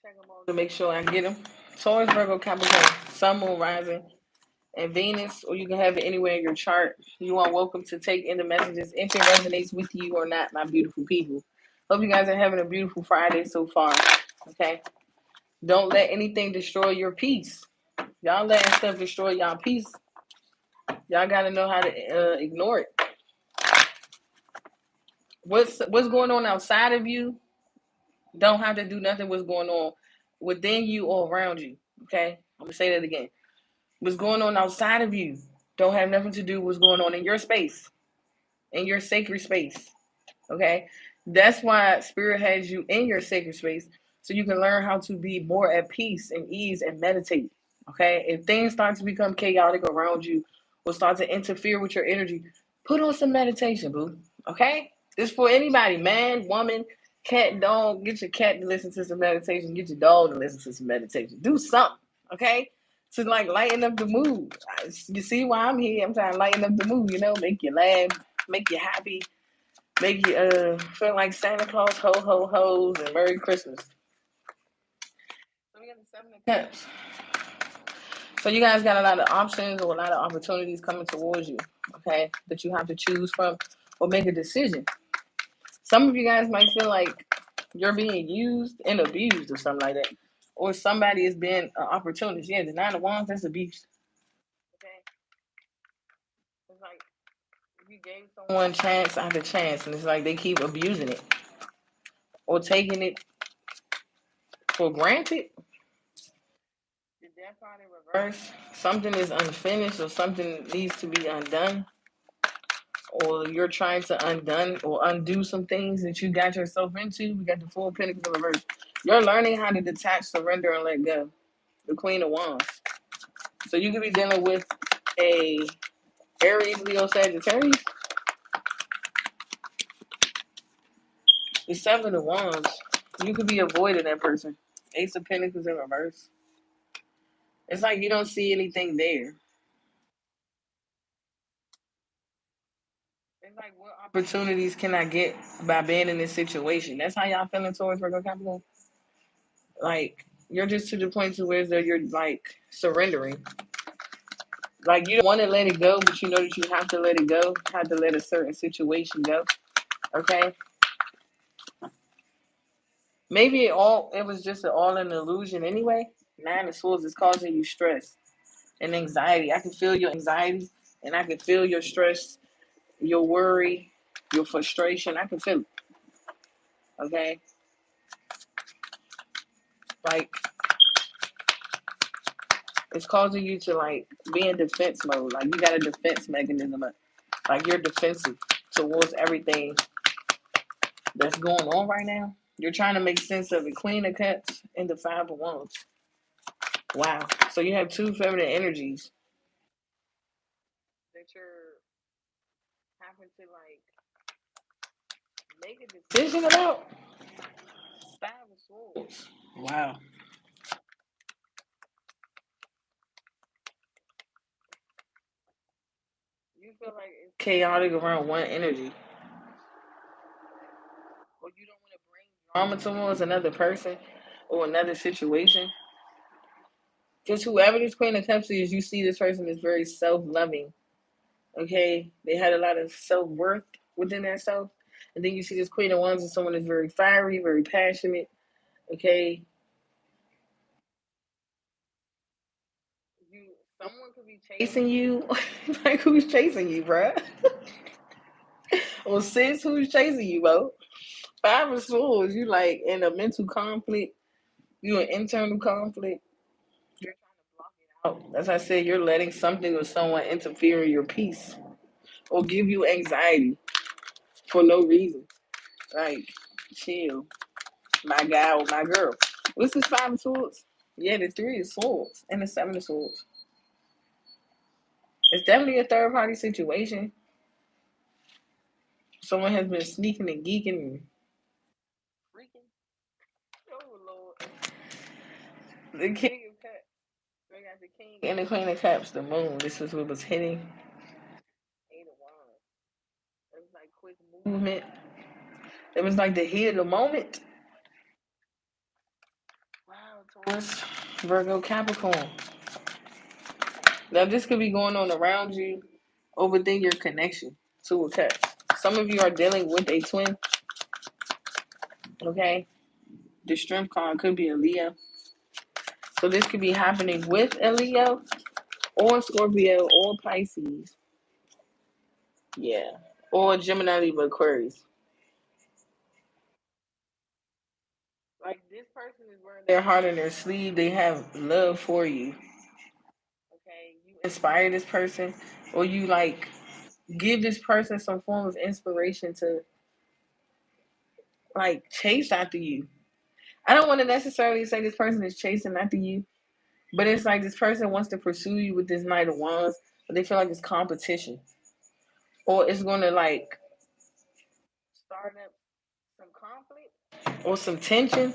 check them all to make sure I get them. Taurus, Virgo, Capricorn, Sun, Moon, Rising, and Venus, or you can have it anywhere in your chart. You are welcome to take in the messages if it resonates with you or not, my beautiful people. Hope you guys are having a beautiful Friday so far. Okay. Don't let anything destroy your peace. Y'all letting stuff destroy y'all peace. Y'all gotta know how to ignore it. What's going on outside of you don't have to do nothing what's going on within you or around you. Okay? I'm gonna say that again. What's going on outside of you don't have nothing to do with what's going on in your space, in your sacred space. Okay? That's why spirit has you in your sacred space so you can learn how to be more at peace and ease and meditate. Okay? If things start to become chaotic around you or start to interfere with your energy, put on some meditation, boo. Okay? It's for anybody, man, woman, cat, dog. Get your cat to listen to some meditation. Get your dog to listen to some meditation. Do something, okay? To like lighten up the mood. You see why I'm here? I'm trying to lighten up the mood. You know, make you laugh, make you happy, make you feel like Santa Claus, ho ho ho's, and Merry Christmas. So we got the Seven of Cups. So you guys got a lot of options or a lot of opportunities coming towards you, okay, that you have to choose from or make a decision. Some of you guys might feel like you're being used and abused or something like that. Or somebody is being an opportunist. Yeah, the Nine of Wands, that's abuse. Okay? It's like you gave someone chance after chance, and it's like they keep abusing it or taking it for granted. The death card in reverse. Something is unfinished or something needs to be undone. Or you're trying to undone or undo some things that you got yourself into. We got the Four of Pentacles in reverse. You're learning how to detach, surrender, and let go. The Queen of Wands. So you could be dealing with a Aries, Leo, Sagittarius. The Seven of Wands. You could be avoiding that person. Ace of Pentacles in reverse. It's like you don't see anything there. It's like, what opportunities can I get by being in this situation? That's how y'all feeling towards Virgo Capricorn. Like you're just to the point to where you're like surrendering. Like you don't want to let it go, but you know that you have to let it go. Have to let a certain situation go. Okay. Maybe it was just all an illusion anyway. Nine of Swords is causing you stress and anxiety. I can feel your anxiety and I can feel your stress, your worry, your frustration. I can feel it. Okay. Like it's causing you to like be in defense mode. Like you got a defense mechanism. Like you're defensive towards everything that's going on right now. You're trying to make sense of it. Queen of Cups and the Five of Wands. Wow. So you have two feminine energies that you're having to like make a decision about. Five of Swords. Wow. You feel like it's chaotic around one energy. Or you don't want to bring drama towards another person or another situation. Just whoever this Queen of Cups is, you see this person is very self-loving. Okay, they had a lot of self-worth within themselves, and then you see this Queen of Wands is someone that's very fiery, very passionate. Okay, someone could be chasing you. Like who's chasing you, bruh? Or sis, who's chasing you, bro? Five of Swords, you like in a mental conflict. You in internal conflict. You're trying to block it out. As I said, you're letting something or someone interfere in your peace or give you anxiety for no reason. Like, chill, my guy or my girl. What's this Five of Swords? Yeah, the Three of Swords and the Seven of Swords. It's definitely a third party situation. Someone has been sneaking and geeking and freaking. Oh Lord. The King of Cups. We got the King and the Queen of Cups, the moon. This is what was hitting. Eight of Wands. It was like quick movement. It was like the heat of the moment. Taurus, Virgo, Capricorn. Now this could be going on around you or within your connection to a cat. Some of you are dealing with a twin. Okay, the strength card could be a Leo. So this could be happening with a Leo or Scorpio or Pisces. Yeah. Or Gemini, Libra, Aquarius. Like this person is wearing their heart on their sleeve. They have love for you. Okay. You inspire this person or you like give this person some form of inspiration to like chase after you. I don't want to necessarily say this person is chasing after you, but it's like this person wants to pursue you with this Knight of Wands, but they feel like it's competition. Or it's gonna like start up some conflict or some tension.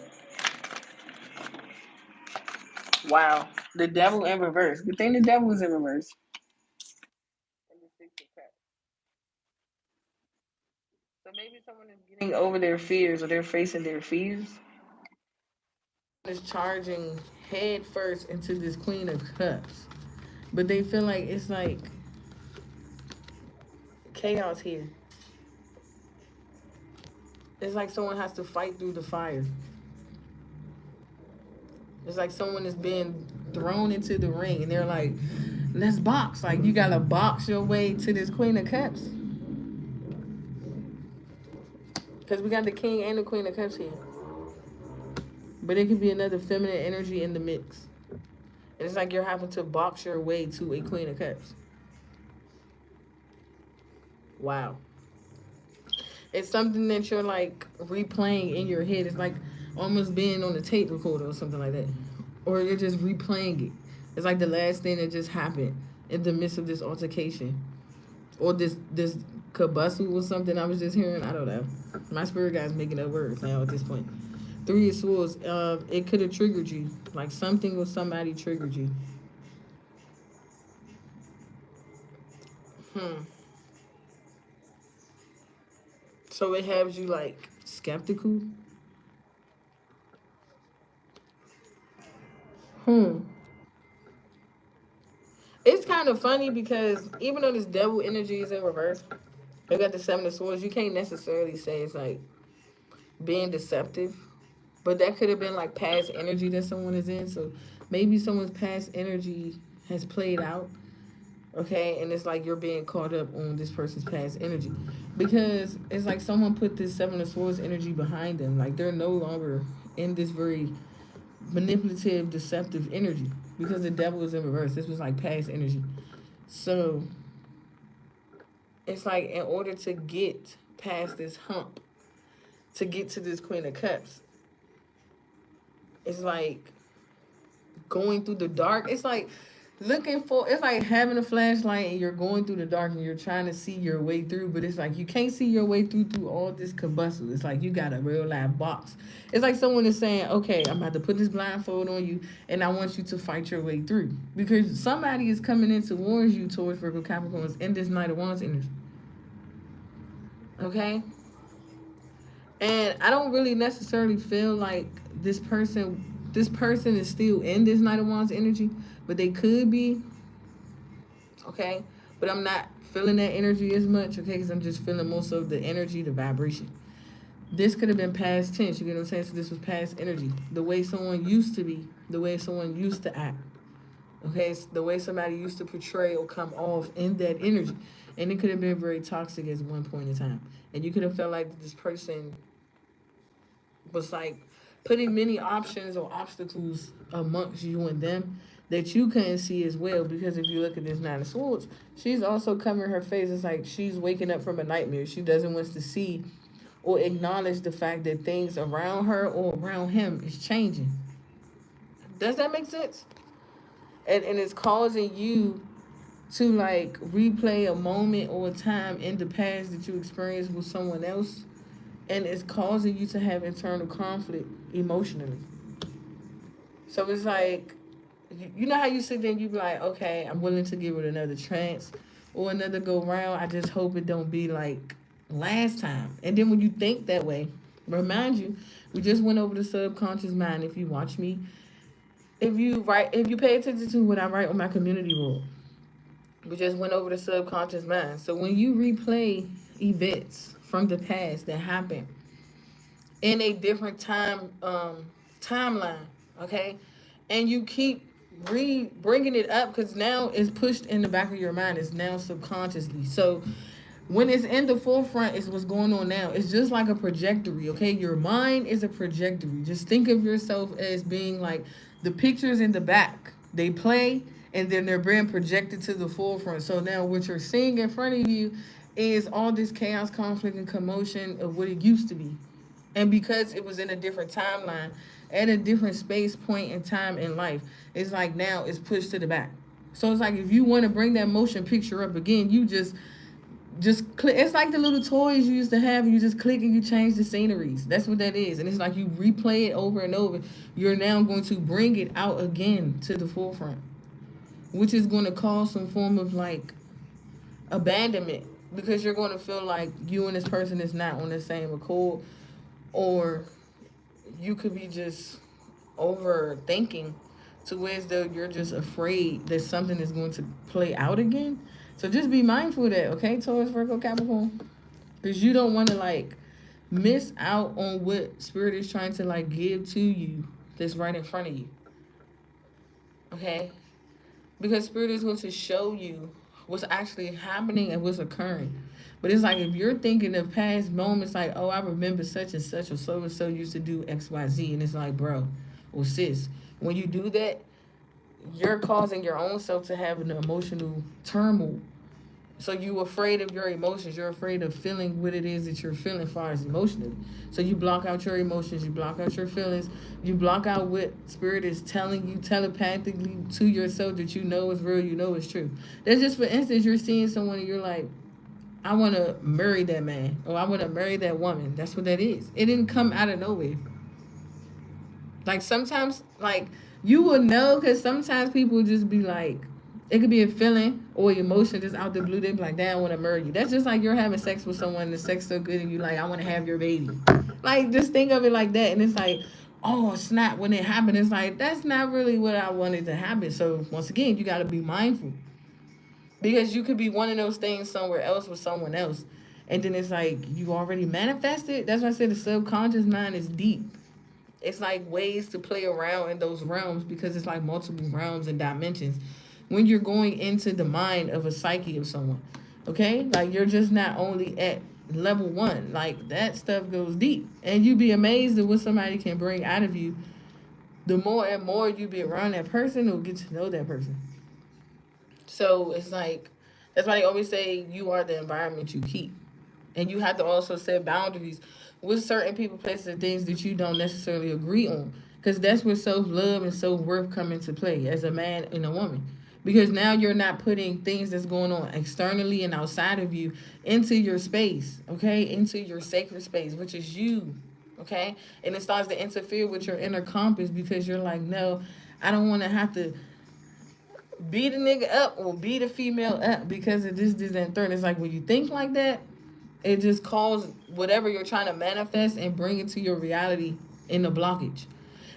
Wow. The devil in reverse. Good thing the devil is in reverse. And the Six of Cups. So maybe someone is getting over their fears or they're facing their fears. Is charging head first into this Queen of Cups. But they feel like it's like chaos here. It's like someone has to fight through the fire. It's like someone is being thrown into the ring and they're like, let's box. Like you gotta box your way to this Queen of Cups. Because we got the King and the Queen of Cups here. But it could be another feminine energy in the mix. And it's like you're having to box your way to a Queen of Cups. Wow. It's something that you're like replaying in your head. It's like almost being on a tape recorder or something like that. Or you're just replaying it. It's like the last thing that just happened in the midst of this altercation. Or this kabustle or something I was just hearing. I don't know. My spirit guy's making up words now at this point. Three of Swords. It could have triggered you. Like something or somebody triggered you. Hmm. So it has you like skeptical. Hmm. It's kind of funny because even though this devil energy is in reverse, you got the Seven of Swords. You can't necessarily say it's like being deceptive, but that could have been like past energy that someone is in. So maybe someone's past energy has played out, okay, and it's like you're being caught up on this person's past energy because it's like someone put this Seven of Swords energy behind them. Like they're no longer in this very manipulative, deceptive energy because the devil is in reverse. This was like past energy. So it's like in order to get past this hump, to get to this Queen of Cups, it's like going through the dark. It's like looking for, it's like having a flashlight and you're going through the dark and you're trying to see your way through, but it's like you can't see your way through all this kabustle. It's like you got a real live box. It's like someone is saying, okay, I'm about to put this blindfold on you and I want you to fight your way through because somebody is coming in towards you towards Virgo Capricorns in this Knight of Wands energy. Okay, and I don't really necessarily feel like this person is still in this Knight of Wands energy, but they could be, okay? But I'm not feeling that energy as much, okay? Because I'm just feeling most of the energy, the vibration. This could have been past tense, you get what I'm saying? So this was past energy. The way someone used to be, the way someone used to act, okay? It's the way somebody used to portray or come off in that energy. And it could have been very toxic at one point in time. And you could have felt like this person was like putting many options or obstacles amongst you and them that you couldn't see as well. Because if you look at this Nine of Swords, she's also covering her face. It's like she's waking up from a nightmare. She doesn't want to see or acknowledge the fact that things around her or around him is changing. Does that make sense? And it's causing you to like replay a moment or a time in the past that you experienced with someone else, and it's causing you to have internal conflict emotionally. So it's like, you know how you sit there and you be like, okay, I'm willing to give it another chance or another go round. I just hope it don't be like last time. And then when you think that way, remind you, we just went over the subconscious mind. If you watch me if you pay attention to what I write on my community board, we just went over the subconscious mind. So when you replay events from the past that happened in a different timeline, okay, and you keep bringing it up because now it's pushed in the back of your mind. It's now subconsciously. So when it's in the forefront is what's going on now. It's just like a trajectory, okay? Your mind is a trajectory. Just think of yourself as being like the pictures in the back. They play and then they're being projected to the forefront. So now what you're seeing in front of you is all this chaos, conflict, and commotion of what it used to be. And because it was in a different timeline, at a different space, point, and time in life, it's like now it's pushed to the back. So it's like if you want to bring that motion picture up again, you just click. It's like the little toys you used to have, and you just click and you change the sceneries. That's what that is. And it's like you replay it over and over. You're now going to bring it out again to the forefront, which is going to cause some form of like abandonment because you're going to feel like you and this person is not on the same accord, or you could be just overthinking to where as though you're just afraid that something is going to play out again. So just be mindful of that, okay, Taurus, Virgo, Capricorn? Because you don't want to like miss out on what spirit is trying to like give to you that's right in front of you, okay? Because spirit is going to show you what's actually happening and what's occurring. But it's like if you're thinking of past moments, like, oh, I remember such or so used to do XYZ, and it's like, bro, or sis, when you do that, you're causing your own self to have an emotional turmoil. So you're afraid of your emotions. You're afraid of feeling what it is that you're feeling as far as emotionally. So you block out your emotions. You block out your feelings. You block out what spirit is telling you telepathically to yourself that you know is real, you know is true. That's just for instance, you're seeing someone and you're like, I want to marry that man or I want to marry that woman. That's what that is. It didn't come out of nowhere. Like sometimes, like you will know because sometimes people just be like, it could be a feeling or emotion just out the blue. They be like, "Damn, I want to marry you." That's just like you're having sex with someone. And the sex so good, and you like, "I want to have your baby." Like just think of it like that, and it's like, oh snap! When it happened, it's like that's not really what I wanted to happen. So once again, you got to be mindful because you could be one of those things somewhere else with someone else, and then it's like you already manifested. That's why I said the subconscious mind is deep. It's like ways to play around in those realms because it's like multiple realms and dimensions when you're going into the mind of a psyche of someone. Okay? Like you're just not only at level one. Like that stuff goes deep. And you'd be amazed at what somebody can bring out of you. The more and more you be around that person or get to know that person. So it's like that's why they always say you are the environment you keep. And you have to also set boundaries with certain people, places, and things that you don't necessarily agree on. Because that's where self love and self worth come into play as a man and a woman. Because now you're not putting things that's going on externally and outside of you into your space, okay? Into your sacred space, which is you, okay? And it starts to interfere with your inner compass because you're like, no, I don't want to have to beat a nigga up or beat a female up because of this, and third. It's like when you think like that, it just calls whatever you're trying to manifest and bring it to your reality in a blockage.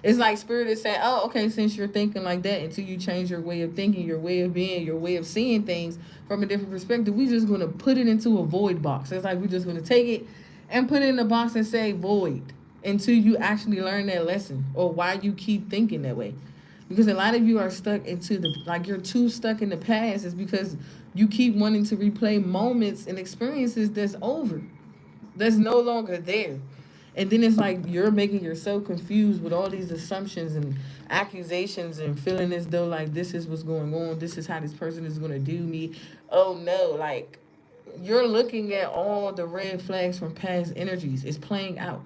It's like spirit is saying, oh, okay, since you're thinking like that, until you change your way of thinking, your way of being, your way of seeing things from a different perspective, we're just going to put it into a void box. It's like we're just going to take it and put it in a box and say void until you actually learn that lesson or why you keep thinking that way. Because a lot of you are stuck into the, like you're too stuck in the past is because you keep wanting to replay moments and experiences that's over, that's no longer there. And then it's like you're making yourself confused with all these assumptions and accusations and feeling as though like this is what's going on, this is how this person is going to do me. Oh no, like you're looking at all the red flags from past energies. It's playing out.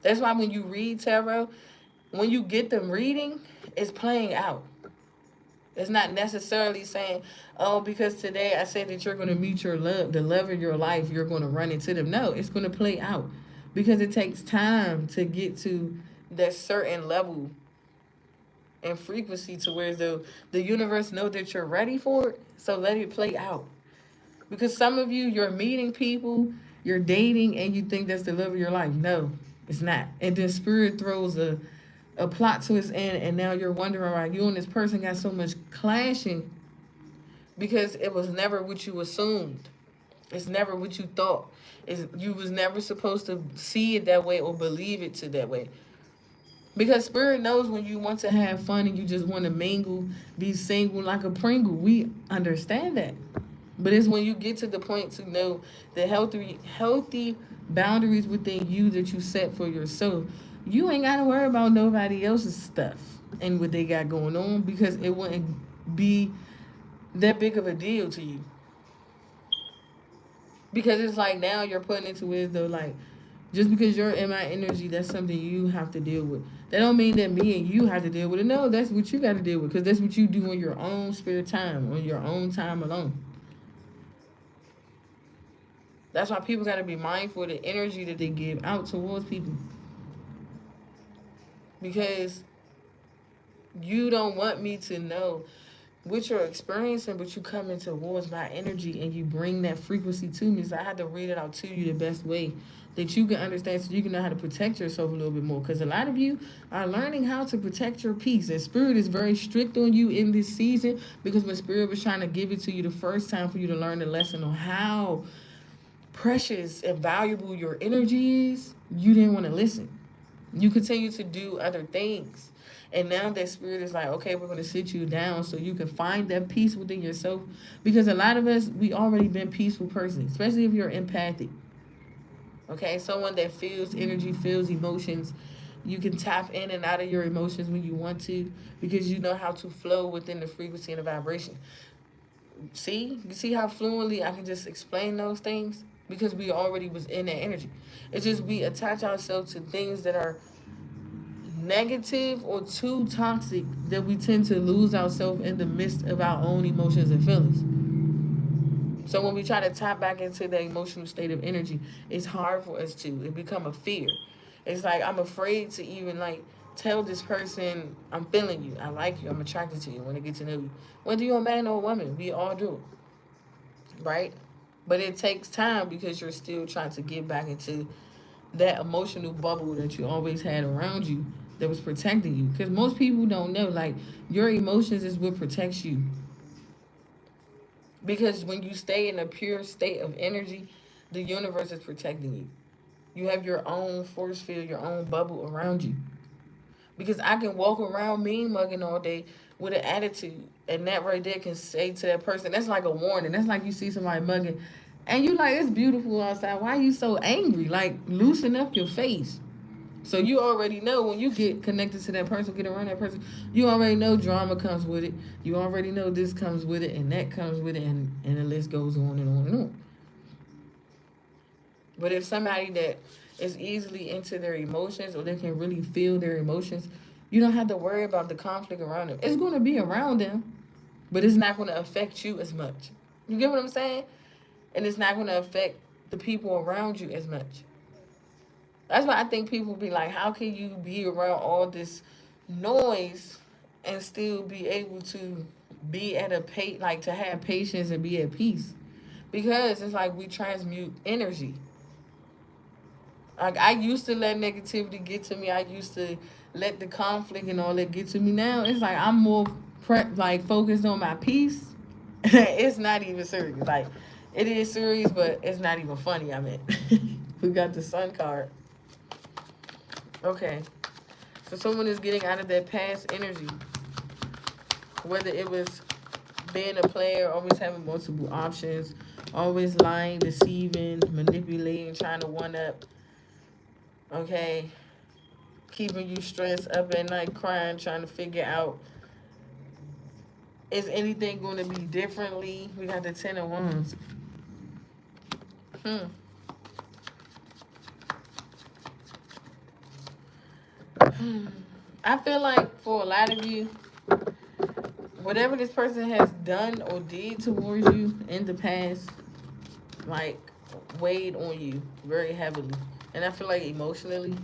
That's why when you read tarot, when you get them reading, it's playing out. It's not necessarily saying, oh, because today I said that you're going to meet your love, the love of your life, you're going to run into them. No, it's going to play out because it takes time to get to that certain level and frequency to where the universe know that you're ready for it. So let it play out. Because some of you, you're meeting people, you're dating, and you think that's the love of your life. No, it's not. And then spirit throws a plot twist end, and now you're wondering why you and this person got so much clashing, because it was never what you assumed. It's never what you thought. You was never supposed to see it that way or believe it to that way. Because spirit knows when you want to have fun and you just want to mingle, be single like a Pringle. We understand that. But it's when you get to the point to know the healthy boundaries within you that you set for yourself. You ain't gotta worry about nobody else's stuff and what they got going on, because it wouldn't be that big of a deal to you. Because it's like now you're putting into it though, like, just because you're in my energy, that's something you have to deal with. That don't mean that me and you have to deal with it. No, that's what you got to deal with, because that's what you do on your own spare time, on your own time alone. That's why people got to be mindful of the energy that they give out towards people, because you don't want me to know what you're experiencing, but you come into towards my energy and you bring that frequency to me. So I had to read it out to you the best way that you can understand, so you can know how to protect yourself a little bit more. Because a lot of you are learning how to protect your peace. And spirit is very strict on you in this season, because when spirit was trying to give it to you the first time for you to learn the lesson on how precious and valuable your energy is, you didn't want to listen. You continue to do other things. And now that spirit is like, okay, we're going to sit you down so you can find that peace within yourself. Because a lot of us, we already been peaceful persons, especially if you're empathic. Okay, someone that feels energy, feels emotions. You can tap in and out of your emotions when you want to, because you know how to flow within the frequency and the vibration. See, you see how fluently I can just explain those things, because we already was in that energy. It's just we attach ourselves to things that are negative or too toxic, that we tend to lose ourselves in the midst of our own emotions and feelings. So when we try to tap back into the emotional state of energy, it's hard for us to. It become a fear. It's like I'm afraid to even like tell this person I'm feeling you, I like you, I'm attracted to you. When I get to know you, whether you're a man or a woman, we all do it, right? But it takes time, because you're still trying to get back into that emotional bubble that you always had around you that was protecting you. Because most people don't know, like, your emotions is what protects you. Because when you stay in a pure state of energy, the universe is protecting you. You have your own force field, your own bubble around you. Because I can walk around mean mugging all day with an attitude, and that right there can say to that person, that's like a warning. That's like you see somebody mugging, and you like, it's beautiful outside. Why are you so angry? Like, loosen up your face. So you already know when you get connected to that person, get around that person, you already know drama comes with it. You already know this comes with it, and that comes with it, and the list goes on and on and on. But if somebody that is easily into their emotions, or they can really feel their emotions, you don't have to worry about the conflict around them. It's going to be around them, but it's not going to affect you as much. You get what I'm saying? And it's not going to affect the people around you as much. That's why I think people be like, how can you be around all this noise and still be able to be at a like to have patience and be at peace? Because it's like we transmute energy. Like, I used to let negativity get to me. I used to let the conflict and all that get to me. Now it's like I'm more like focused on my peace. It's not even serious. Like, it is serious, but it's not even funny. I mean, we got the sun card. Okay, so someone is getting out of their past energy, whether it was being a player, always having multiple options, always lying, deceiving, manipulating, trying to one up. Okay, keeping you stressed up at night, crying, trying to figure out, is anything going to be differently? We got the 10 of Wands. Hmm. I feel like for a lot of you, whatever this person has done or did towards you in the past, like, weighed on you very heavily. And I feel like emotionally,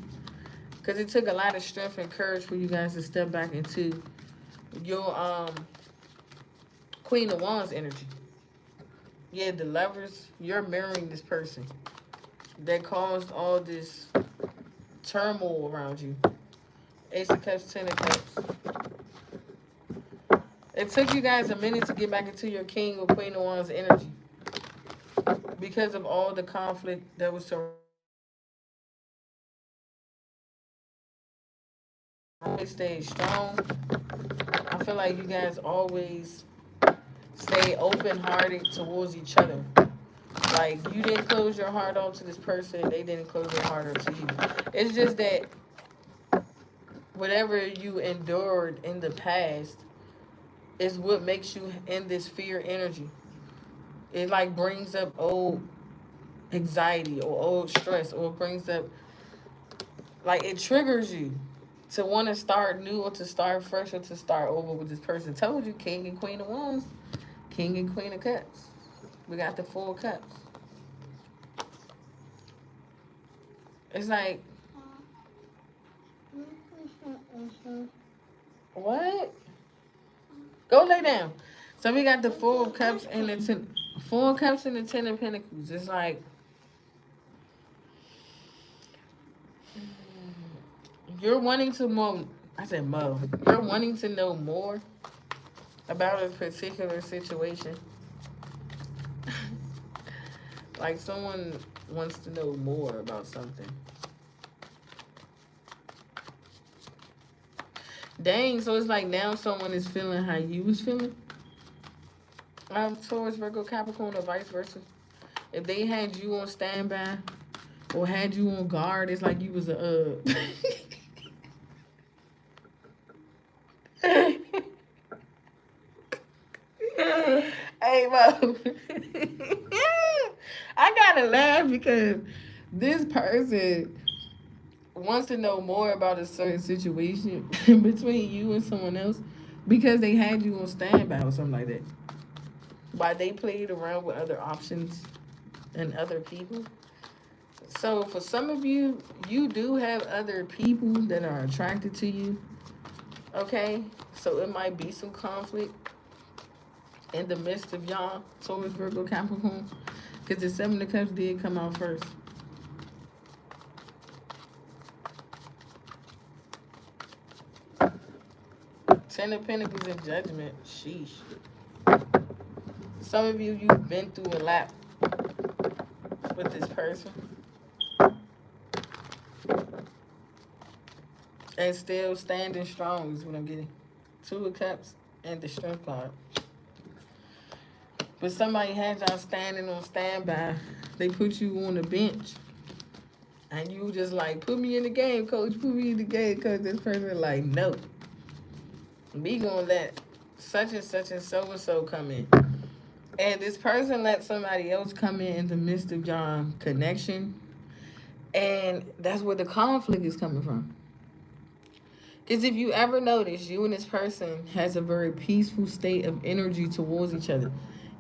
because it took a lot of strength and courage for you guys to step back into your Queen of Wands energy. Yeah, the lovers, you're mirroring this person that caused all this turmoil around you. Ace of Cups, Ten of Cups. It took you guys a minute to get back into your King or Queen of Wands energy because of all the conflict that was surrounding. Always stay strong. I feel like you guys always stay open-hearted towards each other. Like, you didn't close your heart off to this person, they didn't close their heart off to you. It's just that whatever you endured in the past is what makes you in this fear energy. It like brings up old anxiety or old stress, or it brings up, like, it triggers you to want to start new or to start fresh or to start over with this person. Told you, King and Queen of Wands, King and Queen of Cups. We got the Four of Cups. It's like, what? Go lay down. So we got the Four of Cups and the Four of Cups and the Ten of Pentacles. It's like you're wanting to more. I said more. You're wanting to know more about a particular situation. Like, someone wants to know more about something. Dang, so it's like now someone is feeling how you was feeling. Taurus, Virgo, Capricorn, or vice versa. If they had you on standby or had you on guard, it's like you was a Hey, Mo. I gotta laugh because this person wants to know more about a certain situation between you and someone else because they had you on standby or something like that. Why they played around with other options and other people. So for some of you, you do have other people that are attracted to you. Okay? So it might be some conflict in the midst of y'all, Taurus, Virgo, Capricorn. Because the Seven of Cups did come out first. Ten of Pentacles and Judgment. Sheesh. Some of you, you've been through a lot with this person. And still standing strong is what I'm getting. Two of Cups and the Strength card. But somebody had y'all standing on standby. They put you on the bench. And you just like, put me in the game, coach. Put me in the game, coach. This person like, no. We gonna let such and such and so come in. And this person let somebody else come in the midst of y'all connection. And that's where the conflict is coming from. Because if you ever notice, you and this person has a very peaceful state of energy towards each other.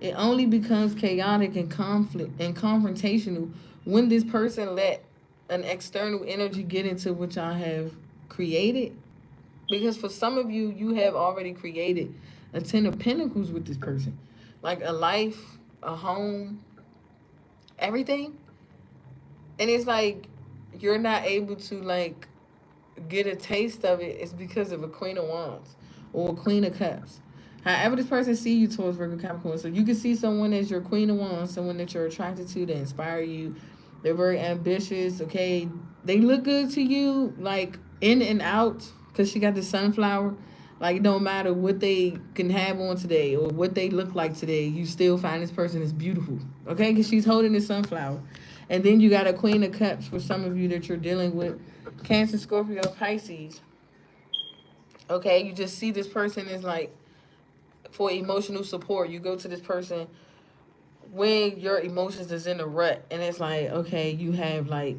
It only becomes chaotic and conflict and confrontational when this person let an external energy get into what y'all have created. Because for some of you, you have already created a Ten of Pentacles with this person. Like a life, a home, everything. And it's like you're not able to like get a taste of it. It's because of a Queen of Wands or a Queen of Cups. However this person see you towards Virgo, Capricorn. So you can see someone as your Queen of Wands, someone that you're attracted to, that inspire you. They're very ambitious, okay? They look good to you, like in and out, because she got the sunflower. Like, it don't matter what they can have on today or what they look like today, you still find this person is beautiful, okay? Because she's holding the sunflower. And then you got a Queen of Cups for some of you that you're dealing with. Cancer, Scorpio, Pisces. Okay, you just see this person is like for emotional support. You go to this person when your emotions is in a rut, and it's like, okay, you have like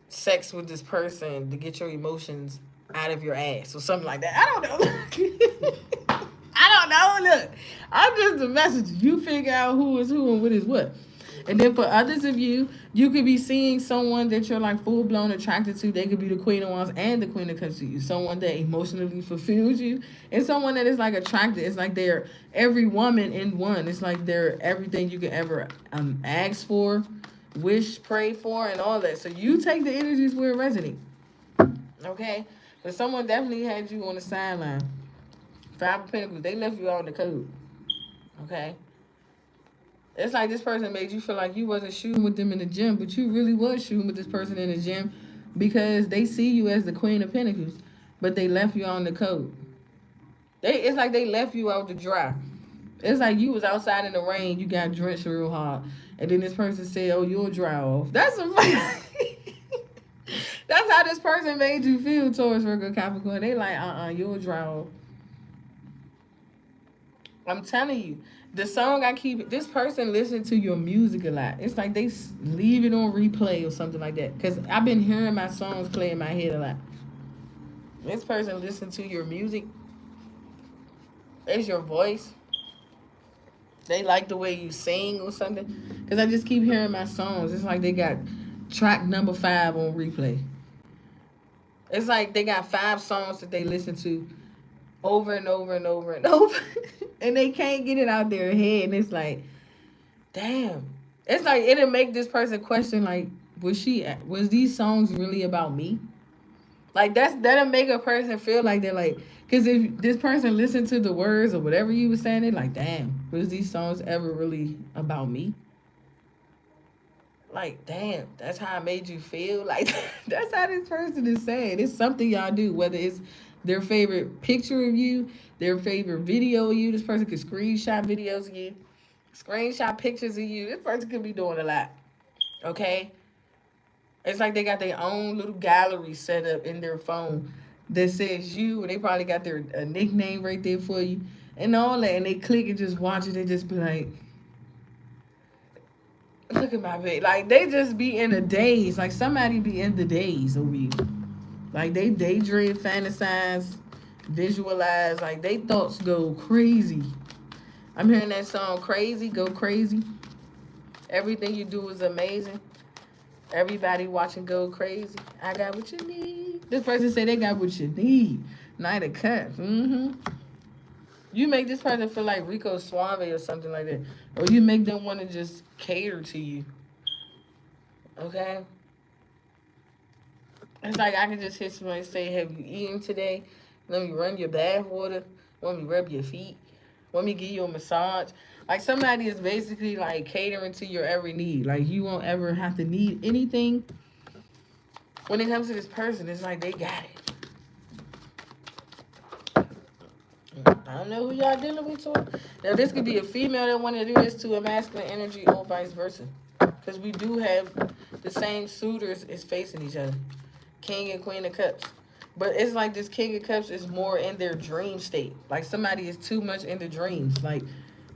sex with this person to get your emotions out of your ass or something like that. I don't know. I don't know. Look, I'm just a messenger. You figure out who is who and what is what. And then for others of you, you could be seeing someone that you're like full blown attracted to. They could be the Queen of Wands and the Queen of Cups to you. Someone that emotionally fulfills you, and someone that is like attracted. It's like they're every woman in one. It's like they're everything you could ever ask for, wish, pray for, and all that. So you take the energies where it resonates. Okay, But someone definitely had you on the sideline. Five of Pentacles, they left you out in the cold. Okay? It's like this person made you feel like you wasn't shooting with them in the gym, but you really was shooting with this person in the gym because they see you as the Queen of Pentacles, but they left you out in the cold. It's like they left you out to dry. It's like you was outside in the rain, you got drenched real hard, and then this person said, "Oh, you'll dry off." That's a That's how this person made you feel, Taurus, Virgo, Capricorn. They like, you'll dry off. I'm telling you, the song I keep. This person listen to your music a lot. It's like they leave it on replay or something like that. Cause I've been hearing my songs play in my head a lot. This person listen to your music. It's your voice. They like the way you sing or something. Cause I just keep hearing my songs. It's like they got track number 5 on replay. It's like they got 5 songs that they listen to over and over and over and over, and they can't get it out their head. And it's like, damn. It's like it'll make this person question, like, was these songs really about me? Like that'll make a person feel like they're like, because if this person listened to the words or whatever you were saying, they're like, damn, was these songs ever really about me? Like, damn, that's how I made you feel. Like, that's how this person is saying. It's something y'all do, whether it's their favorite picture of you, their favorite video of you. This person could screenshot videos of you, screenshot pictures of you. This person could be doing a lot. Okay? It's like they got their own little gallery set up in their phone that says you, and they probably got their a nickname right there for you and all that. And they click and just watch it and just be like, look at my baby. Like, they just be in a daze. Like, somebody be in the daze over you. Like, they daydream, fantasize, visualize. Like, they thoughts go crazy. I'm hearing that song, Crazy, Go Crazy. Everything you do is amazing. Everybody watching go crazy. I got what you need. This person said they got what you need. Knight of Cups. Mm-hmm. You make this person feel like Rico Suave or something like that. Or you make them want to just cater to you. Okay? It's like I can just hear somebody say, have you eaten today? Let me run your bath water. Want me rub your feet? Want me give you a massage? Like, somebody is basically like catering to your every need. Like, you won't ever have to need anything. When it comes to this person, it's like they got it. I don't know who y'all dealing with. Now, this could be a female that want to do this to a masculine energy or vice versa. Because we do have the same suitors is facing each other. King and Queen of Cups. But it's like this King of Cups is more in their dream state. Like, somebody is too much in the dreams. Like,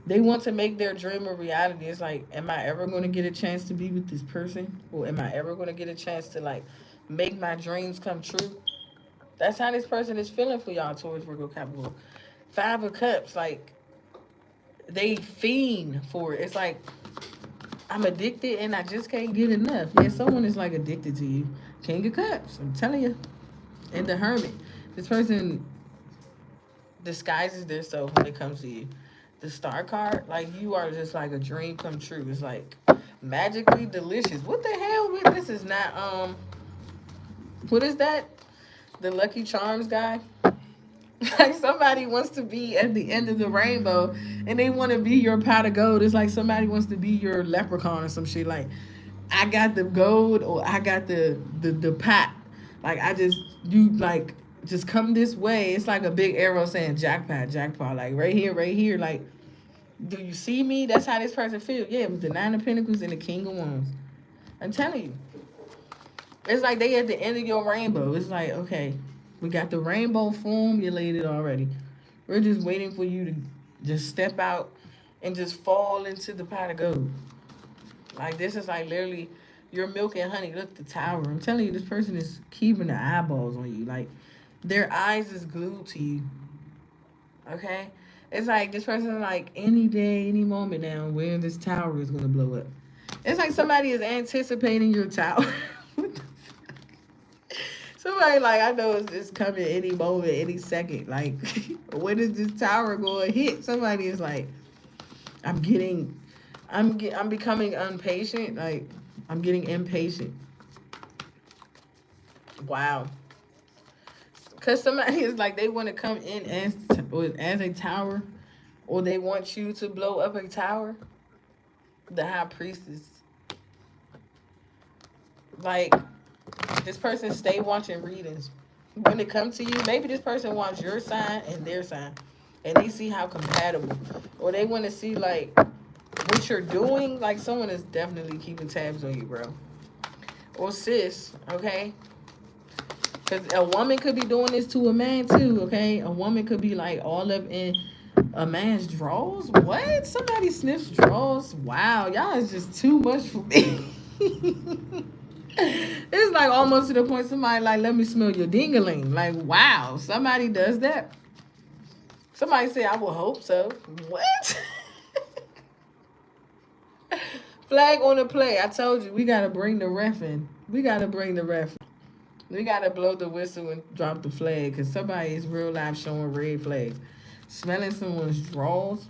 they want to make their dream a reality. It's like, am I ever going to get a chance to be with this person? Or am I ever going to get a chance to, like, make my dreams come true? That's how this person is feeling for y'all, Taurus, Virgo, Capricorn. 5 of Cups, like, they fiend for it. It's like, I'm addicted and I just can't get enough. Yeah, someone is, like, addicted to you. King of Cups, I'm telling you. And the Hermit. This person disguises themselves when it comes to you. The Star card, like, you are just like a dream come true. It's like magically delicious. What the hell? This is not what is that? The Lucky Charms guy? Like, somebody wants to be at the end of the rainbow and they want to be your pot of gold. It's like somebody wants to be your leprechaun or some shit. Like, I got the gold or I got the pot. Like, you like just come this way. It's like a big arrow saying jackpot, jackpot. Like, right here, right here. Like, do you see me? That's how this person feels. Yeah, with the 9 of Pentacles and the King of Wands. I'm telling you. It's like they at the end of your rainbow. It's like, okay, we got the rainbow formulated already. We're just waiting for you to just step out and just fall into the pot of gold. Like, this is like literally your milk and honey. Look, the Tower. I'm telling you, this person is keeping the eyeballs on you. Like, their eyes is glued to you. Okay? It's like this person is like, any day, any moment now, where this tower is going to blow up. It's like somebody is anticipating your tower. Somebody like, I know it's coming any moment, any second. Like, when is this tower going to hit? Somebody is like, I'm becoming impatient. Like, I'm getting impatient. Wow. Because somebody is like, they want to come in as a tower, or they want you to blow up a tower. The high priestess. Like, this person stay watching readings. When it comes to you, maybe this person wants your sign and their sign. And they see how compatible. Or they want to see, like, what you're doing. Like, someone is definitely keeping tabs on you, bro. Or sis, okay? Because a woman could be doing this to a man, too, okay? A woman could be, like, all up in a man's drawers? What? Somebody sniffs drawers? Wow, y'all is just too much for me. It's like almost to the point somebody like, let me smell your dingaling. Like, wow, somebody does that. Somebody say, I will hope so. What? Flag on the play. I told you, we got to bring the ref in. We got to bring the ref. We got to blow the whistle and drop the flag because somebody is real life showing red flags. Smelling someone's drawers.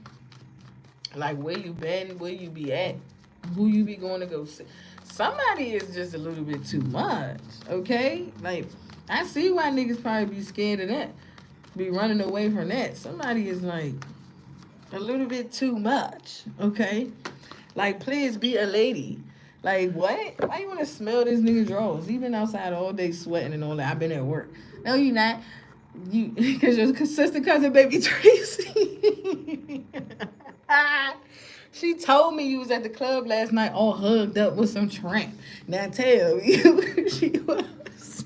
Like, where you been, where you be at, who you be going to go see. Somebody is just a little bit too much, okay? Like, I see why niggas probably be scared of that. Be running away from that. Somebody is like a little bit too much, okay? Like, please be a lady. Like, what? Why you want to smell this nigga drawers? He been outside all day sweating and all that. I've been at work. No, you not. You, because your sister cousin baby Tracy. She told me you was at the club last night all hugged up with some tramp. Now tell you she was.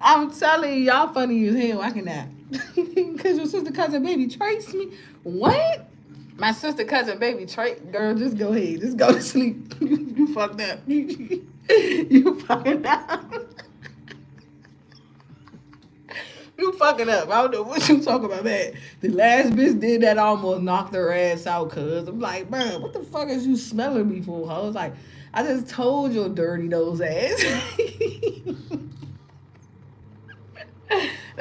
I'm telling you, y'all funny as hell. I cannot. Because your sister cousin baby Trace me. What? My sister cousin baby Trace. Girl, just go ahead. Just go to sleep. You fucked up. You fucking up. You fucking up. I don't know what you talking about, man. The last bitch did that, almost knocked her ass out, cuz. I'm like, man, what the fuck is you smelling me for? I was like, I just told your dirty nose ass.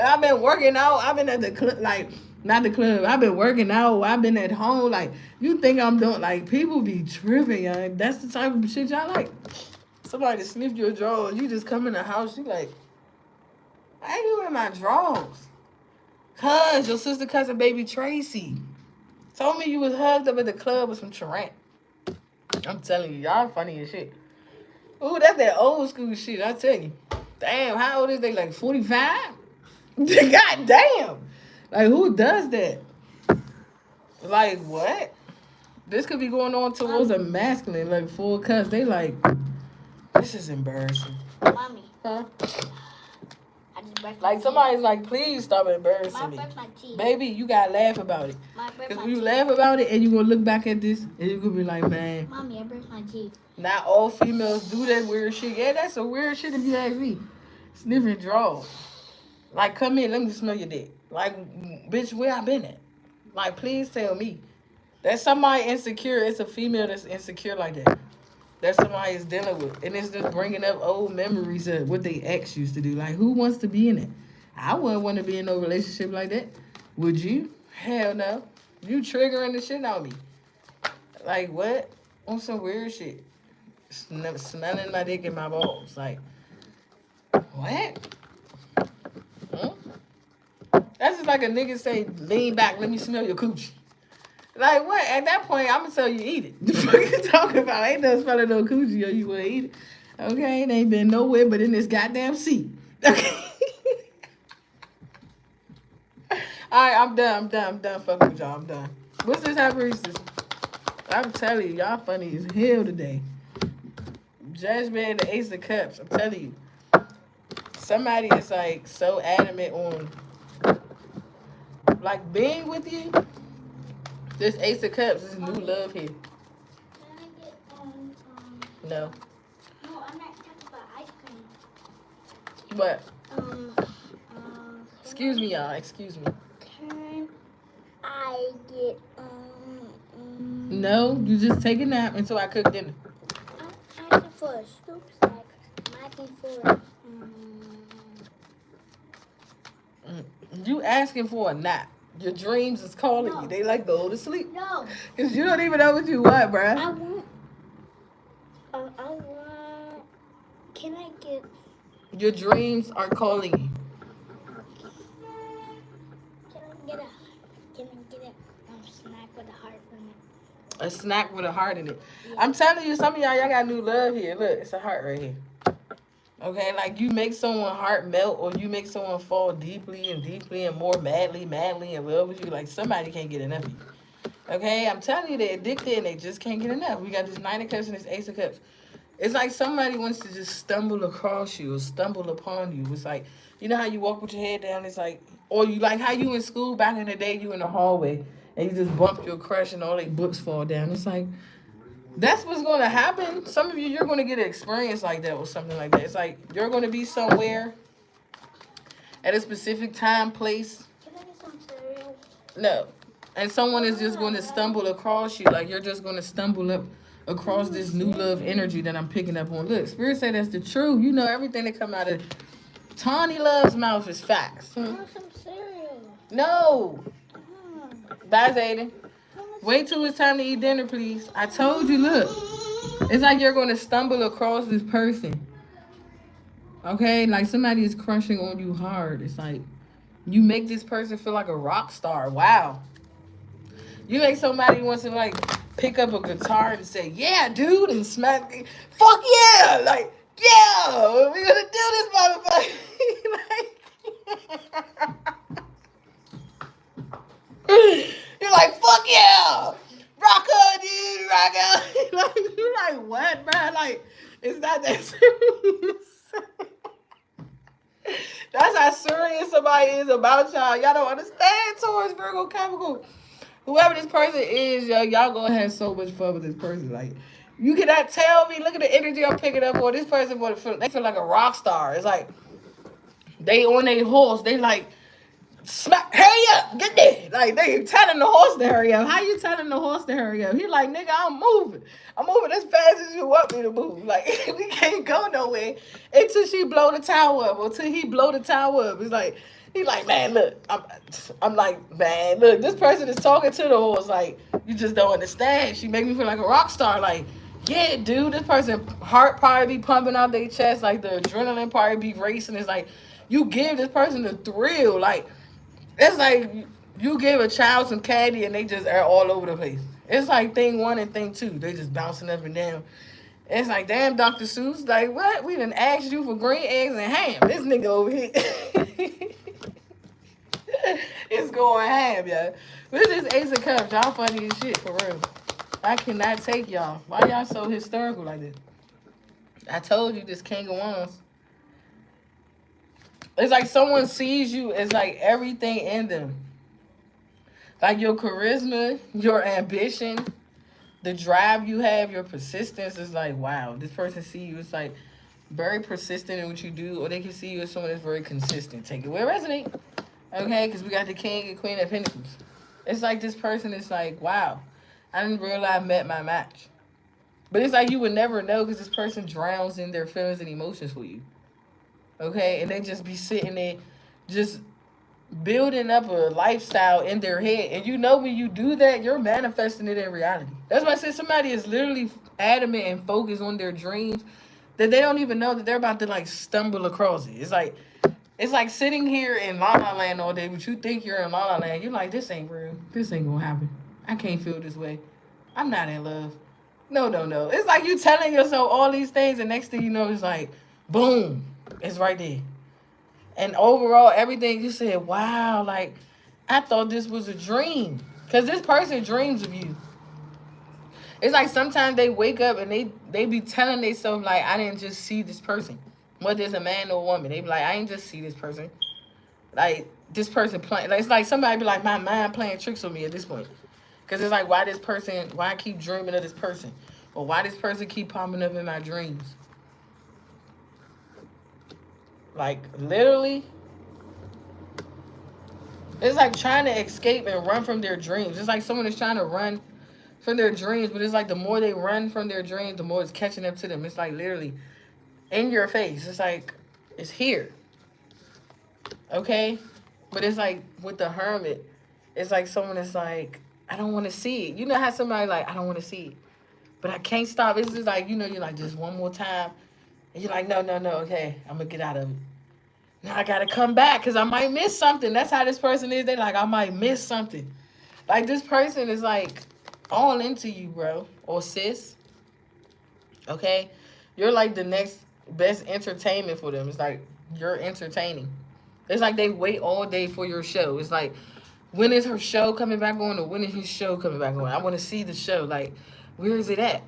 I've been working out. I've been at the club, like, not the club. I've been working out. I've been at home. Like, you think I'm doing, like, people be tripping, y'all. That's the type of shit y'all like. Somebody sniffed your drawers. You just come in the house, you like, why you in my drawers? Cuz your sister cousin baby Tracy told me you was hugged up at the club with some Tarrant. I'm telling you, y'all funny as shit. Ooh, that's that old school shit, I tell you. Damn, how old is they? Like 45? God damn. Like, who does that? Like, what? This could be going on towards a masculine, like, full cuss. They like, this is embarrassing. Mommy. Huh? Like, somebody's like, please stop embarrassing me. Baby, you gotta laugh about it. Because when you laugh about it and you gonna look back at this and you gonna be like, man. Mommy, I brushed my teeth. Not all females do that weird shit. Yeah, that's a weird shit if you ask me. Sniffing drawers. Like, come in, let me smell your dick. Like, bitch, where I been at? Like, please tell me. That's somebody insecure. It's a female that's insecure like that. That somebody is dealing with. And it's just bringing up old memories of what they ex used to do. Like, who wants to be in it? I wouldn't want to be in no relationship like that. Would you? Hell no. You triggering the shit out of me. Like, what? On some weird shit. Smelling my dick and my balls. Like, what? Huh? That's just like a nigga say, lean back, let me smell your coochie. Like, what? At that point, I'm going to tell you eat it. The fuck you talking about? Ain't no smelling no coochie or you want to eat it. Okay? It ain't been nowhere but in this goddamn seat. Okay? Alright, I'm done fucking with y'all. I'm done. What's this high priestess? I'm telling you, y'all funny as hell today. Judgment, the Ace of Cups. I'm telling you. Somebody is like so adamant on like being with you. This Ace of Cups is new love here. Can I get No. No, I'm not talking about ice cream. What? Excuse me, y'all. Excuse me. Can I get No, you just take a nap until I cook dinner. I'm asking for a soup sack. I'm asking for You asking for a nap. Your dreams is calling you. They like go to sleep. No. Cause you don't even know what you want, bruh. I want. Can I get Your dreams are calling you. Can I get a snack with a heart in it? A snack with a heart in it. Yeah. I'm telling you, some of y'all got new love here. Look, it's a heart right here. Okay, like you make someone heart melt, or you make someone fall deeply and more madly in love with you. Like somebody can't get enough of you. Okay, I'm telling you, they're addicted and they just can't get enough. We got this Nine of Cups and this Ace of Cups. It's like somebody wants to just stumble across you or stumble upon you. It's like, you know how you walk with your head down? It's like, or you like how you in school back in the day, you in the hallway and you just bump your crush and all their books fall down. It's like, that's what's going to happen. Some of you, you're going to get an experience like that or something like that. It's like you're going to be somewhere at a specific time, place. Can I get some cereal? No. And someone is just going to stumble across you. Like you're just going to stumble up across this new love energy that I'm picking up on. Look, Spirit say that's the truth. You know, everything that come out of Tawny Love's mouth is facts. I want some cereal. No. Bye, Zayden. Wait till it's time to eat dinner, please. I told you, look. It's like you're going to stumble across this person. Okay? Like somebody is crushing on you hard. It's like you make this person feel like a rock star. Wow. You make somebody wants to like pick up a guitar and say, "Yeah, dude," and smack, "Fuck yeah!" Like, "Yeah, we're gonna do this, motherfucker." You're like, "Fuck yeah, rock on, dude, rock on." Like, you're like, "What, bro?" Like, it's not that serious. That's how serious somebody is about y'all. Y'all don't understand, Taurus, Virgo, Capricorn. Whoever this person is, y'all gonna have so much fun with this person. Like, you cannot tell me. Look at the energy I'm picking up on this person. They feel like a rock star. It's like they on a horse. They like smack, hurry up, get there. Like they telling the horse to hurry up. How you telling the horse to hurry up? He like, nigga, I'm moving. I'm moving as fast as you want me to move. Like we can't go nowhere until she blow the tower up or until he blow the tower up. It's like he like, man, look, I'm like, man, look, this person is talking to the horse like you just don't understand. She make me feel like a rock star. Like, yeah, dude, this person heart probably be pumping out their chest, like the adrenaline probably be racing. It's like you give this person a thrill, like it's like you give a child some candy and they just are all over the place. It's like thing one and thing two. They just bouncing up and down. It's like, damn, Dr. Seuss, like, what? We done asked you for green eggs and ham. This nigga over here. It's going ham, y'all. This is Ace of Cups. Y'all funny as shit, for real. I cannot take y'all. Why y'all so hysterical like this? I told you this King of Wands. It's like someone sees you as like everything in them. Like your charisma, your ambition, the drive you have, your persistence is like, wow, this person see you. It's like very persistent in what you do, or they can see you as someone that's very consistent. Take it where it resonate. Okay, because we got the King and Queen of Pentacles. It's like this person is like, wow, I didn't realize I met my match. But it's like you would never know because this person drowns in their feelings and emotions for you. Okay, and they just be sitting there just building up a lifestyle in their head. And you know when you do that, you're manifesting it in reality. That's why I said somebody is literally adamant and focused on their dreams that they don't even know that they're about to like stumble across it. It's like sitting here in La La Land all day, but you think you're in La La Land. You're like, this ain't real. This ain't gonna happen. I can't feel this way. I'm not in love. No, no, no. It's like you telling yourself all these things, and next thing you know, it's like, boom, it's right there. And overall, everything you said, wow, like I thought this was a dream. Cause this person dreams of you. It's like sometimes they wake up and they be telling themselves like, I didn't just see this person. Whether it's a man or a woman, they be like, I ain't just see this person. Like this person playing. Like, it's like somebody be like, my mind playing tricks on me at this point. Cause it's like, why I keep dreaming of this person, or why this person keep popping up in my dreams. Like literally, it's like trying to escape and run from their dreams. It's like someone is trying to run from their dreams, but it's like the more they run from their dreams, the more it's catching up to them. It's like literally in your face. It's like it's here. Okay? But it's like with the hermit, it's like someone is like, I don't want to see it. You know how somebody like, I don't want to see it. But I can't stop. It's just like, you know, you're like, just one more time. And you're like, no, no, no, okay, I'm gonna get out of it. Now I gotta come back because I might miss something. That's how this person is. They like, I might miss something. Like this person is like all into you, bro. Or sis. Okay? You're like the next best entertainment for them. It's like you're entertaining. It's like they wait all day for your show. It's like, when is her show coming back on, or when is his show coming back on? I want to see the show. Like, where is it at?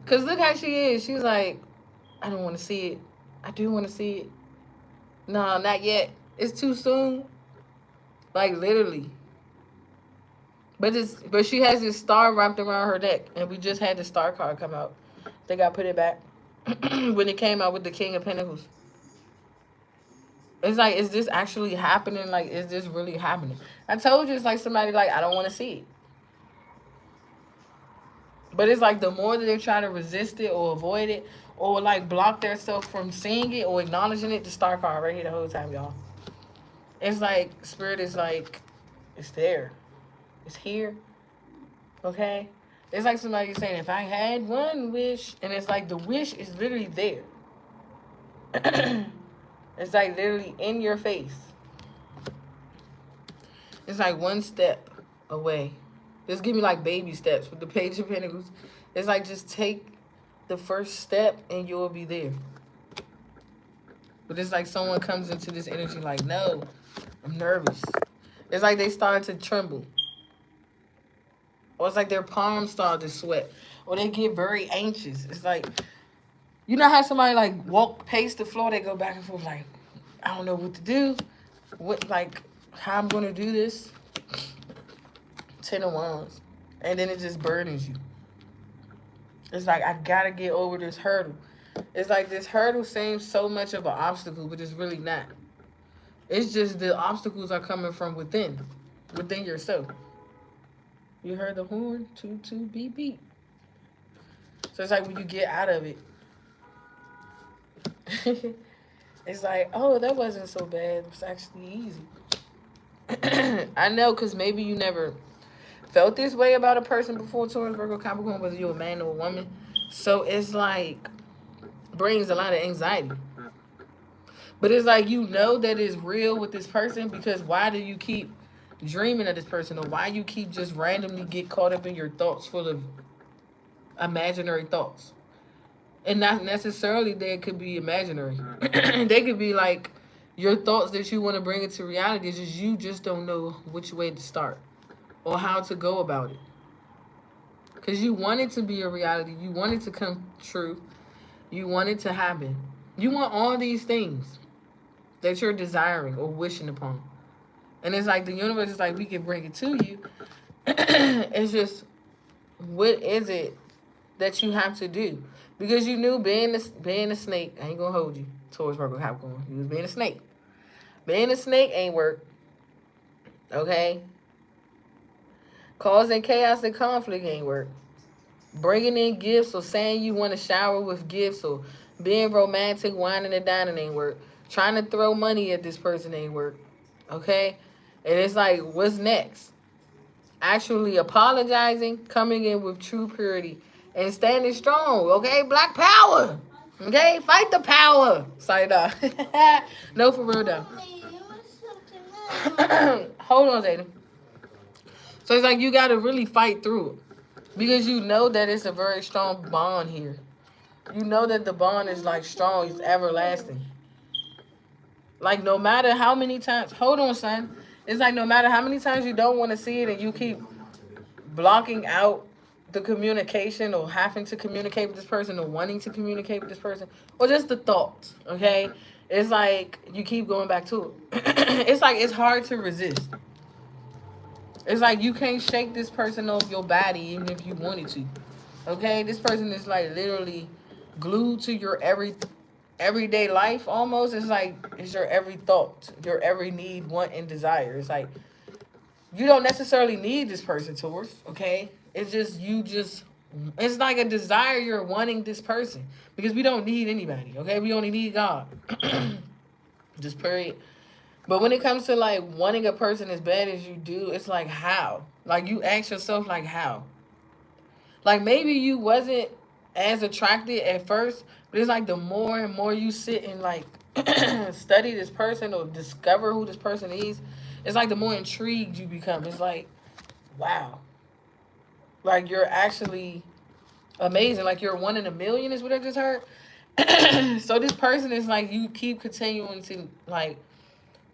Because look how she is. She's like, I don't want to see it. I do want to see it. No, not yet. It's too soon. Like, literally. But she has this star wrapped around her neck, and we just had the star card come out. They got put it back when it came out with the King of Pentacles. It's like, is this actually happening? Like, is this really happening? I told you, it's like somebody like, I don't want to see it. But it's like the more that they try to resist it or avoid it or like block themselves from seeing it or acknowledging it, the star card right here the whole time, y'all. It's like spirit is like, it's there. It's here. Okay? It's like somebody saying, if I had one wish, and it's like the wish is literally there. It's like literally in your face. It's like one step away. Just give me like baby steps with the Page of Pentacles. It's like just take the first step and you'll be there. But it's like someone comes into this energy like, no, I'm nervous. It's like they start to tremble. Or it's like their palms start to sweat. Or they get very anxious. It's like, you know how somebody like pace the floor, they go back and forth like, I don't know what to do. What, like, how I'm going to do this. 10 of Wands. And then it just burdens you. It's like, I got to get over this hurdle. It's like this hurdle seems so much of an obstacle, but it's really not. It's just the obstacles are coming from within yourself. You heard the horn? Toot, toot, beep, beep. So it's like when you get out of it, it's like, oh, that wasn't so bad. It was actually easy. I know, because maybe you never felt this way about a person before, Taurus, Virgo, Capricorn, whether you're a man or a woman. So it's like, brings a lot of anxiety. But it's like, you know that it's real with this person, because why do you keep dreaming of this person, or why you keep just randomly get caught up in your thoughts full of imaginary thoughts? And not necessarily they could be imaginary. They could be like your thoughts that you want to bring into reality. It's just you just don't know which way to start or how to go about it. Because you want it to be a reality. You want it to come true. You want it to happen. You want all these things that you're desiring or wishing upon. And it's like the universe is like, we can bring it to you. It's just, what is it that you have to do? Because you knew being a snake, I ain't gonna hold you. Taurus, Virgo, Capricorn. You was being a snake. Being a snake ain't work. Okay? Causing chaos and conflict ain't work. Bringing in gifts or saying you want to shower with gifts or being romantic, whining and dining ain't work. Trying to throw money at this person ain't work. Okay? And it's like, what's next? Actually apologizing, coming in with true purity, and standing strong. Okay? Black power. Okay? Fight the power. Sorry, no. No, for real, though. Hold on, Zayden. So it's like you got to really fight through it. Because you know that it's a very strong bond here. You know that the bond is like strong. It's everlasting. Like no matter how many times. Hold on, son. It's like no matter how many times you don't want to see it and you keep blocking out the communication or having to communicate with this person or wanting to communicate with this person or just the thoughts, okay? It's like you keep going back to it. It's like it's hard to resist. It's like you can't shake this person off your body even if you wanted to. Okay? This person is like literally glued to your everyday life almost. It's like it's your every thought, your every need, want, and desire. It's like you don't necessarily need this person, Taurus, okay? It's just it's like a desire you're wanting this person. Because we don't need anybody, okay? We only need God. Just period. But when it comes to like wanting a person as bad as you do, it's like how? Like you ask yourself like how? Like maybe you wasn't as attracted at first, but it's like the more and more you sit and like study this person or discover who this person is, it's like the more intrigued you become. It's like, wow, like you're actually amazing. Like you're one in a million is what I just heard. So this person is like you keep continuing to like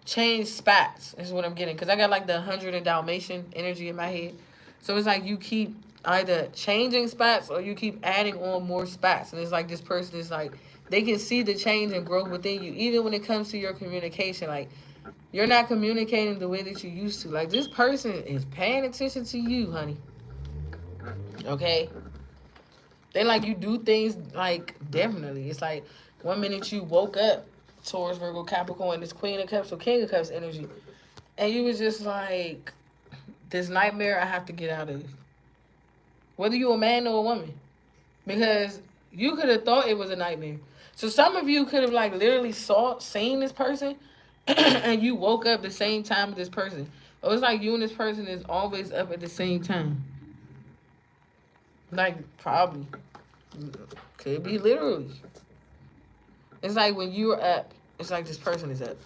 change spots is what I'm getting because I got like the 100 and Dalmatian energy in my head. So it's like you keep either changing spots or you keep adding on more spots, and it's like this person is like they can see the change and growth within you, even when it comes to your communication. Like you're not communicating the way that you used to. Like this person is paying attention to you, honey. Okay, they like you do things like definitely. It's like one minute you woke up, Taurus, Virgo, Capricorn, this Queen of Cups or King of Cups energy, and you was just like, this nightmare I have to get out of. Whether you a man or a woman. Because you could have thought it was a nightmare. So some of you could have like literally seen this person and you woke up the same time with this person. Or it's like you and this person is always up at the same time. Like probably. Could be literally. It's like when you're up, it's like this person is up.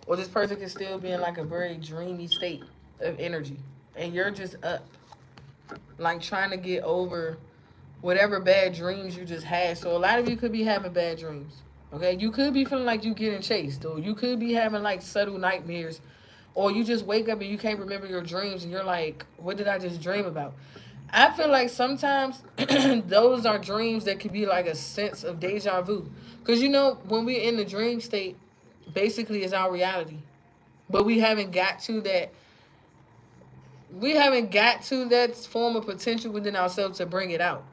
Or this person can still be in like a very dreamy state of energy. And you're just up. Like trying to get over whatever bad dreams you just had. So a lot of you could be having bad dreams. Okay, you could be feeling like you getting chased, or you could be having like subtle nightmares, or you just wake up and you can't remember your dreams, and you're like, "What did I just dream about?" I feel like sometimes those are dreams that could be like a sense of deja vu, because you know when we're in the dream state, basically is our reality, but we haven't got to that. We haven't got to that form of potential within ourselves to bring it out.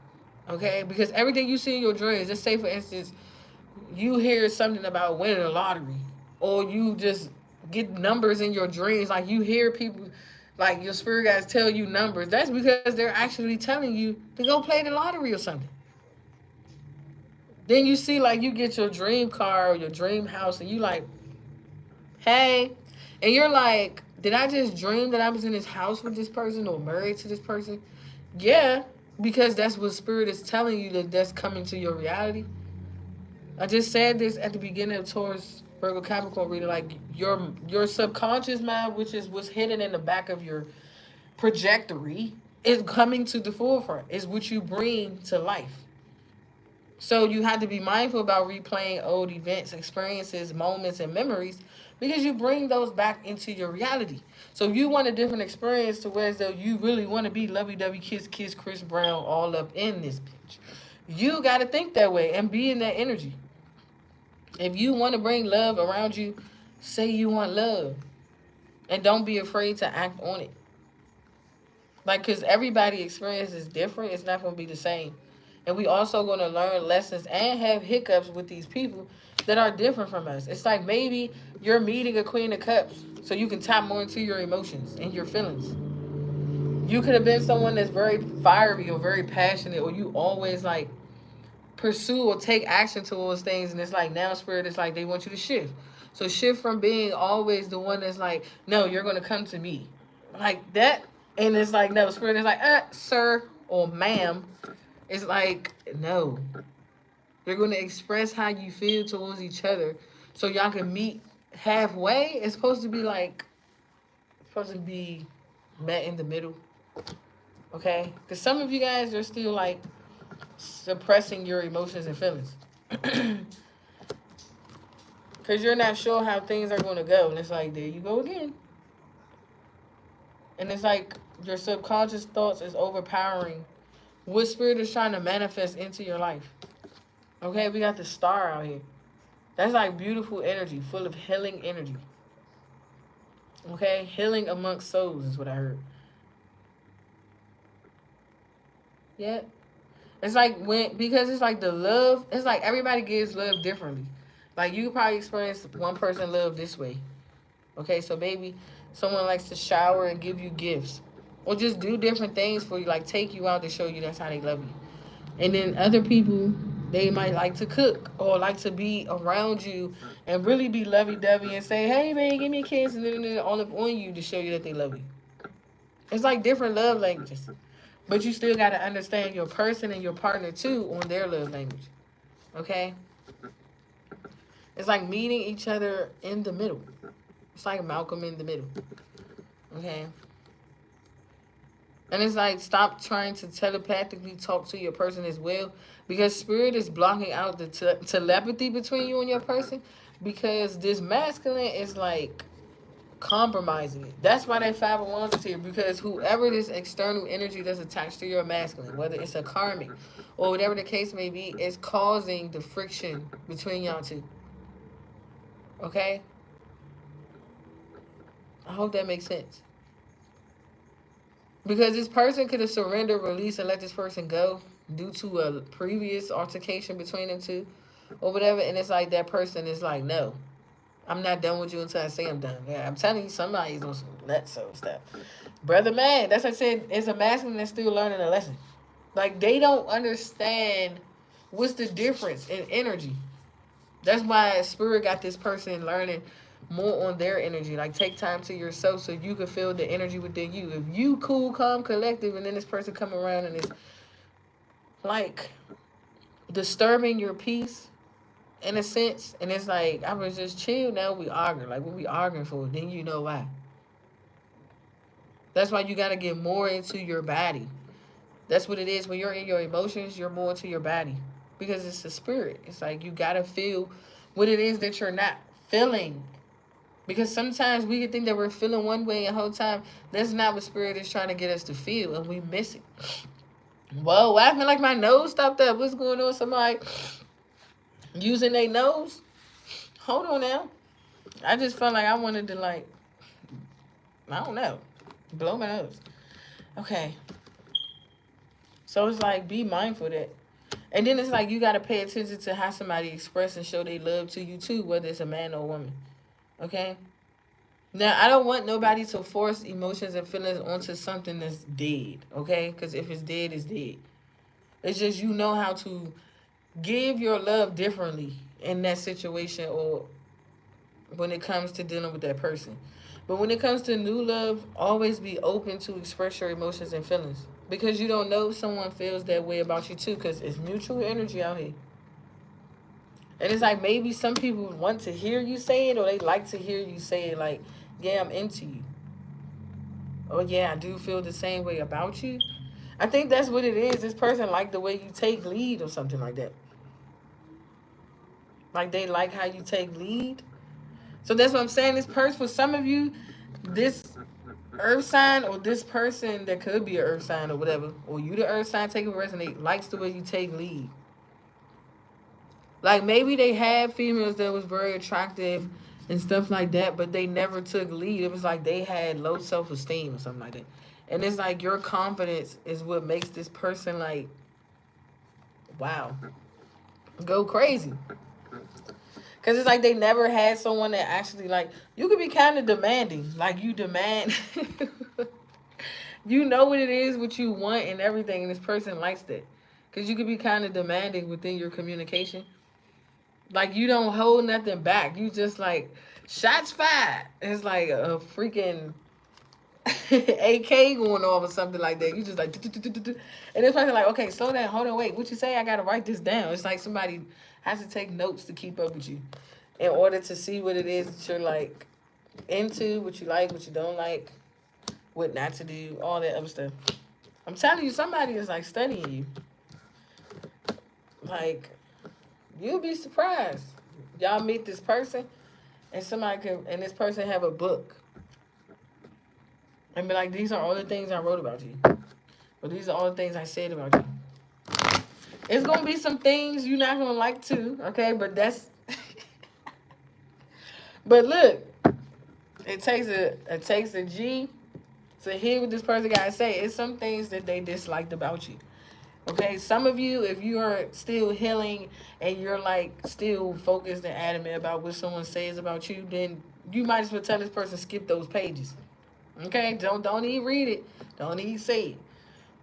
Okay, because everything you see in your dreams, just say for instance, you hear something about winning the lottery, or you just get numbers in your dreams, like you hear people, like your spirit guides tell you numbers. That's because they're actually telling you to go play the lottery or something. Then you see like you get your dream car or your dream house, and you like, hey, and you're like, did I just dream that I was in this house with this person or married to this person? Yeah, because that's what spirit is telling you, that that's coming to your reality. I just said this at the beginning of Taurus Virgo Capricorn reading, like your subconscious mind, which is what's hidden in the back of your trajectory, is coming to the forefront. Is what you bring to life. So you have to be mindful about replaying old events, experiences, moments, and memories because you bring those back into your reality. So if you want a different experience to where as though you really want to be lovey-dovey, kiss, Chris Brown, all up in this bitch, you got to think that way and be in that energy. If you want to bring love around you, say you want love. And don't be afraid to act on it. Like, because everybody experience is different. It's not going to be the same. And we also going to learn lessons and have hiccups with these people that are different from us. It's like maybe you're meeting a Queen of Cups so you can tap more into your emotions and your feelings. You could have been someone that's very fiery or very passionate, or you always like pursue or take action towards things, and it's like now spirit is like they want you to shift. So shift from being always the one that's like, no, you're gonna come to me like that, and it's like no, spirit is like, sir or ma'am, it's like no, you're gonna express how you feel towards each other so y'all can meet halfway. It's supposed to be like, it's supposed to be met in the middle. Okay, because some of you guys are still like suppressing your emotions and feelings. Because you're not sure how things are going to go. And it's like, there you go again. And it's like your subconscious thoughts is overpowering what spirit is trying to manifest into your life. Okay, we got the star out here. That's like beautiful energy, full of healing energy. Okay, healing amongst souls is what I heard. Yeah. It's like when, because it's like the love, it's like everybody gives love differently. Like you probably experience one person love this way. Okay, so maybe someone likes to shower and give you gifts, or just do different things for you, like take you out to show you that's how they love you. And then other people, they might like to cook or like to be around you and really be lovey dovey and say, "Hey man, give me a kiss," and then all up on you to show you that they love you. It's like different love languages. But you still got to understand your person and your partner too on their love language. Okay? It's like meeting each other in the middle. It's like Malcolm in the middle. Okay? And it's like stop trying to telepathically talk to your person as well, because spirit is blocking out the telepathy between you and your person, because this masculine is like compromising it. That's why that 501 is here, because whoever this external energy that's attached to your masculine, whether it's a karmic or whatever the case may be, is causing the friction between y'all two. Okay? I hope that makes sense. Because this person could have surrendered, released, and let this person go due to a previous altercation between them two or whatever. And it's like that person is like, no, I'm not done with you until I say I'm done. Yeah, I'm telling you, somebody's on some nutso stuff. Brother, man, that's what I said. It's a masculine that's still learning a lesson. Like, they don't understand what's the difference in energy. That's why spirit got this person learning more on their energy. Like, take time to yourself so you can feel the energy within you. If you cool, calm, collective, and then this person come around and it's like disturbing your peace in a sense, and it's like, I was just chill, now we arguing. Like, what we arguing for? Then you know why. That's why you gotta get more into your body. That's what it is. When you're in your emotions, you're more into your body. Because it's the spirit. It's like you gotta feel what it is that you're not feeling. Because sometimes we can think that we're feeling one way the whole time. That's not what spirit is trying to get us to feel, and we miss it. Whoa, I feel like my nose stopped up. What's going on? Somebody using their nose? Hold on now. I just felt like I wanted to, like, I don't know, blow my nose. Okay. So it's like, be mindful of that. And then it's like you got to pay attention to how somebody express and show they love to you too, whether it's a man or a woman. Okay? Now, I don't want nobody to force emotions and feelings onto something that's dead, okay? Because if it's dead, it's dead. It's just you know how to give your love differently in that situation, or when it comes to dealing with that person. But when it comes to new love, always be open to express your emotions and feelings. Because you don't know if someone feels that way about you too, because it's mutual energy out here. And it's like maybe some people want to hear you say it, or they like to hear you say it, like, yeah, I'm into you. Oh yeah, I do feel the same way about you. I think that's what it is. This person like the way you take lead or something like that. Like they like how you take lead. So that's what I'm saying. This person, for some of you, this earth sign or this person that could be an earth sign or whatever, or you the earth sign taking resonate, likes the way you take lead. Like maybe they had females that was very attractive and stuff like that, but they never took lead. It was like they had low self esteem or something like that. And it's like your confidence is what makes this person like, wow, go crazy. Cause it's like they never had someone that actually like, you could be kind of demanding, like you demand, you know what it is, what you want and everything, and this person likes that. Cause you could be kind of demanding within your communication. Like you don't hold nothing back. You just like shots fired. It's like a freaking AK going off or something like that. You just like, and this person like, okay, slow down, hold on, wait. What you say? I gotta write this down. It's like somebody has to take notes to keep up with you, in order to see what it is that you're like into, what you like, what you don't like, what not to do, all that other stuff. I'm telling you, somebody is like studying you. Like, you'll be surprised. Y'all meet this person, and somebody can, and this person have a book, and be like, these are all the things I wrote about you, or these are all the things I said about you. It's gonna be some things you're not gonna like too, okay? But that's, but look, it takes a G to hear what this person gotta say. It's some things that they disliked about you. Okay, some of you, if you are still healing and you're like still focused and adamant about what someone says about you, then you might as well tell this person skip those pages. Okay, don't even read it, don't even say it.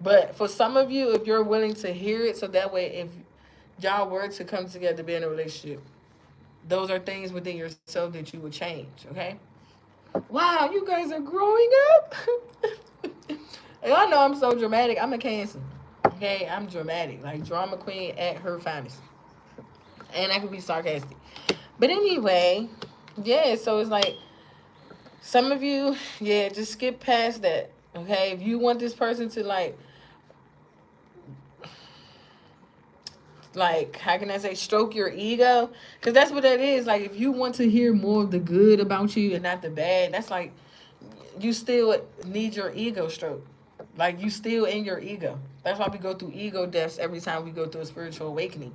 But for some of you, if you're willing to hear it, so that way, if y'all were to come together to be in a relationship, those are things within yourself that you would change. Okay. Wow, you guys are growing up. Y'all know I'm so dramatic. I'm a Cancer. Okay, I'm dramatic, like drama queen at her finest, and I can be sarcastic. But anyway, yeah. So it's like some of you, yeah, just skip past that. Okay, if you want this person to like how can I say stroke your ego, because that's what that is. Like if you want to hear more of the good about you and not the bad, that's like you still need your ego stroke. Like you still in your ego. That's why we go through ego deaths every time we go through a spiritual awakening,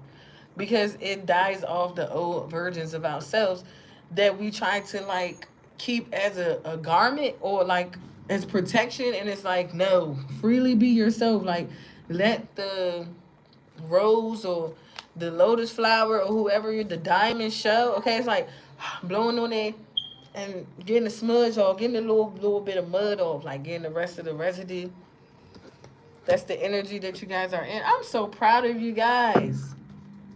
because it dies off the old versions of ourselves that we try to like keep as a garment or like as protection. And it's like, no, freely be yourself. Like let the rose or the lotus flower or whoever you're, the diamond show. Okay, it's like blowing on it and getting the smudge off, getting a little bit of mud off, like getting the rest of the residue. That's the energy that you guys are in. I'm so proud of you guys.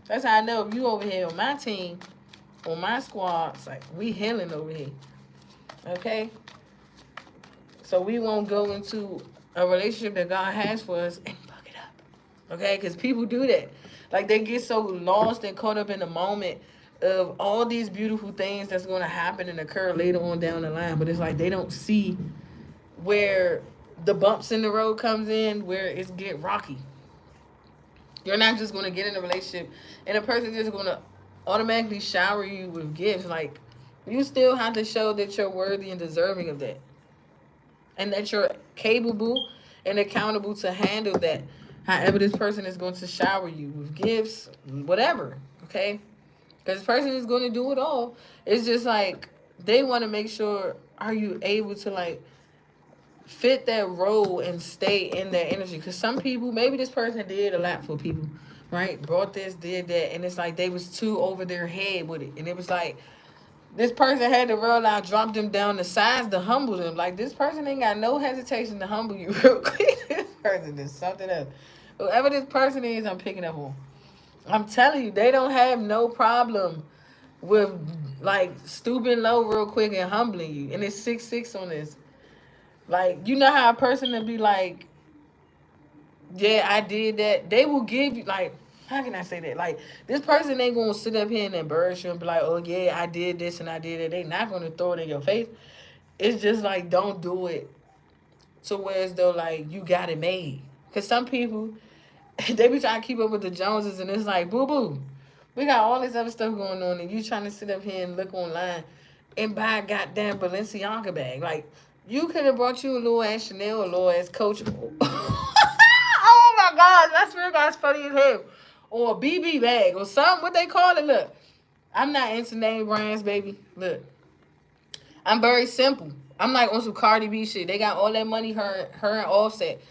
That's how I know if you over here on my team, on my squad, it's like we healing over here. Okay? So we won't go into a relationship that God has for us and fuck it up. Okay? Because people do that. Like they get so lost and caught up in the moment of all these beautiful things that's going to happen and occur later on down the line. But it's like they don't see where the bumps in the road comes in, where it's get rocky. You're not just going to get in a relationship and a person just going to automatically shower you with gifts. Like you still have to show that you're worthy and deserving of that, and that you're capable and accountable to handle that. However, this person is going to shower you with gifts, whatever. Okay, because this person is going to do it all. It's just like they want to make sure, are you able to like fit that role and stay in that energy? Because some people, maybe this person did a lot for people, right? Brought this, did that, and it's like they was too over their head with it, and it was like this person had to realize, drop them down the size to humble them. Like this person ain't got no hesitation to humble you real quick. This person is something else. Whoever this person is, I'm picking up on. I'm telling you, they don't have no problem with like stooping low real quick and humbling you. And it's 6-6 on this. Like, you know how a person would be like, yeah, I did that. They will give you like, how can I say that? Like, this person ain't gonna sit up here and embarrass you and be like, oh yeah, I did this and I did it. They not gonna throw it in your face. It's just like, don't do it to where as though like you got it made. Cause some people they be trying to keep up with the Joneses, and it's like, boo boo, we got all this other stuff going on, and you trying to sit up here and look online and buy a goddamn Balenciaga bag. Like, you could have brought you a little ass Chanel, a little ass Coach. Oh my gosh, that's real guys funny as hell. Or a BB bag or something. What they call it? Look, I'm not into name brands, baby. Look, I'm very simple. I'm like on some Cardi B shit. They got all that money, her and Offset.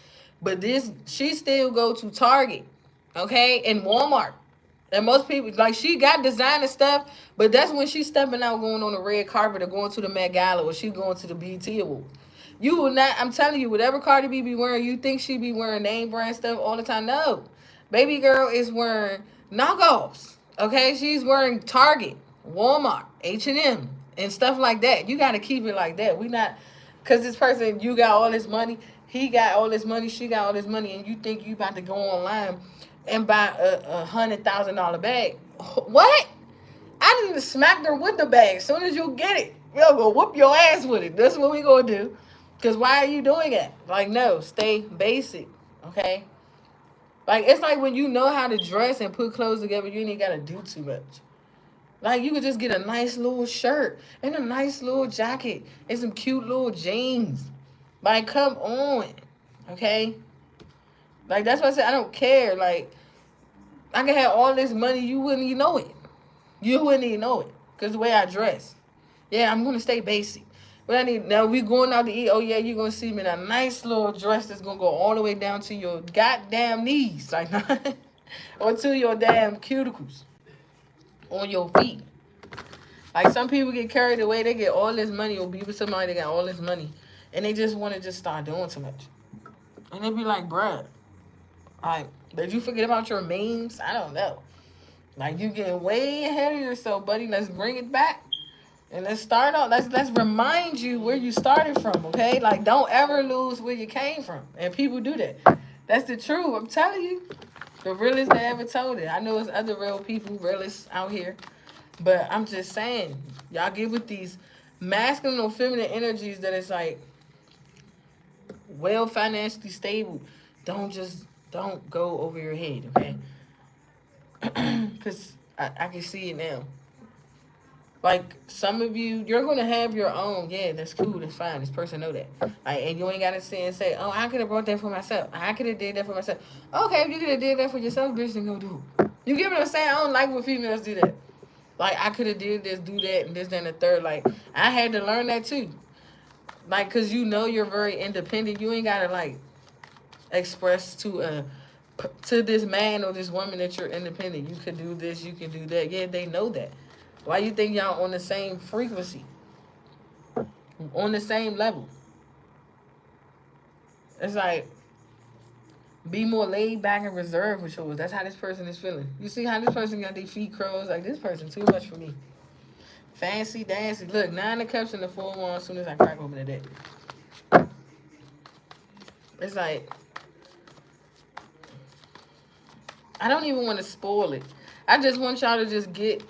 But this, she still go to Target, okay, and Walmart. And most people, like, she got designer stuff, but that's when she's stepping out, going on the red carpet or going to the Met Gala or she going to the BT Awards. You will not, I'm telling you, whatever Cardi B be wearing, you think she be wearing name brand stuff all the time. No. Baby girl is wearing knockoffs. Okay? She's wearing Target, Walmart, H&M, and stuff like that. You got to keep it like that. We not, because this person, you got all this money, he got all this money, she got all this money, and you think you about to go online and buy a $100,000 bag. What? I need to smack her with the bag as soon as you get it. We'll go whoop your ass with it. That's what we gonna do. Cause why are you doing it? Like, no, stay basic. Okay? Like, it's like when you know how to dress and put clothes together, you ain't gotta do too much. Like, you could just get a nice little shirt and a nice little jacket and some cute little jeans. Like, come on. Okay? Like, that's why I said I don't care. Like, I can have all this money, you wouldn't even know it. You wouldn't even know it. Because the way I dress. Yeah, I'm gonna stay basic. But I need, now we going out to eat. Oh yeah, you're gonna see me in a nice little dress that's gonna go all the way down to your goddamn knees, like, or to your damn cuticles on your feet. Like, some people get carried away. They get all this money, or be with somebody that got all this money, and they just want to just start doing too much. And they be like, bruh, like, did you forget about your memes? I don't know. Like, you getting way ahead of yourself, buddy. Let's bring it back. And let's start off. Let's remind you where you started from, okay? Like, don't ever lose where you came from. And people do that. That's the truth. I'm telling you, the realest that ever told it. I know there's other real people, realists out here, but I'm just saying, y'all get with these masculine or feminine energies that it's like well financially stable. Don't go over your head, okay? Because I can see it now. Like some of you, you're gonna have your own. Yeah, that's cool. That's fine. This person know that. Like, and you ain't gotta sit and say, "Oh, I could have brought that for myself. I could have did that for myself." Okay, if you could have did that for yourself, bitch, then go do it. You get what I'm saying? I don't like when females do that. Like, I could have did this, do that, and this, then the third. Like, I had to learn that too. Like, cause you know you're very independent. You ain't gotta like express to this man or this woman that you're independent. You can do this. You can do that. Yeah, they know that. Why you think y'all on the same frequency? On the same level. It's like be more laid back and reserved with yours. That's how this person is feeling. You see how this person got their feet crossed? Like, this person too much for me. Fancy dancy. Look, 9 of cups in the 4 of wands. As soon as I crack open the deck, it's like I don't even want to spoil it. I just want y'all to just get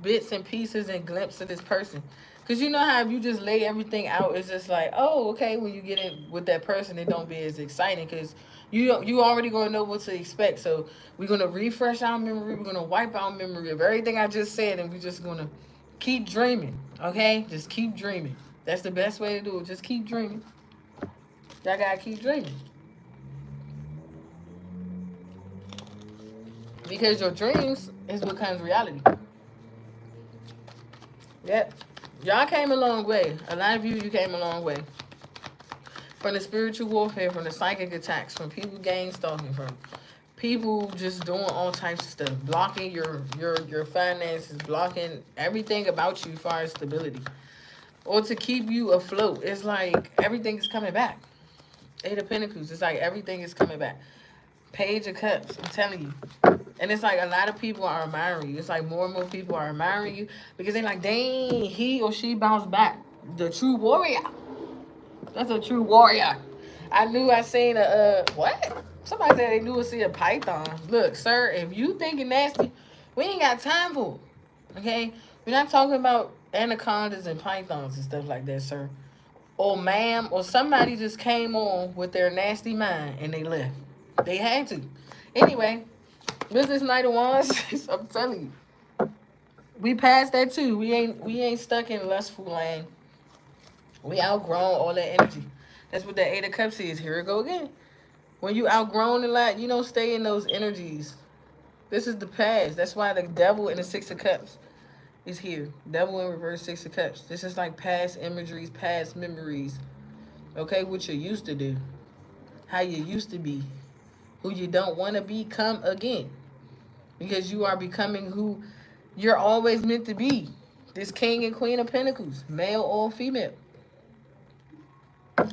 bits and pieces and glimpses of this person. Cause you know how if you just lay everything out, it's just like, oh, okay. When you get in with that person, it don't be as exciting because you already gonna know what to expect. So we're gonna refresh our memory. We're gonna wipe our memory of everything I just said, and we're just gonna keep dreaming. Okay, just keep dreaming. That's the best way to do it. Just keep dreaming. Y'all gotta keep dreaming because your dreams is what becomes reality. Yep. Y'all came a long way. A lot of you came a long way. From the spiritual warfare, from the psychic attacks, from people gang stalking, from people just doing all types of stuff, blocking your finances, blocking everything about you as far as stability. Or to keep you afloat. It's like everything is coming back. 8 of Pentacles. It's like everything is coming back. Page of Cups. I'm telling you. And it's like a lot of people are admiring you. It's like more and more people are admiring you because they're like, dang, he or she bounced back. The true warrior. That's a true warrior. I knew I seen what? Somebody said they knew I see a python. Look, sir, if you thinking nasty, we ain't got time for it. Okay? We're not talking about anacondas and pythons and stuff like that, sir. Or ma'am, or somebody just came on with their nasty mind and they left. They had to. Anyway, this is Knight of Wands. I'm telling you. We passed that too. We ain't stuck in lustful land. We outgrown all that energy. That's what that 8 of Cups is. Here it go again. When you outgrown a lot, you don't stay in those energies. This is the past. That's why the devil in the 6 of Cups is here. Devil in reverse, 6 of Cups. This is like past imageries, past memories. Okay, what you used to do, how you used to be, who you don't want to become again. Because you are becoming who you're always meant to be. This King and Queen of Pentacles, male or female.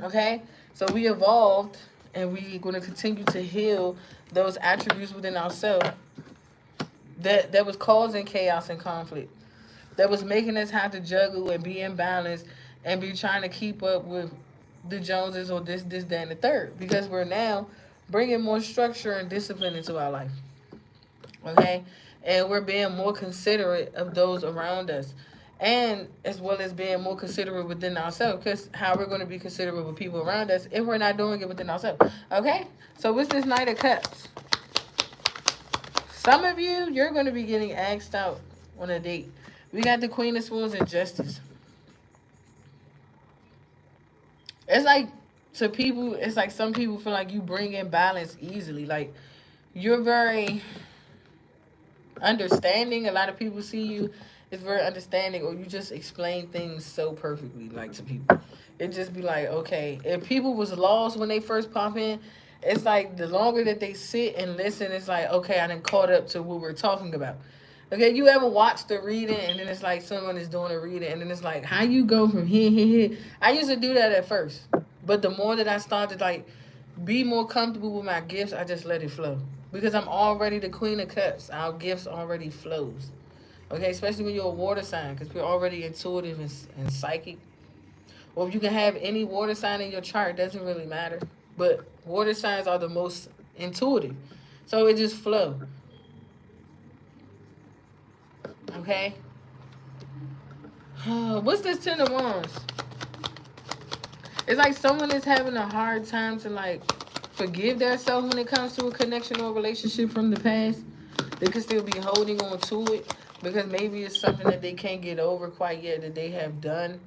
Okay? So we evolved and we're going to continue to heal those attributes within ourselves that was causing chaos and conflict. That was making us have to juggle and be imbalanced and be trying to keep up with the Joneses or this, that, and the third. Because we're now bringing more structure and discipline into our life. Okay? And we're being more considerate of those around us. And as well as being more considerate within ourselves. Because how we're going to be considerate with people around us if we're not doing it within ourselves. Okay? So what's this Knight of Cups? Some of you, you're going to be getting asked out on a date. We got the Queen of Swords and Justice. It's like, to people, it's like some people feel like you bring in balance easily. Like, you're very understanding. A lot of people see you as very understanding, or you just explain things so perfectly, like, to people. It just be like, okay, if people was lost when they first pop in, it's like the longer that they sit and listen, it's like, okay, I done caught up to what we're talking about. Okay, you ever watch the reading and then it's like someone is doing a reading and then it's like, how you go from here. I used to do that at first, but the more that I started like be more comfortable with my gifts, I just let it flow because I'm already the Queen of Cups. Our gifts already flows. Okay, especially when you're a water sign, because we're already intuitive and psychic. Or if you can have any water sign in your chart, doesn't really matter. But water signs are the most intuitive. So it just flow. Okay? What's this Ten of Wands? It's like someone is having a hard time to like forgive themselves when it comes to a connection or relationship from the past. They could still be holding on to it because maybe it's something that they can't get over quite yet that they have done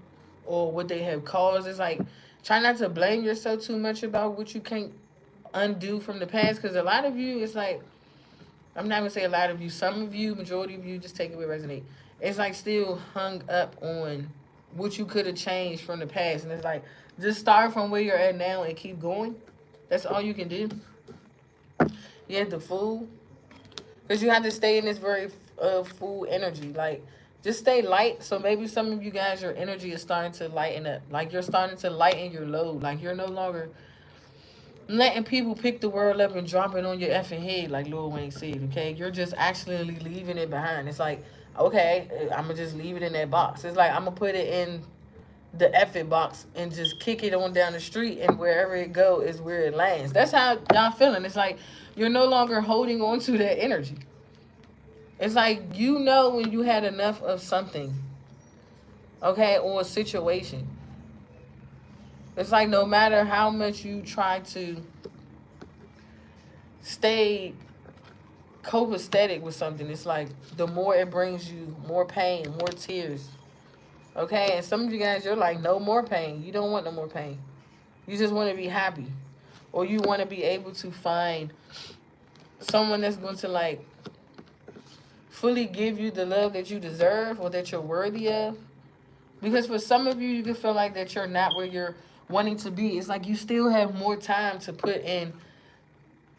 or what they have caused. It's like try not to blame yourself too much about what you can't undo from the past because a lot of you, it's like I'm not gonna say a lot of you, some of you, majority of you, just take it with resonate. It's like still hung up on what you could have changed from the past, and it's like just start from where you're at now and keep going. That's all you can do. You have the fool, because you have to stay in this very full energy. Like just stay light. So maybe some of you guys, your energy is starting to lighten up. Like you're starting to lighten your load. Like you're no longer letting people pick the world up and drop it on your effing head, like Lil Wayne said. Okay, you're just actually leaving it behind. It's like, okay, I'm gonna just leave it in that box. It's like I'm gonna put it in the effing box and just kick it on down the street, and wherever it go is where it lands. That's how y'all feeling. It's like you're no longer holding on to that energy. It's like you know when you had enough of something, okay, or a situation. It's like no matter how much you try to stay copacetic with something, it's like the more it brings you more pain, more tears. Okay, and some of you guys, you're like, no more pain. You don't want no more pain. You just want to be happy, or you want to be able to find someone that's going to like fully give you the love that you deserve or that you're worthy of. Because for some of you, you can feel like that you're not where you're wanting to be. It's like you still have more time to put in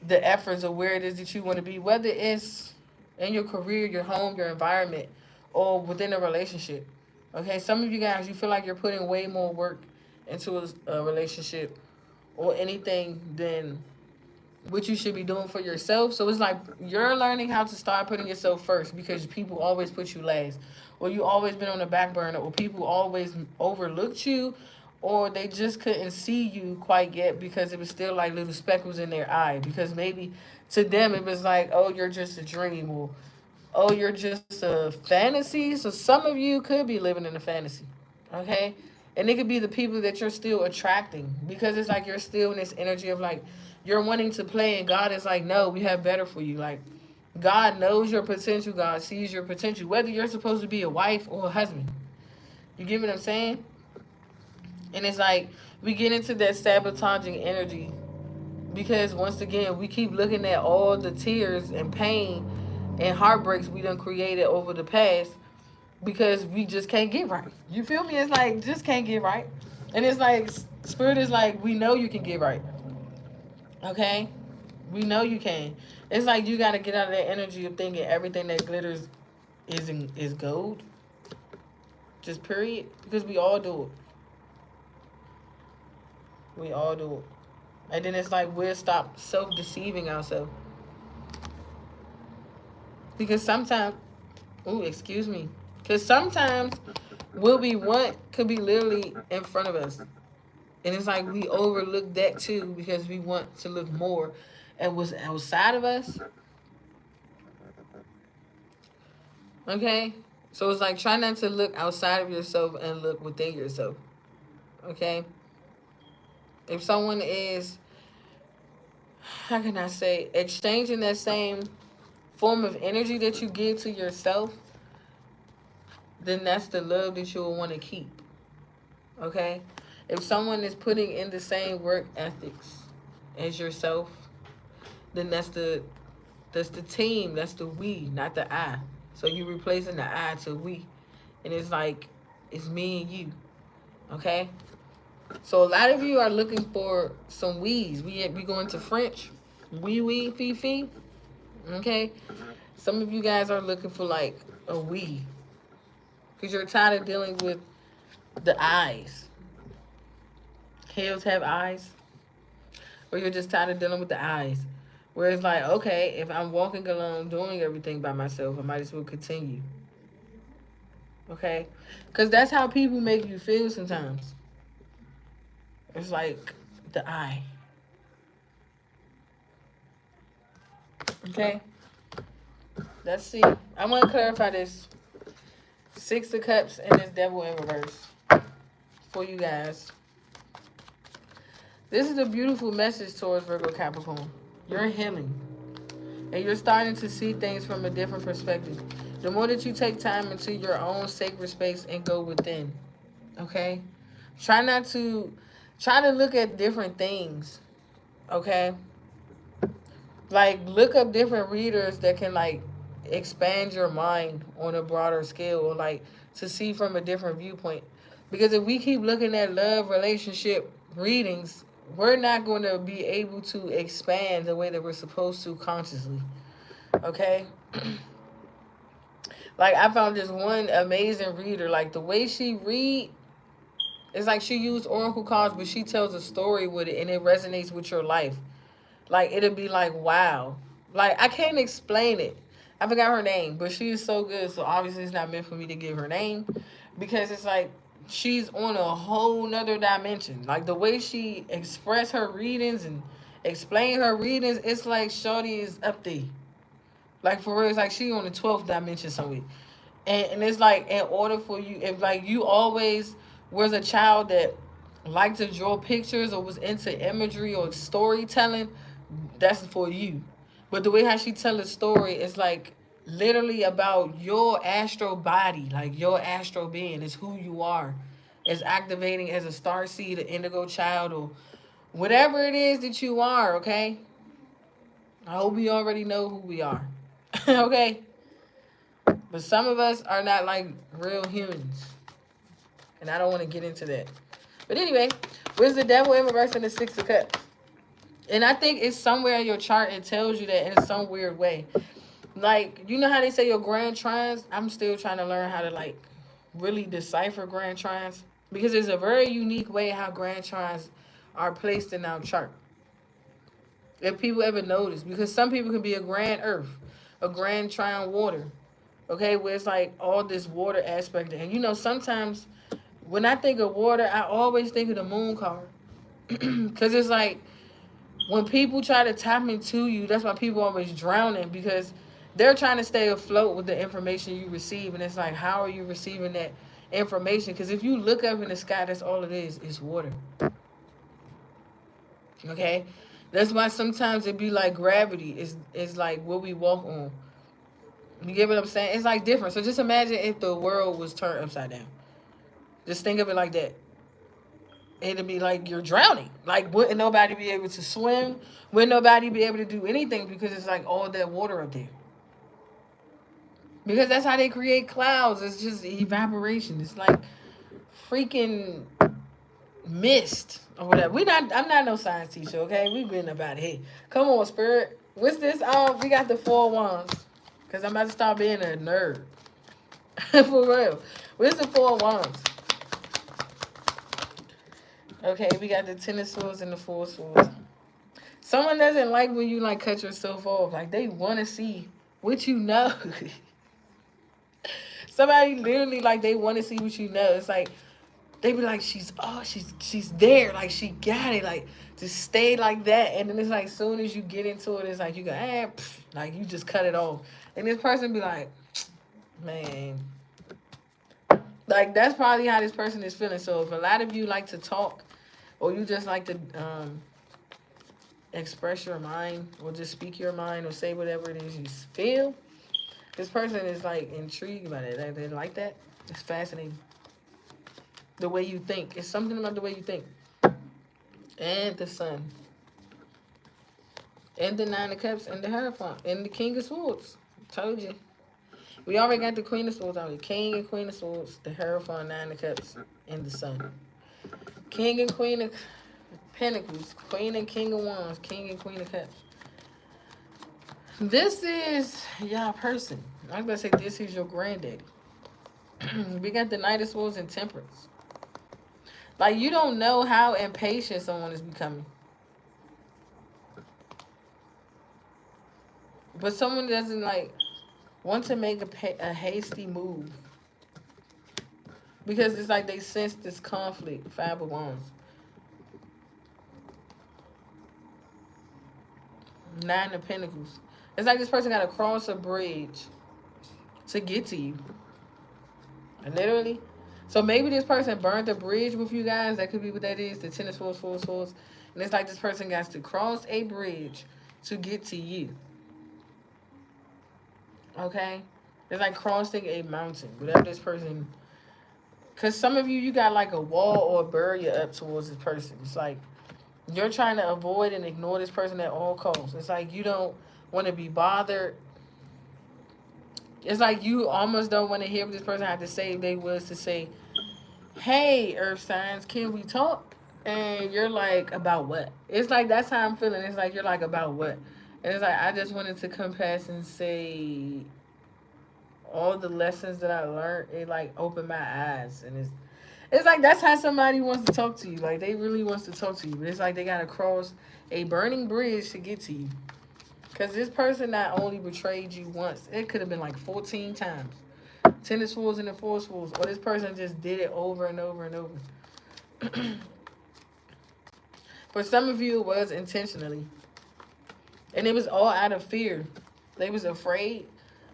the efforts of where it is that you want to be, whether it's in your career, your home, your environment, or within a relationship. Okay, some of you guys, you feel like you're putting way more work into a relationship or anything than what you should be doing for yourself. So it's like you're learning how to start putting yourself first because people always put you last, or you always been on the back burner, or people always overlooked you, or they just couldn't see you quite yet because it was still like little speckles in their eye. Because maybe to them it was like, oh, you're just a dream, or oh, you're just a fantasy. So some of you could be living in a fantasy, okay? And it could be the people that you're still attracting because it's like you're still in this energy of like you're wanting to play, and God is like, no, we have better for you. Like God knows your potential, God sees your potential, whether you're supposed to be a wife or a husband. You get what I'm saying? And it's like we get into that sabotaging energy because once again we keep looking at all the tears and pain and heartbreaks we done created over the past because we just can't get right. You feel me? It's like just can't get right. And it's like spirit is like, we know you can get right. Okay? We know you can. It's like you gotta get out of that energy of thinking everything that glitters is gold. Just period. Because we all do it. We all do it. And then it's like we'll stop self deceiving ourselves. Because sometimes, ooh, excuse me. Because sometimes what we want could be literally in front of us. And it's like we overlook that too because we want to look more at what's outside of us. Okay? So it's like try not to look outside of yourself and look within yourself. Okay? If someone is, how can I say, exchanging that same form of energy that you give to yourself, then that's the love that you'll want to keep. Okay? If someone is putting in the same work ethics as yourself, then that's the team, that's the we, not the I. So you replacing the I to we. And it's like it's me and you. Okay? So a lot of you are looking for some we's. We go into French. Oui, fee, fee. Okay? Some of you guys are looking for like a we. Because you're tired of dealing with the eyes. Hills have eyes. Or you're just tired of dealing with the eyes. Where it's like, okay, if I'm walking alone doing everything by myself, I might as well continue. Okay? Because that's how people make you feel sometimes. It's like the eye. Okay? Let's see. I want to clarify this. Six of Cups and this Devil in reverse for you guys. This is a beautiful message towards Virgo Capricorn. You're healing. And you're starting to see things from a different perspective. The more that you take time into your own sacred space and go within. Okay? Try not to try to look at different things. Okay? Like look up different readers that can like expand your mind on a broader scale or like to see from a different viewpoint. Because if we keep looking at love relationship readings, we're not going to be able to expand the way that we're supposed to consciously. Okay? Like I found this one amazing reader, like the way she read, it's like she used oracle cards, but she tells a story with it and it resonates with your life. Like it'll be like wow. Like I can't explain it. I forgot her name, but she is so good. So obviously it's not meant for me to give her name because it's like she's on a whole nother dimension. Like the way she express her readings and explain her readings, it's like Shorty is up there. Like for real, it's like she on the 12th dimension somewhere. And it's like in order for you, if like you always was a child that liked to draw pictures or was into imagery or storytelling, that's for you. But the way how she tell a story is like literally about your astral body, like your astral being is who you are. Is activating as a star seed, an indigo child, or whatever it is that you are, okay? I hope we already know who we are. Okay? But some of us are not like real humans. And I don't want to get into that. But anyway, where's the Devil in reverse and the Six of Cups? And I think it's somewhere in your chart it tells you that in some weird way. Like, you know how they say your grand trines? I'm still trying to learn how to like really decipher grand trines. Because it's a very unique way how grand trines are placed in our chart. If people ever notice. Because some people can be a grand earth, a grand trine water. Okay, where it's like all this water aspect. And you know, sometimes when I think of water, I always think of the moon card. Because it's like when people try to tap into you, that's why people always drowning because they're trying to stay afloat with the information you receive. And it's like, how are you receiving that information? Because if you look up in the sky, that's all it is water. Okay? That's why sometimes it be like gravity is like what we walk on. You get what I'm saying? It's like different. So just imagine if the world was turned upside down. Just think of it like that. It'd be like you're drowning. Like wouldn't nobody be able to swim? Wouldn't nobody be able to do anything because it's like all that water up there. Because that's how they create clouds. It's just evaporation. It's like freaking mist or whatever. We not. I'm not no science teacher. Okay, we been about it. Hey, come on, spirit. What's this? We got the 4 wands. Cause I'm about to start being a nerd. For real. Where's the 4 wands? Okay, we got the 10 of swords and the 4 swords. Someone doesn't like when you like cut yourself off. Like they want to see what you know. Somebody literally like they want to see what you know. It's like they be like, she's there, like she got it, like just stay like that. And then it's like, soon as you get into it, it's like you go, like you just cut it off. And this person be like, man, like that's probably how this person is feeling. So if a lot of you like to talk, or you just like to express your mind, or just speak your mind, or say whatever it is you feel, this person is like intrigued by it. They like that. It's fascinating. The way you think. It's something about the way you think. And the sun. And the 9 of Cups and the Hierophant. And the King of Swords. Told you. We already got the Queen of Swords already. King and Queen of Swords, the Hierophant, 9 of Cups, and the Sun. King and Queen of Pentacles. Queen and King of Wands. King and Queen of Cups. This is y'all person. I'm going to say this is your granddaddy. We got the Knight of Swords and Temperance. Like, you don't know how impatient someone is becoming. But someone doesn't, like, want to make a hasty move. Because it's like they sense this conflict. Five of Wands. Nine of Pentacles. It's like this person got to cross a bridge to get to you. Literally. So maybe this person burned the bridge with you guys. That could be what that is. The Ten of Swords, Four of Swords. And it's like this person got to cross a bridge to get to you. Okay? It's like crossing a mountain. Whatever this person... Because some of you, you got like a wall or a barrier up towards this person. It's like you're trying to avoid and ignore this person at all costs. It's like you don't want to be bothered. It's like you almost don't want to hear what this person had to say if they was to say, hey, earth signs, can we talk? And you're like, about what? It's like, that's how I'm feeling. It's like, you're like, about what? And it's like, I just wanted to come past and say all the lessons that I learned. It like opened my eyes. And it's like, that's how somebody wants to talk to you. Like, they really wants to talk to you. But it's like they got to cross a burning bridge to get to you. Because this person not only betrayed you once, it could have been like 14 times. Ten of Swords and the Four of Swords. Or this person just did it over and over and over. For some of you, it was intentionally. And it was all out of fear. They was afraid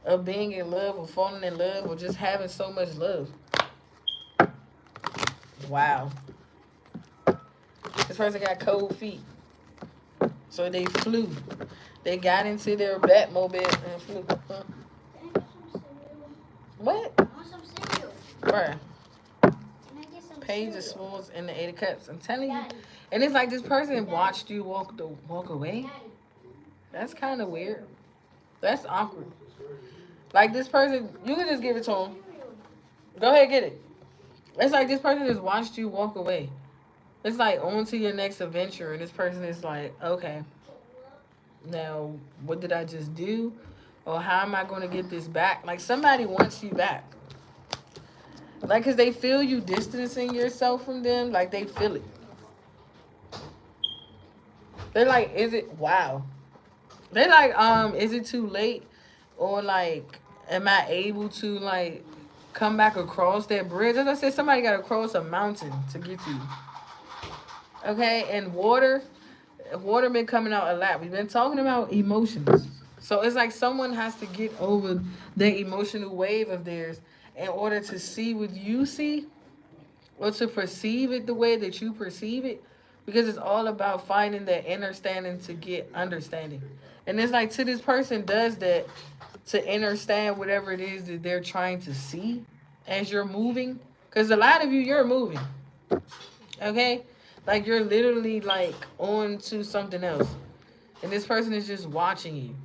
of being in love or falling in love or just having so much love. Wow. This person got cold feet. So they flew. They got into their Batmobile and flew. Huh? What? I want some cereal. Bruh. Can I get some Page of cereal? Swords and the Eight of Cups. I'm telling you. Daddy. And it's like this person watched you walk away. Daddy. That's kind of weird. That's awkward. Like this person, you can just give it to him. Go ahead, get it. It's like this person just watched you walk away. It's like on to your next adventure, and this person is like, okay, now what did I just do? Or how am I going to get this back? Like somebody wants you back. Like, because they feel you distancing yourself from them. Like, they feel it. They're like, is it, wow. They're like, is it too late? Or like, am I able to like come back across that bridge? As I said, somebody got to cross a mountain to get to you. Okay, and water been coming out a lot. We've been talking about emotions. So it's like someone has to get over the emotional wave of theirs in order to see what you see or to perceive it the way that you perceive it. Because it's all about finding that understanding to get understanding. And it's like, to this person does that to understand whatever it is that they're trying to see as you're moving. Because a lot of you, you're moving. Okay? Like you're literally like on to something else. And this person is just watching you.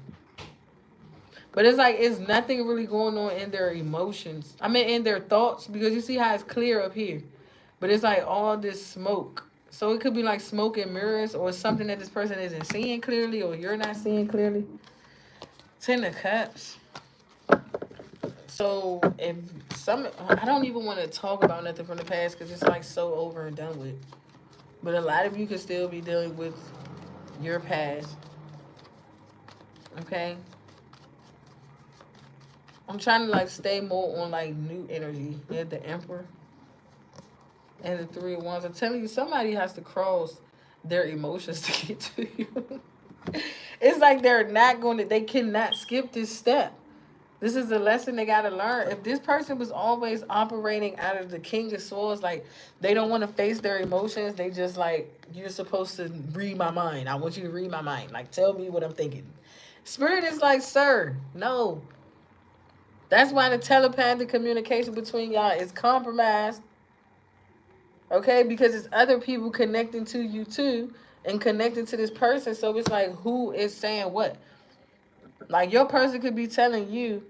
But it's like it's nothing really going on in their emotions. I mean in their thoughts, because you see how it's clear up here. But it's like all this smoke. So it could be like smoke and mirrors or something that this person isn't seeing clearly or you're not seeing clearly. Ten of Cups. So if I don't even want to talk about nothing from the past because it's like so over and done with. But a lot of you could still be dealing with your past. Okay? I'm trying to like stay more on like new energy. Yeah, the Emperor and the Three of Wands. I'm telling you, somebody has to cross their emotions to get to you. It's like they cannot skip this step. This is a lesson they gotta learn. If this person was always operating out of the King of Swords, like they don't want to face their emotions, they just like, you're supposed to read my mind. I want you to read my mind. Like tell me what I'm thinking. Spirit is like, sir, no. That's why the telepathic communication between y'all is compromised. Okay, because it's other people connecting to you too and connecting to this person. So it's like, who is saying what? Like your person could be telling you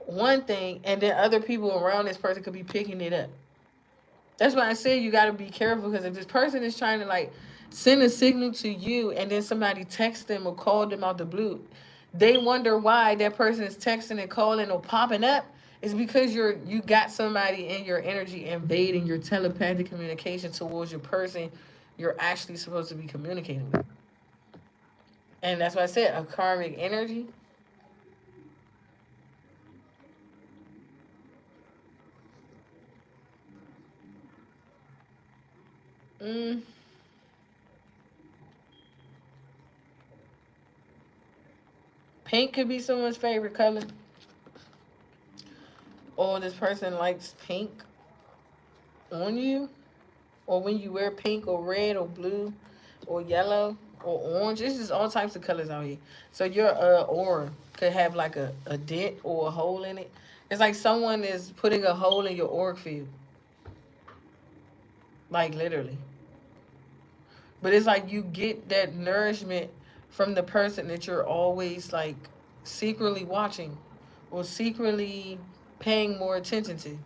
one thing and then other people around this person could be picking it up. That's why I say you got to be careful, because if this person is trying to like send a signal to you and then somebody texts them or call them out the blue, they wonder why that person is texting and calling or popping up. It's because you got somebody in your energy invading your telepathic communication towards your person you're actually supposed to be communicating with. And that's why I said a karmic energy. Mm, pink could be someone's favorite color. Or this person likes pink on you. Or when you wear pink or red or blue or yellow or orange. It's just all types of colors out here. So your aura could have like a dent or a hole in it. It's like someone is putting a hole in your auric field. Like literally. But it's like you get that nourishment from the person that you're always like secretly watching or secretly paying more attention to.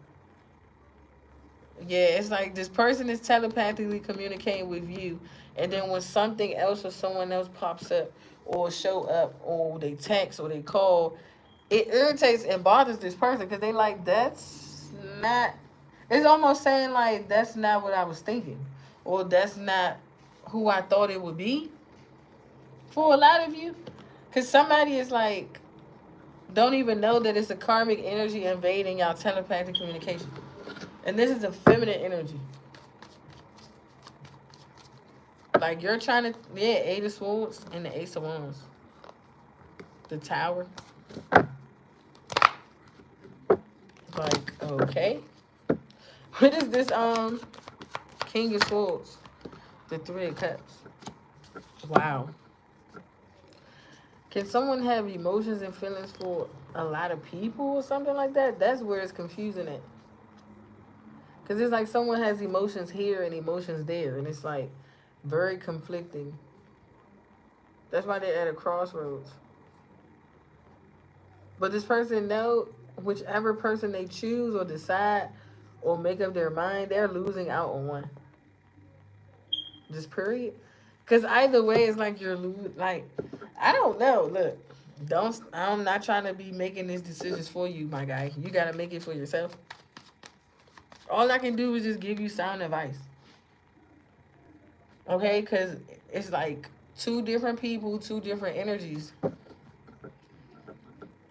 Yeah, it's like this person is telepathically communicating with you, and then when something else or someone else pops up, or show up, or they text or they call, it irritates and bothers this person because they like that's not. It's almost saying like that's not what I was thinking, or that's not who I thought it would be. For a lot of you, because somebody is like don't even know that it's a karmic energy invading y'all telepathic communication, and this is a feminine energy. Like you're trying to, yeah, Eight of Swords and the Ace of Wands, the Tower. Like okay, what is this? King of Swords, the Three of Cups. Wow. Can someone have emotions and feelings for a lot of people or something like that? That's where it's confusing at. Cause it's like someone has emotions here and emotions there, and it's like very conflicting. That's why they're at a crossroads. But this person know whichever person they choose or decide or make up their mind, they're losing out on one. Just period. Cause either way, it's like you're like I don't know. Look, don't I'm not trying to be making these decisions for you, my guy. You gotta make it for yourself. All I can do is just give you sound advice. Okay, cause it's like two different people, two different energies.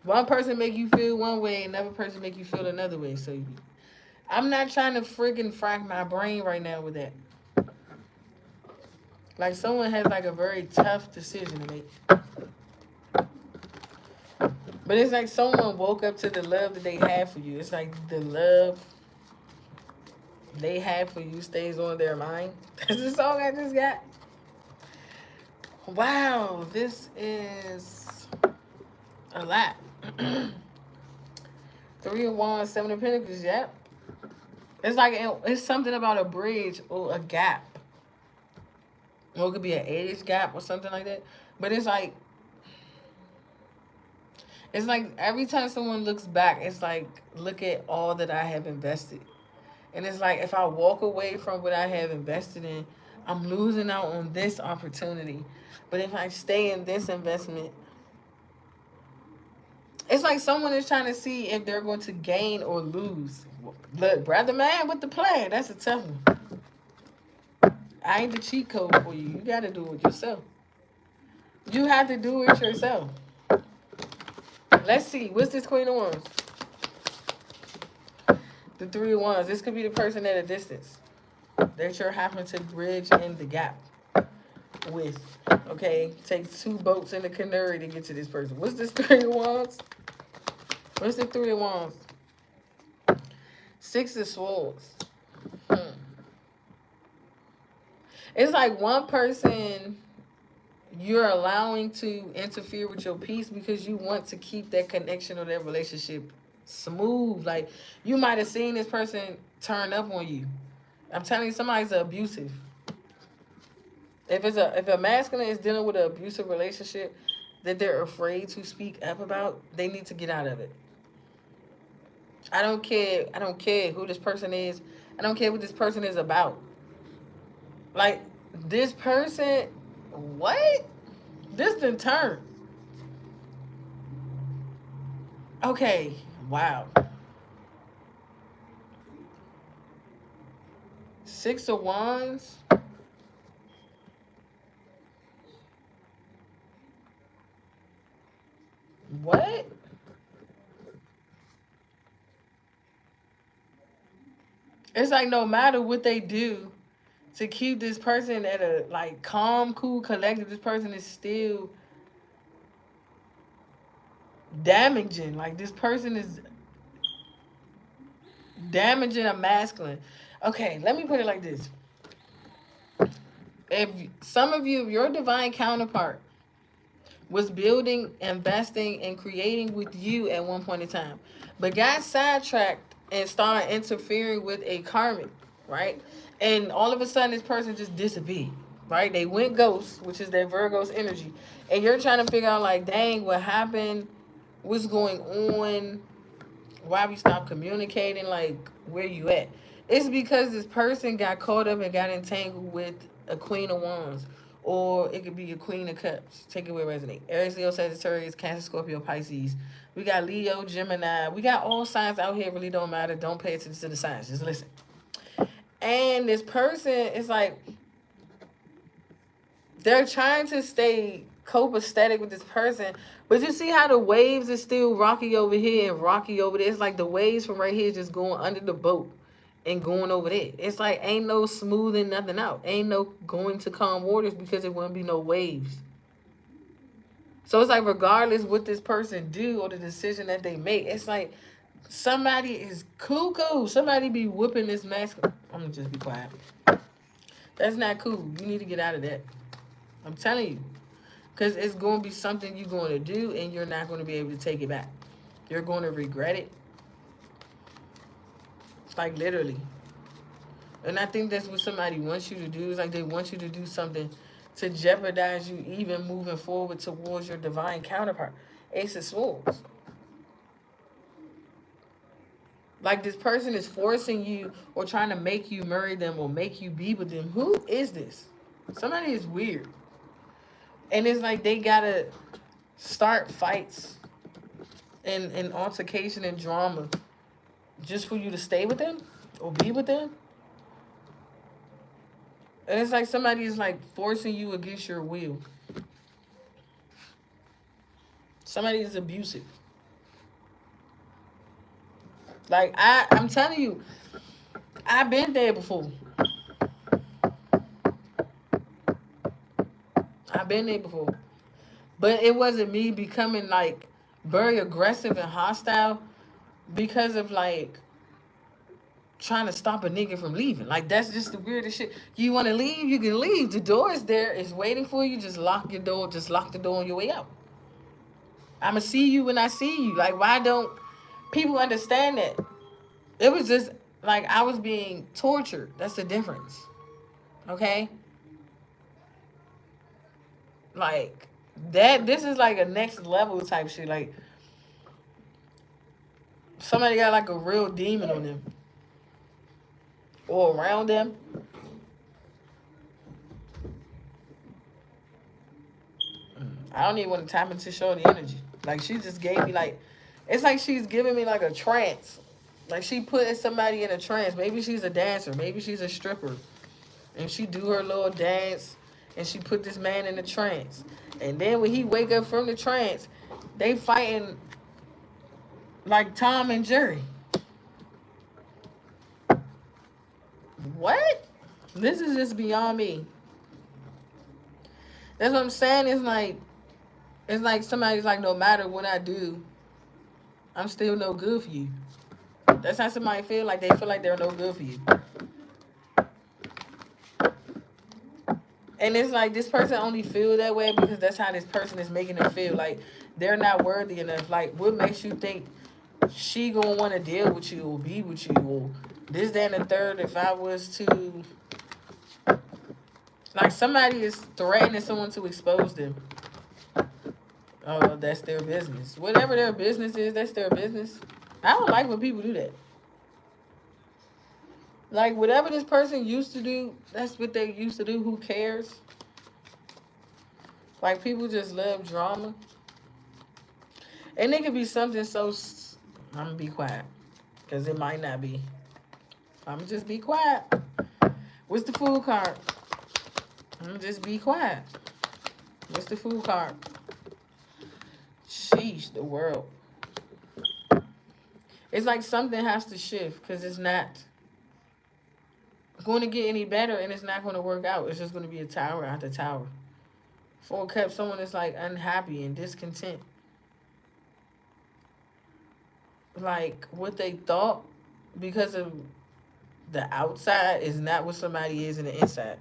One person make you feel one way, another person make you feel another way. So I'm not trying to freaking frack my brain right now with that. Like someone has like a very tough decision to make. But it's like someone woke up to the love that they have for you. It's like the love they have for you stays on their mind. That's the song I just got. Wow, this is a lot. Three of Wands, Seven of Pentacles. Yep. It's like it's something about a bridge or a gap. Or it could be an age gap or something like that. But it's like every time someone looks back, it's like look at all that I have invested. And it's like if I walk away from what I have invested in, I'm losing out on this opportunity. But if I stay in this investment, it's like someone is trying to see if they're going to gain or lose. Look, brother man with the plan, that's a tough one. I ain't the cheat code for you. You got to do it yourself. You have to do it yourself. Let's see. What's this Queen of Wands? The Three of Wands. This could be the person at a distance that you're having to bridge in the gap with. Okay? Takes two boats in a canoe to get to this person. What's this Three of Wands? What's the Three of Wands? Six of Swords. Hmm. It's like one person you're allowing to interfere with your peace because you want to keep that connection or that relationship smooth. Like you might have seen this person turn up on you. I'm telling you, somebody's abusive. If a masculine is dealing with an abusive relationship that they're afraid to speak up about, they need to get out of it. I don't care. I don't care who this person is. I don't care what this person is about. Like this person, what? This didn't turn. Okay. Wow. Six of Wands. What? It's like no matter what they do, to keep this person at a like calm, cool, collected. This person is still damaging. Like this person is damaging a masculine. Okay, let me put it like this. If some of you, your divine counterpart was building, investing, and creating with you at one point in time, but got sidetracked and started interfering with a karmic, right? And all of a sudden, this person just disappeared, right? They went ghost, which is their Virgo's energy, and you're trying to figure out, like, dang, what happened? What's going on? Why we stopped communicating? Like, where you at? It's because this person got caught up and got entangled with a Queen of Wands, or it could be a Queen of Cups. Take it where it resonate. Aries, Leo, Sagittarius, Cancer, Scorpio, Pisces. We got Leo, Gemini. We got all signs out here. Really don't matter. Don't pay attention to the signs. Just listen. And this person is like, they're trying to stay copacetic with this person, but you see how the waves is still rocky over here and rocky over there. It's like the waves from right here just going under the boat and going over there. It's like ain't no smoothing nothing out. Ain't no going to calm waters because there wouldn't be no waves. So it's like regardless what this person do or the decision that they make, it's like somebody is cuckoo. Somebody be whooping this masculine. I'm gonna just be quiet. That's not cool. You need to get out of that. I'm telling you. Because it's going to be something you're going to do and you're not going to be able to take it back. You're going to regret it. Like literally. And I think that's what somebody wants you to do. It's like they want you to do something to jeopardize you even moving forward towards your divine counterpart. Ace of Swords. Like this person is forcing you or trying to make you marry them or make you be with them. Who is this? Somebody is weird. And it's like they got to start fights and altercation and drama just for you to stay with them or be with them. And it's like somebody is like forcing you against your will. Somebody is abusive. Like I'm telling you, I've been there before. I've been there before. But it wasn't me becoming like very aggressive and hostile because of like trying to stop a nigga from leaving. Like that's just the weirdest shit. You want to leave, you can leave. The door is there. It's waiting for you. Just lock your door. Just lock the door on your way out. I'ma see you when I see you. Like why don't people understand that? It was just like I was being tortured. That's the difference. Okay? Like that this is like a next level type shit. Like somebody got like a real demon on them. Or around them. I don't even want to tap into show the energy. Like she just gave me like it's like she's giving me like a trance. Like she putting somebody in a trance. Maybe she's a dancer. Maybe she's a stripper. And she do her little dance and she put this man in a trance. And then when he wake up from the trance, they fighting like Tom and Jerry. What? This is just beyond me. That's what I'm saying. It's like somebody's like, no matter what I do, I'm still no good for you. That's how somebody feel like they feel like they're no good for you. And it's like this person only feel that way because that's how this person is making them feel. Like they're not worthy enough. Like what makes you think she gonna want to deal with you or be with you or this, that, and the third? If I was to like somebody is threatening someone to expose them. Oh, that's their business. Whatever their business is, that's their business. I don't like when people do that. Like whatever this person used to do, that's what they used to do. Who cares? Like people just love drama. And it could be something so. I'm gonna be quiet, cause it might not be. I'm gonna just be quiet. What's the food card? I'm gonna just be quiet. What's the food card? Sheesh, the world. It's like something has to shift, cause it's not. going to get any better, and it's not going to work out. It's just going to be a tower after tower. Four Cups, someone that's like unhappy and discontent. Like what they thought because of the outside is not what somebody is in the inside.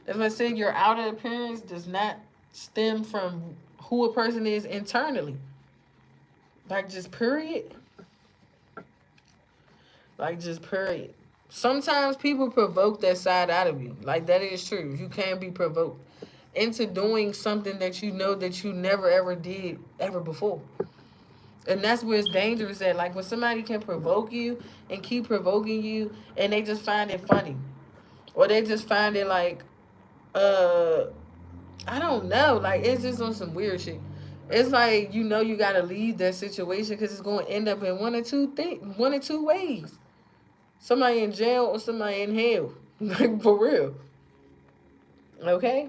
That's why I said your outer appearance does not stem from who a person is internally. Like just period. Like just period. Sometimes people provoke that side out of you. Like that is true. You can be provoked into doing something that you know that you never ever did ever before. And that's where it's dangerous at. Like when somebody can provoke you and keep provoking you and they just find it funny. Or they just find it like, uh, I don't know. Like it's just on some weird shit. It's like you know you gotta leave that situation because it's gonna end up in one or two ways. Somebody in jail or somebody in hell. Like for real. Okay?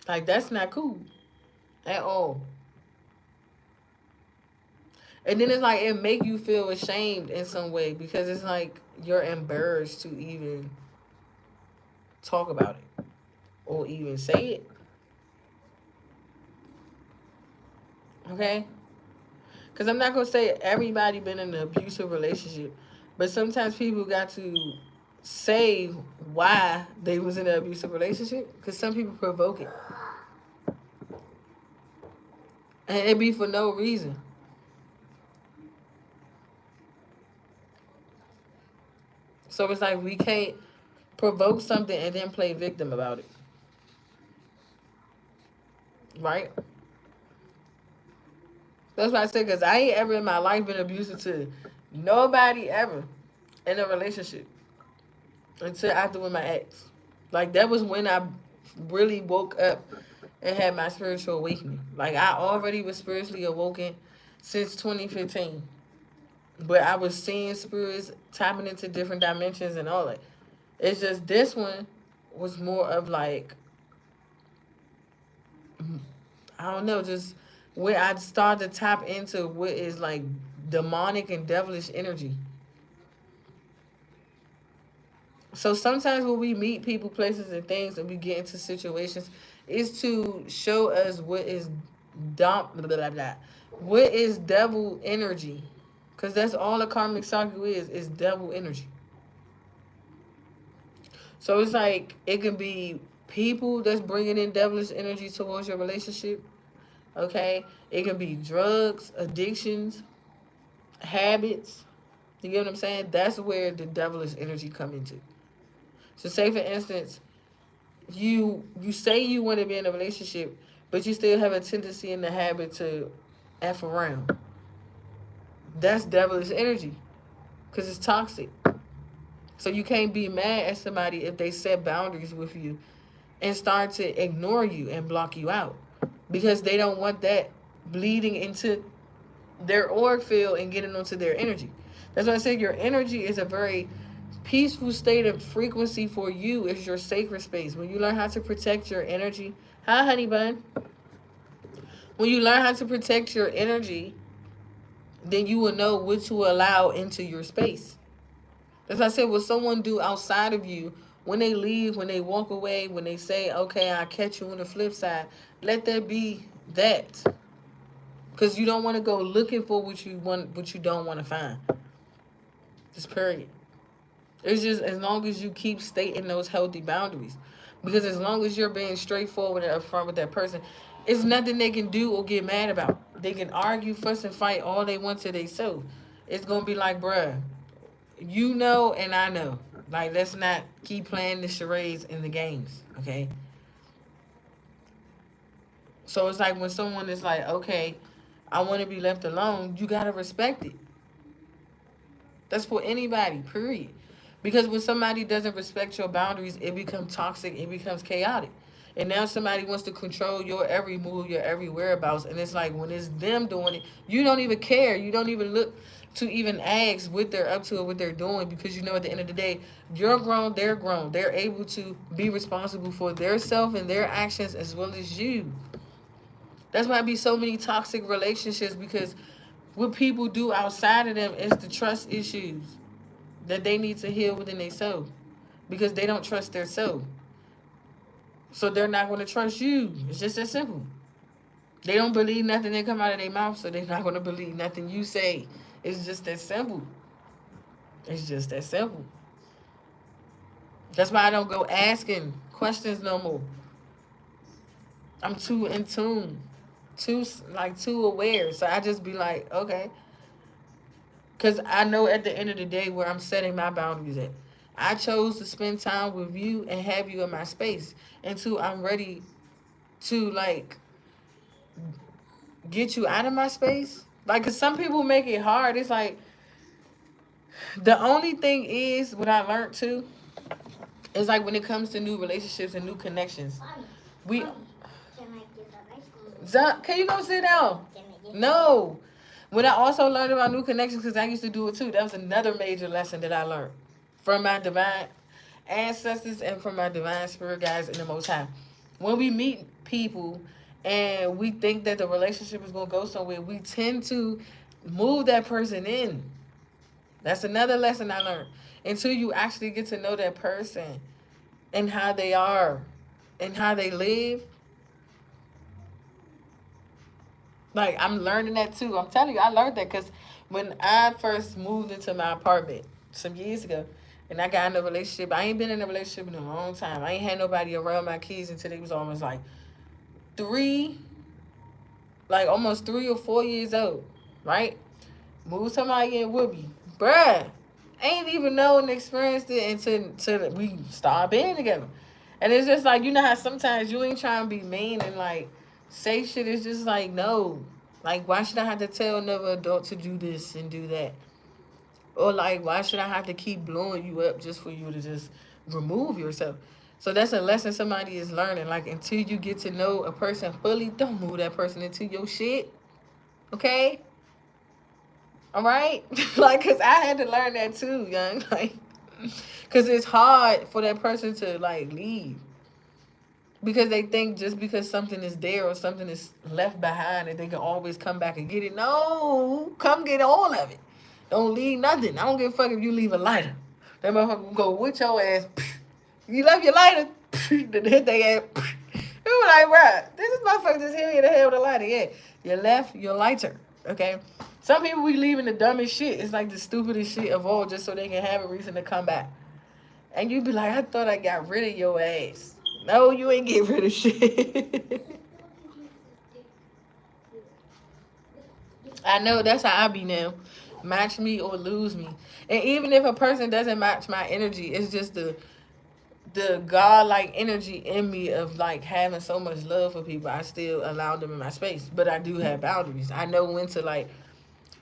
Like that's not cool at all. And then it's like it make you feel ashamed in some way because it's like you're embarrassed to even talk about it or even say it. Okay? Because I'm not gonna say everybody been in an abusive relationship, but sometimes people got to say why they was in an abusive relationship because some people provoke it and it be for no reason. So it's like we can't provoke something and then play victim about it, right? That's what I said because I ain't ever in my life been abusive to nobody ever in a relationship until after with my ex. Like that was when I really woke up and had my spiritual awakening. Like I already was spiritually awoken since 2015, but I was seeing spirits tapping into different dimensions and all that. It's just this one was more of like I don't know, just where I started to tap into what is like demonic and devilish energy. So sometimes when we meet people, places, and things, and we get into situations, is to show us what is blah, blah, blah. What is devil energy? Because that's all a karmic cycle is devil energy. So it's like it can be people that's bringing in devilish energy towards your relationship. Okay, it can be drugs, addictions, habits. You get what I'm saying? That's where the devilish energy come into. So say for instance, you say you want to be in a relationship, but you still have a tendency and the habit to f around. That's devilish energy because it's toxic. So you can't be mad at somebody if they set boundaries with you and start to ignore you and block you out because they don't want that bleeding into their auric field and getting onto their energy. That's why I said your energy is a very peaceful state of frequency for you. Is your sacred space. When you learn how to protect your energy, hi honey bun. When you learn how to protect your energy, then you will know what to allow into your space. As I said, what someone do outside of you, when they leave, when they walk away, when they say, okay, I'll catch you on the flip side, let that be that. Because you don't want to go looking for what you don't want to find. Just period. It's just as long as you keep stating those healthy boundaries. Because as long as you're being straightforward and upfront with that person, it's nothing they can do or get mad about. They can argue, fuss, and fight all they want to themselves. It's gonna be like, bruh, you know and I know. Like, let's not keep playing the charades in the games, okay? So it's like when someone is like, okay, I want to be left alone, you gotta respect it. That's for anybody, period. Because when somebody doesn't respect your boundaries, it becomes toxic, it becomes chaotic. And now somebody wants to control your every move, your every whereabouts. And it's like when it's them doing it, you don't even care. You don't even look to even ask what they're up to or what they're doing because you know at the end of the day, you're grown, they're grown. They're able to be responsible for their self and their actions as well as you. That's why I be so many toxic relationships because what people do outside of them is the trust issues that they need to heal within themselves. because they don't trust their self. So they're not going to trust you. It's just that simple. They don't believe nothing that come out of their mouth, so they're not going to believe nothing you say. It's just that simple. It's just that simple. That's why I don't go asking questions no more. I'm too in tune, too aware. So I just be like, okay, because I know at the end of the day where I'm setting my boundaries at. I chose to spend time with you and have you in my space until I'm ready to like get you out of my space. Like, cause some people make it hard. It's like the only thing is what I learned too is like when it comes to new relationships and new connections, we. Can I get the ice cream? Can you go sit down? No. What I also learned about new connections, because I used to do it too, that was another major lesson that I learned from my divine ancestors and from my divine spirit guides in the Most High. When we meet people and we think that the relationship is going to go somewhere, we tend to move that person in. That's another lesson I learned. Until you actually get to know that person and how they are and how they live, like, I'm learning that too. I'm telling you, I learned that because when I first moved into my apartment some years ago, and I got in a relationship, I ain't been in a relationship in a long time. I ain't had nobody around my kids until they was almost like three, like almost 3 or 4 years old, right? Moved somebody in with me, bruh. Ain't even know and experienced it until we started being together. And it's just like, you know how sometimes you ain't trying to be mean and like say shit. It's just like, no. Like, why should I have to tell another adult to do this and do that? Or like, why should I have to keep blowing you up just for you to just remove yourself? So that's a lesson somebody is learning. Like, until you get to know a person fully, don't move that person into your shit. Okay? All right? Like, because I had to learn that too, young. Like, because it's hard for that person to like leave. Because they think just because something is there or something is left behind that they can always come back and get it. No, come get all of it. Don't leave nothing. I don't give a fuck if you leave a lighter. That motherfucker will go with your ass. You left your lighter. Then hit their ass. They were like, bruh, this is motherfucker just hit me in the head with a lighter. Yeah, you left your lighter. Okay? Some people be leaving the dumbest shit. It's like the stupidest shit of all just so they can have a reason to come back. And you be like, I thought I got rid of your ass. No, you ain't get rid of shit. I know that's how I be now. Match me or lose me. And even if a person doesn't match my energy, it's just the godlike energy in me of like having so much love for people. I still allow them in my space. But I do have boundaries. I know when to like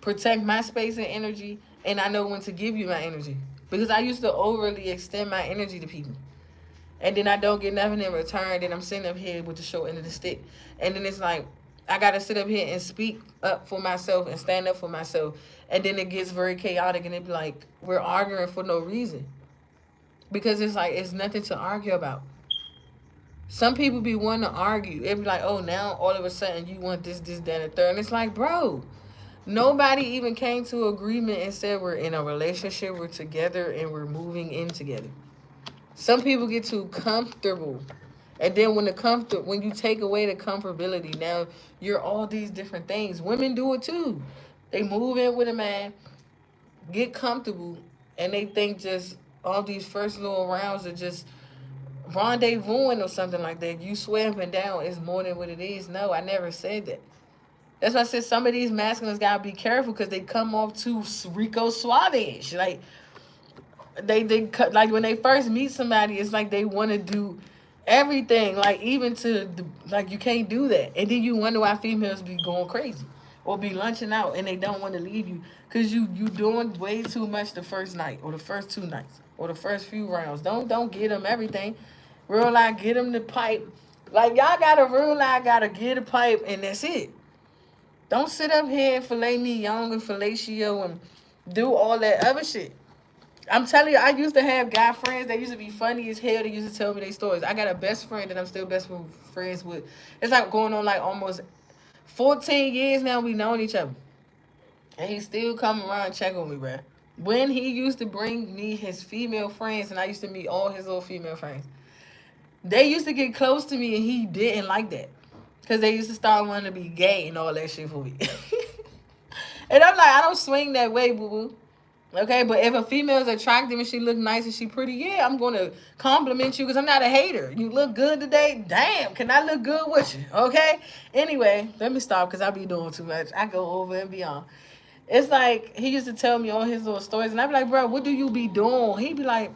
protect my space and energy, and I know when to give you my energy. Because I used to overly extend my energy to people. And then I don't get nothing in return. Then I'm sitting up here with the short end of the stick. And then it's like, I got to sit up here and speak up for myself and stand up for myself. And then it gets very chaotic and it be like, we're arguing for no reason. Because it's like, it's nothing to argue about. Some people be wanting to argue. It be like, oh, now all of a sudden you want this, this, that, and the third. And it's like, bro, nobody even came to agreement and said we're in a relationship, we're together, and we're moving in together. Some people get too comfortable. And then when you take away the comfortability, now you're all these different things. Women do it too. They move in with a man, get comfortable, and they think just all these first little rounds are just rendezvousing or something like that. You swamping down is more than what it is. No, I never said that. That's why I said some of these masculines gotta be careful because they come off too Rico Suave. Like they cut like when they first meet somebody, it's like they want to do everything, like even to the, like you can't do that, and then you wonder why females be going crazy or be lunching out and they don't want to leave you because you doing way too much the first night or the first 2 nights or the first few rounds. Don't get them everything. Real life, get them the pipe. Like y'all gotta real life, gotta get a pipe and that's it. Don't sit up here and filet me young and fellatio and do all that other shit. I'm telling you, I used to have guy friends that used to be funny as hell. They used to tell me their stories. I got a best friend that I'm still friends with. It's like going on like almost 14 years now we known each other. And he still come around and check on me, bruh. When he used to bring me his female friends, and I used to meet all his little female friends, they used to get close to me, and he didn't like that. Because they used to start wanting to be gay and all that shit for me. And I'm like, I don't swing that way, boo boo. Okay, but if a female is attractive and she look nice and she pretty, yeah, I'm gonna compliment you because I'm not a hater. You look good today. Damn, can I look good with you? Okay. Anyway, let me stop because I be doing too much. I go over and beyond. It's like he used to tell me all his little stories, and I'd be like, bro, what do you be doing? He'd be like,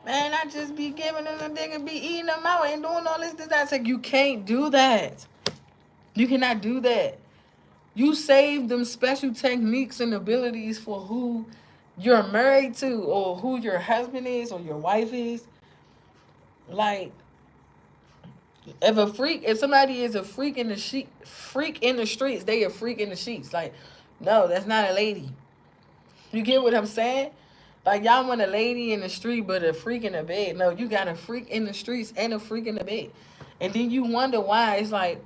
man, I just be giving them a dick and be eating them out and doing all this. I said, you can't do that. You cannot do that. You save them special techniques and abilities for who you're married to or who your husband is or your wife is. Like, if somebody is a freak in the streets, they a freak in the sheets. Like, no, that's not a lady. You get what I'm saying? Like, y'all want a lady in the street but a freak in the bed. No, you got a freak in the streets and a freak in the bed. And then you wonder why it's like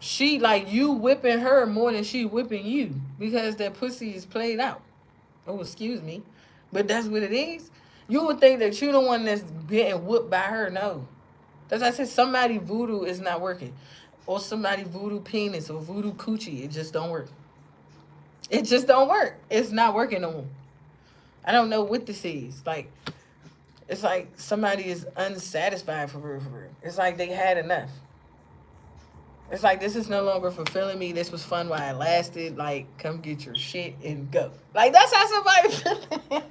she like you whipping her more than she whipping you because that pussy is played out. Oh, excuse me. But that's what it is. You would think that you the one that's getting whooped by her. No. That's why I said somebody voodoo is not working. Or somebody voodoo penis or voodoo coochie. It just don't work. It just don't work. It's not working no more. I don't know what this is. Like, it's like somebody is unsatisfied for real, for real. It's like they had enough. It's like this is no longer fulfilling me. This was fun while it lasted. Like, come get your shit and go. Like that's how somebody feeling.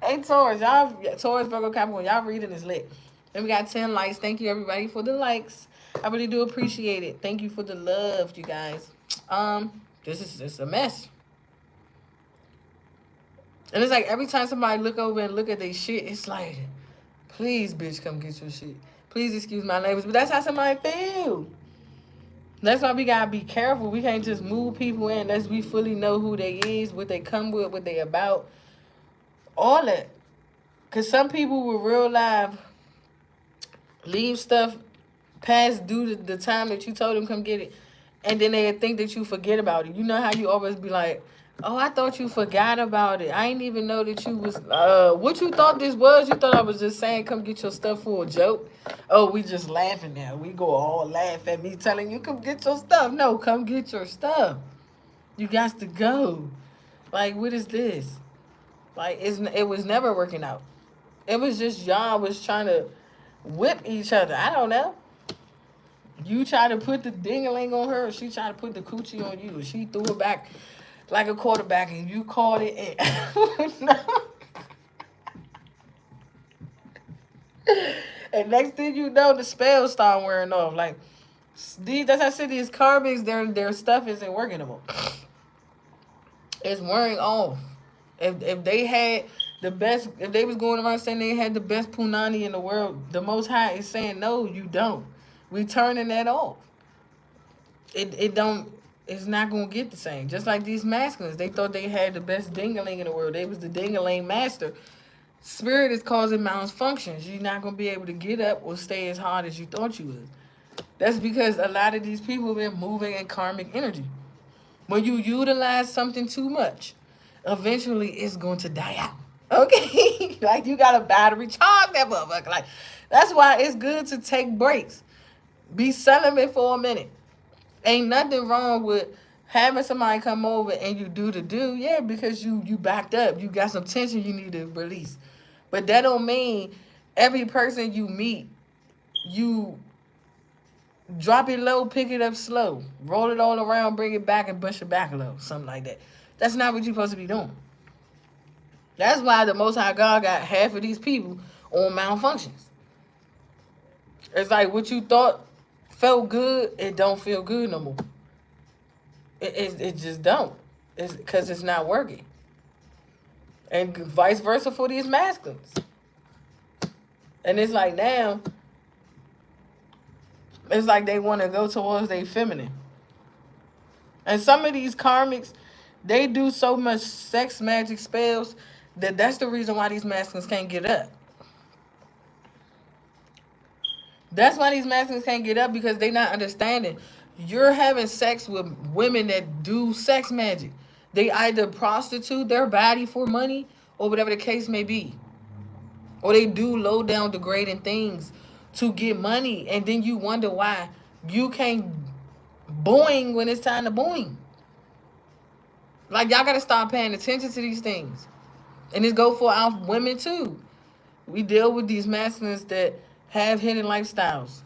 Hey Taurus, y'all Taurus, Virgo, Capricorn, y'all reading is lit. And we got 10 likes. Thank you everybody for the likes. I really do appreciate it. Thank you for the love, you guys. This is just a mess. And it's like every time somebody look over and look at their shit, it's like, please, bitch, come get your shit. Please excuse my language, but that's how somebody feel. That's why we gotta be careful. We can't just move people in unless we fully know who they is, what they come with, what they about, all that. Cause some people with real life leave stuff past due to the time that you told them come get it, and then they think that you forget about it. You know how you always be like, "Oh, I thought you forgot about it. I didn't even know that you was what you thought this was. You thought I was just saying come get your stuff for a joke. Oh, we just laughing now. We go all laugh at me telling you come get your stuff. No, come get your stuff. You got to go. Like what is this? Like it was never working out. It was just y'all was trying to whip each other. I don't know. You try to put the ding-a-ling on her, or she tried to put the coochie on you. She threw it back like a quarterback, and you caught it. And next thing you know, the spells start wearing off. Like these, that's how I said these karmics, their stuff isn't working anymore. It's wearing off. If they had the best, if they was going around saying they had the best punani in the world, the Most High is saying no, you don't. We turning that off. It don't. It's not gonna get the same. Just like these masculines, they thought they had the best dingaling in the world. They was the dingaling master. Spirit is causing malfunctions. You're not gonna be able to get up or stay as hard as you thought you would. That's because a lot of these people have been moving in karmic energy. When you utilize something too much, eventually it's going to die out. Okay? Like you got a battery, charge that motherfucker. Like that's why it's good to take breaks. Be celibate for a minute. Ain't nothing wrong with having somebody come over and you do the do, yeah, because you backed up. You got some tension you need to release. But that don't mean every person you meet, you drop it low, pick it up slow, roll it all around, bring it back, and push it back a little, something like that. That's not what you're supposed to be doing. That's why the Most High God got half of these people on malfunctions. It's like what you thought felt good, it don't feel good no more. It just don't. It's because it's not working. And vice versa for these masculines. And it's like now, it's like they want to go towards their feminine. And some of these karmics, they do so much sex magic spells that that's the reason why these masculines can't get up. That's why these masculines can't get up because they not understanding. you're having sex with women that do sex magic. They either prostitute their body for money or whatever the case may be. Or they do low down degrading things to get money, and then you wonder why you can't boing when it's time to boing. Like, y'all gotta start paying attention to these things. And this go for our women too. We deal with these masculines that have hidden lifestyles.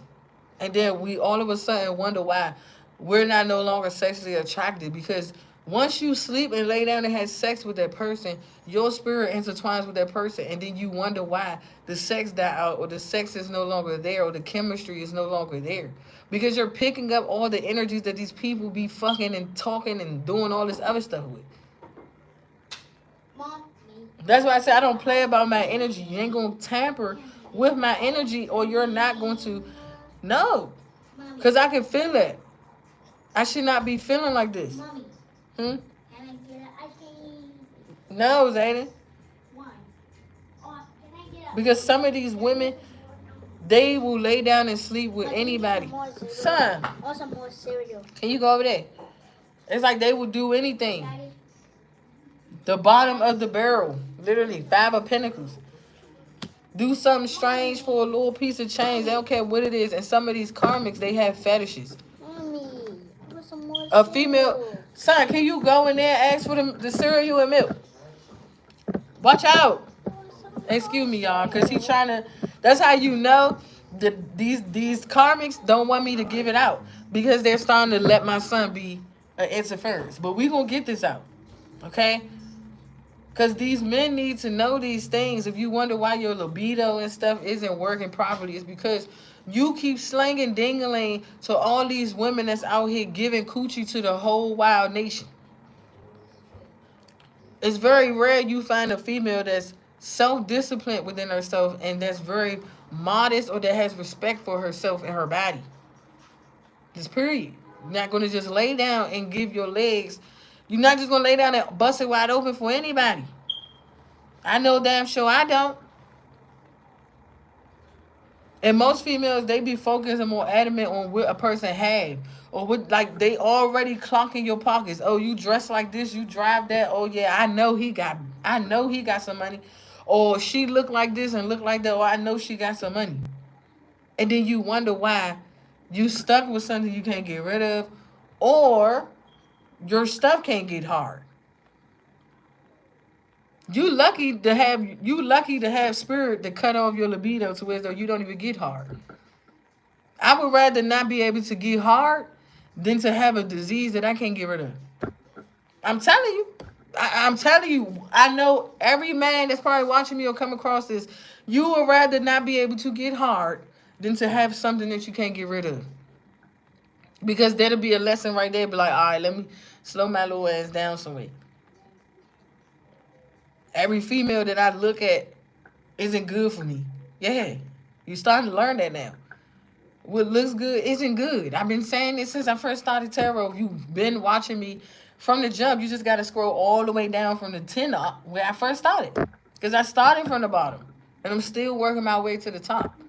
And then we all of a sudden wonder why we're not no longer sexually attracted, because once you sleep and lay down and have sex with that person, your spirit intertwines with that person, and then you wonder why the sex died out, or the sex is no longer there, or the chemistry is no longer there, because you're picking up all the energies that these people be fucking and talking and doing all this other stuff with. That's why I say I don't play about my energy. You ain't gonna tamper with my energy, or you're not going to. No, because I can feel it. I should not be feeling like this. Mommy, Hmm? can I get an ice cream? No, Zayden. Why? Oh, can I get a Because some of these women, they will lay down and sleep with anybody. Son, Also more cereal. can you go over there? It's like they will do anything. Daddy? The bottom of the barrel, literally, 5 of Pentacles. Do something strange for a little piece of change. They don't care what it is. And some of these karmics, they have fetishes. Mommy, put some more A cereal. female, son, can you go in there and ask for the cereal and milk? Watch out. Excuse me, y'all, because he's trying to. That's how you know that these karmics don't want me to give it out, because they're starting to let my son be an interference. But we gonna get this out, okay? Because these men need to know these things. If you wonder why your libido and stuff isn't working properly, it's because you keep slanging dingling to all these women that's out here giving coochie to the whole wild nation. It's very rare you find a female that's self-disciplined within herself and that's very modest, or that has respect for herself and her body. Just period. You're not going to just lay down and give your legs. You're not just going to lay down and bust it wide open for anybody. I know damn sure I don't. And most females, they be focusing more adamant on what a person have, or what, like, they already clocking your pockets. Oh, you dress like this, you drive that. Oh yeah, I know he got some money. Or she look like this and look like that. Or I know she got some money. And then you wonder why you stuck with something you can't get rid of, or your stuff can't get hard. You lucky to have spirit to cut off your libido to where though you don't even get hard. I would rather not be able to get hard than to have a disease that I can't get rid of. I'm telling you. I'm telling you. I know every man that's probably watching me or come across this, you would rather not be able to get hard than to have something that you can't get rid of. Because that'll be a lesson right there. Be like, all right, let me slow my little ass down some way. Every female that I look at isn't good for me. Yeah. You're starting to learn that now. What looks good isn't good. I've been saying this since I first started tarot. If you've been watching me from the jump, you just got to scroll all the way down from the 10 up where I first started. Because I started from the bottom. And I'm still working my way to the top.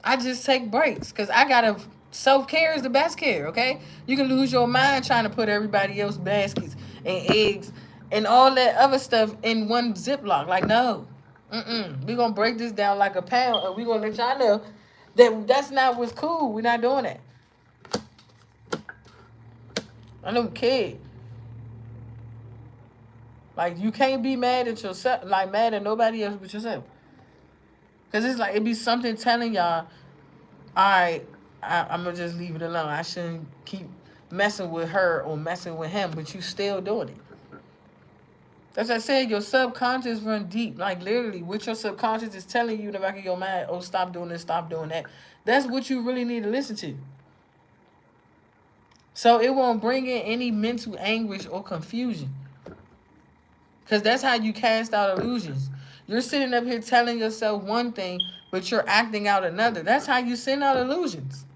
I just take breaks. Because I got to... Self-care is the best care, okay? You can lose your mind trying to put everybody else's baskets and eggs and all that other stuff in one Ziploc. Like, no. We're going to break this down like a pound, and we're going to let y'all know that's not what's cool. We're not doing that. I don't care. Like, you can't be mad at yourself, like mad at nobody else but yourself. Because it's like, it be something telling y'all, all right, I'm going to just leave it alone. I shouldn't keep messing with her or messing with him, but you still doing it. As I said, your subconscious run deep. Like, literally, what your subconscious is telling you in the back of your mind, oh, stop doing this, stop doing that. That's what you really need to listen to. So it won't bring in any mental anguish or confusion. Because that's how you cast out illusions. You're sitting up here telling yourself one thing, but you're acting out another. That's how you send out illusions.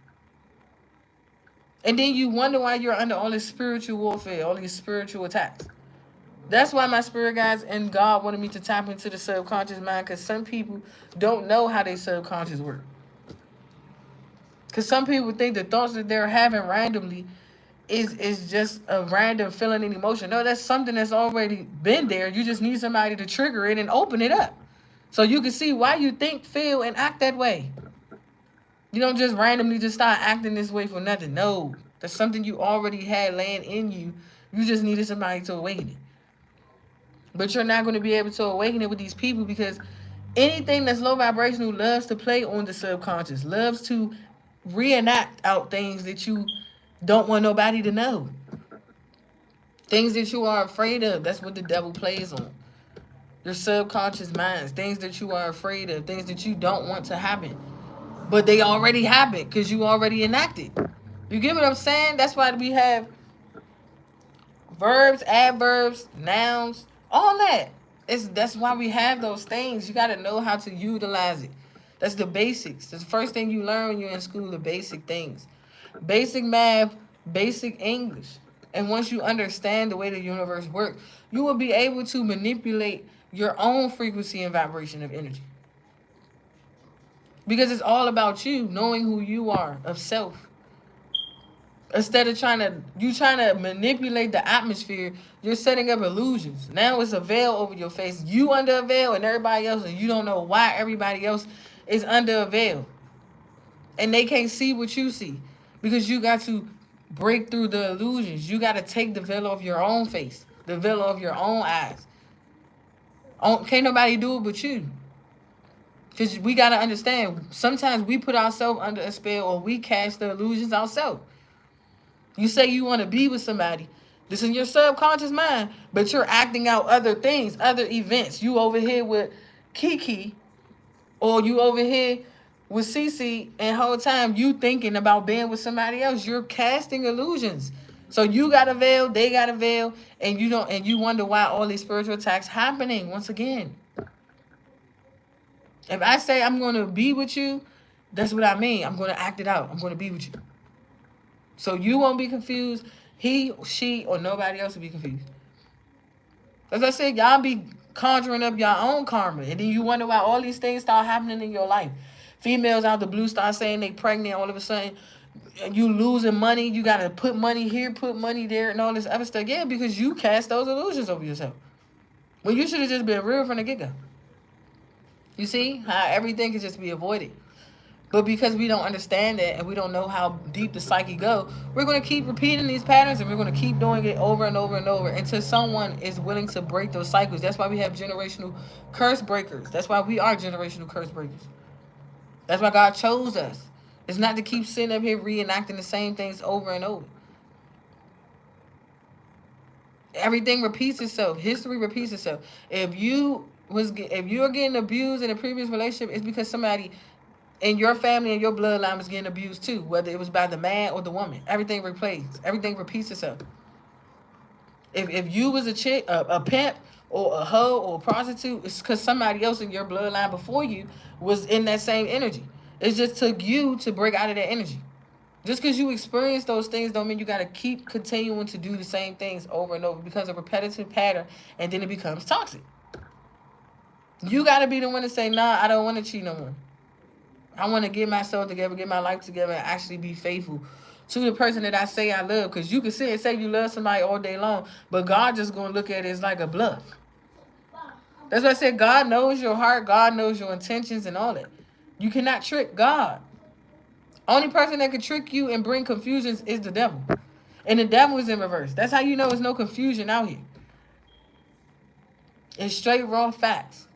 And then you wonder why you're under all this spiritual warfare, all these spiritual attacks. That's why my spirit guides and God wanted me to tap into the subconscious mind, because some people don't know how their subconscious work. Because some people think the thoughts that they're having randomly is just a random feeling and emotion. No, that's something that's already been there. You just need somebody to trigger it and open it up. So you can see why you think, feel, and act that way. You don't just randomly just start acting this way for nothing. No. That's something you already had laying in you. You just needed somebody to awaken it. But you're not going to be able to awaken it with these people because anything that's low vibrational loves to play on the subconscious, loves to reenact out things that you don't want nobody to know. Things that you are afraid of. That's what the devil plays on. Your subconscious minds. Things that you are afraid of. Things that you don't want to happen. But they already happened because you already enacted. You get what I'm saying? That's why we have verbs, adverbs, nouns, all that. That's why we have those things. You got to know how to utilize it. That's the basics. That's the first thing you learn when you're in school, the basic things. Basic math, basic English. And once you understand the way the universe works, you will be able to manipulate your own frequency and vibration of energy. Because it's all about you knowing who you are of self. Instead of trying to manipulate the atmosphere, you're setting up illusions. Now it's a veil over your face. You under a veil and everybody else, and you don't know why everybody else is under a veil. And they can't see what you see. Because you got to break through the illusions. You got to take the veil off your own face, the veil off your own eyes. Can't nobody do it but you. Because we got to understand, sometimes we put ourselves under a spell or we cast the illusions ourselves. You say you want to be with somebody. This is your subconscious mind, but you're acting out other things, other events. You over here with Kiki, or you over here with Cece, and whole time you thinking about being with somebody else. You're casting illusions. So you got a veil, they got a veil, and you wonder why all these spiritual attacks happening once again. If I say I'm going to be with you, that's what I mean. I'm going to act it out. I'm going to be with you. So you won't be confused. He, she, or nobody else will be confused. As I said, y'all be conjuring up your own karma. And then you wonder why all these things start happening in your life. Females out the blue start saying they pregnant all of a sudden. You losing money. You got to put money here, put money there, and all this other stuff. Yeah, because you cast those illusions over yourself. Well, you should have just been real from the get-go. You see how everything can just be avoided. But because we don't understand that and we don't know how deep the psyche go, we're going to keep repeating these patterns and we're going to keep doing it over and over and over until someone is willing to break those cycles. That's why we have generational curse breakers. That's why we are generational curse breakers. That's why God chose us. It's not to keep sitting up here reenacting the same things over and over. Everything repeats itself. History repeats itself. If you're getting abused in a previous relationship, it's because somebody in your family and your bloodline was getting abused too, whether it was by the man or the woman. Everything replays. Everything repeats itself. If you was a chick, a pimp, or a hoe, or a prostitute, it's because somebody else in your bloodline before you was in that same energy. It just took you to break out of that energy. Just because you experience those things don't mean you got to keep continuing to do the same things over and over because of repetitive pattern, and then it becomes toxic. You got to be the one to say, nah, I don't want to cheat no more. I want to get myself together, get my life together, and actually be faithful to the person that I say I love. Because you can sit and say you love somebody all day long, but God just going to look at it as like a bluff. That's why I said God knows your heart. God knows your intentions and all that. You cannot trick God. Only person that can trick you and bring confusions is the devil. And the devil is in reverse. That's how you know there's no confusion out here. It's straight raw facts.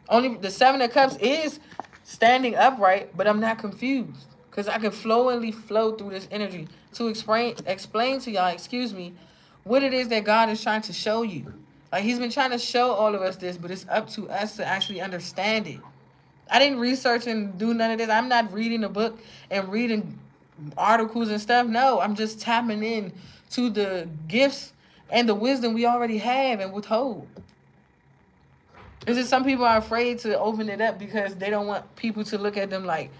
Only the Seven of Cups is standing upright, but I'm not confused. Because I can flowingly flow through this energy to explain to y'all, what it is that God is trying to show you. Like he's been trying to show all of us this, but it's up to us to actually understand it. I didn't research and do none of this. I'm not reading a book and reading articles and stuff. No, I'm just tapping in to the gifts and the wisdom we already have and withhold. It's just some people are afraid to open it up because they don't want people to look at them like,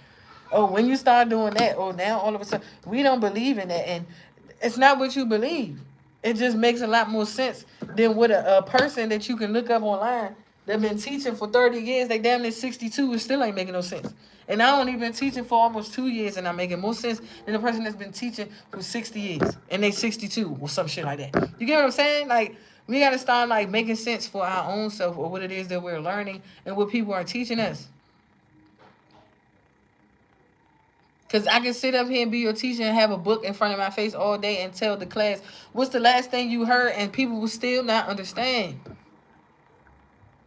oh, when you start doing that, oh, now all of a sudden, we don't believe in that. And it's not what you believe. It just makes a lot more sense than what a person that you can look up online that been teaching for 30 years, they damn near 62 and still ain't making no sense. And I only been teaching for almost 2 years and I'm making more sense than the person that's been teaching for 60 years and they 62 or some shit like that. You get what I'm saying? Like, we gotta start like making sense for our own self or what it is that we're learning and what people are teaching us. Because I can sit up here and be your teacher and have a book in front of my face all day and tell the class, what's the last thing you heard? And people will still not understand.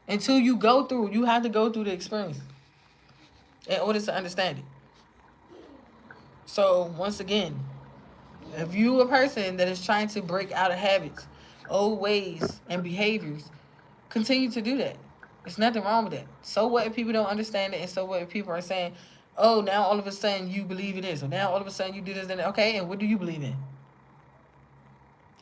Until you go through, you have to go through the experience in order to understand it. So, once again, if you a person that is trying to break out of habits, old ways, and behaviors, continue to do that. There's nothing wrong with that. So what if people don't understand it? And so what if people are saying, oh, now all of a sudden you believe in this, or now all of a sudden you do this and that. Okay, and what do you believe in?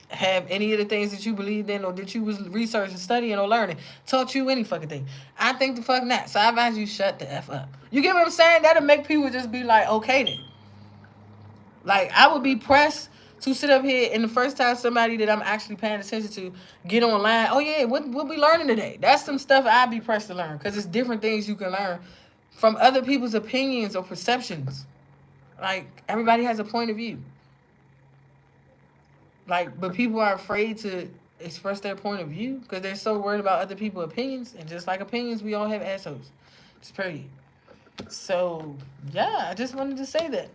Have any of the things that you believed in or that you was researching, studying, or learning taught you any fucking thing? I think the fuck not. So I advise you shut the F up. You get what I'm saying? That'll make people just be like, okay then. Like, I would be pressed to sit up here and the first time somebody that I'm actually paying attention to get online, oh yeah, what we learning today? That's some stuff I'd be pressed to learn because it's different things you can learn from other people's opinions or perceptions. Like, everybody has a point of view. Like, but people are afraid to express their point of view because they're so worried about other people's opinions. And just like opinions, we all have assholes. Just period. So, yeah, I just wanted to say that.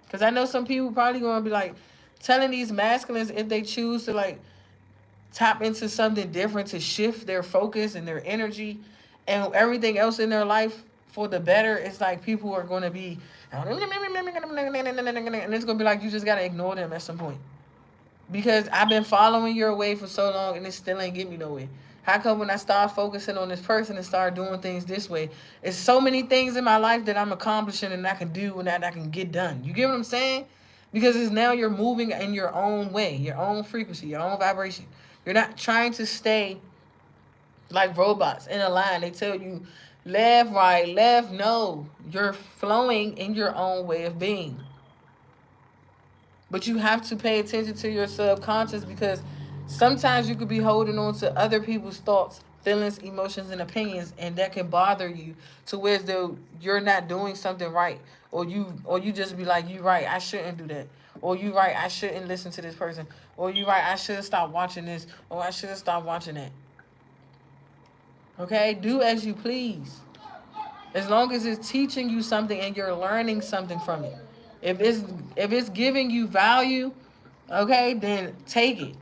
Because I know some people probably going to be like telling these masculines if they choose to like tap into something different to shift their focus and their energy and everything else in their life for the better. It's like people are going to be, and it's going to be like you just got to ignore them at some point. Because I've been following your way for so long and it still ain't get me nowhere. How come when I start focusing on this person and start doing things this way, it's so many things in my life that I'm accomplishing and I can do and that I can get done. You get what I'm saying? Because it's now you're moving in your own way, your own frequency, your own vibration. You're not trying to stay like robots in a line. They tell you left, right, left. No, you're flowing in your own way of being. But you have to pay attention to your subconscious because sometimes you could be holding on to other people's thoughts, feelings, emotions, and opinions, and that can bother you to where though you're not doing something right, or you just be like, you right, I shouldn't do that, or you right, I shouldn't listen to this person, or you right, I should have stopped watching this, or I should have stopped watching that. Okay, do as you please. As long as it's teaching you something and you're learning something from it. If it's giving you value, okay, then take it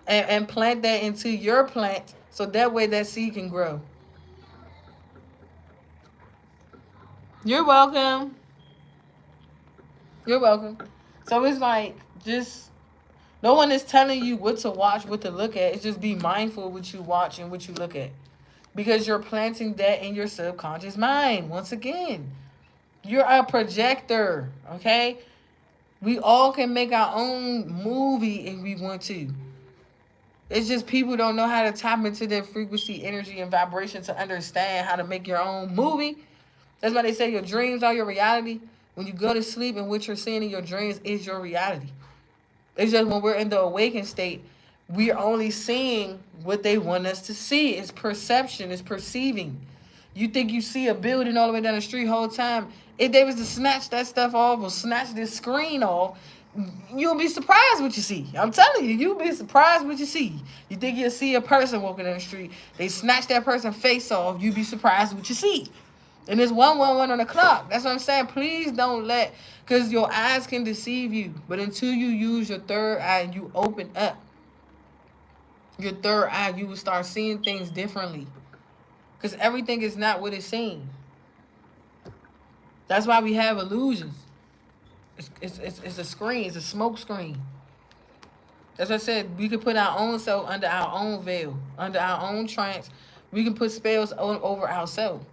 and plant that into your plant so that way that seed can grow. You're welcome. You're welcome. So it's like just no one is telling you what to watch, what to look at. It's just be mindful of what you watch and what you look at. Because you're planting that in your subconscious mind. Once again, you're a projector, okay? We all can make our own movie if we want to. It's just people don't know how to tap into their frequency, energy, and vibration to understand how to make your own movie. That's why they say your dreams are your reality. When you go to sleep and what you're seeing in your dreams is your reality. It's just when we're in the awakened state, we're only seeing what they want us to see. It's perception, it's perceiving. You think you see a building all the way down the street whole time. If they was to snatch that stuff off or snatch this screen off, you'll be surprised what you see. I'm telling you, you'll be surprised what you see. You think you'll see a person walking down the street, they snatch that person's face off, you'll be surprised what you see. And it's 111 on the clock. That's what I'm saying. Please don't let, because your eyes can deceive you. But until you use your third eye and you open up your third eye, you will start seeing things differently. Because everything is not what it seems. That's why we have illusions. It's a screen. It's a smoke screen. As I said, we can put our own self under our own veil, under our own trance. We can put spells over ourselves.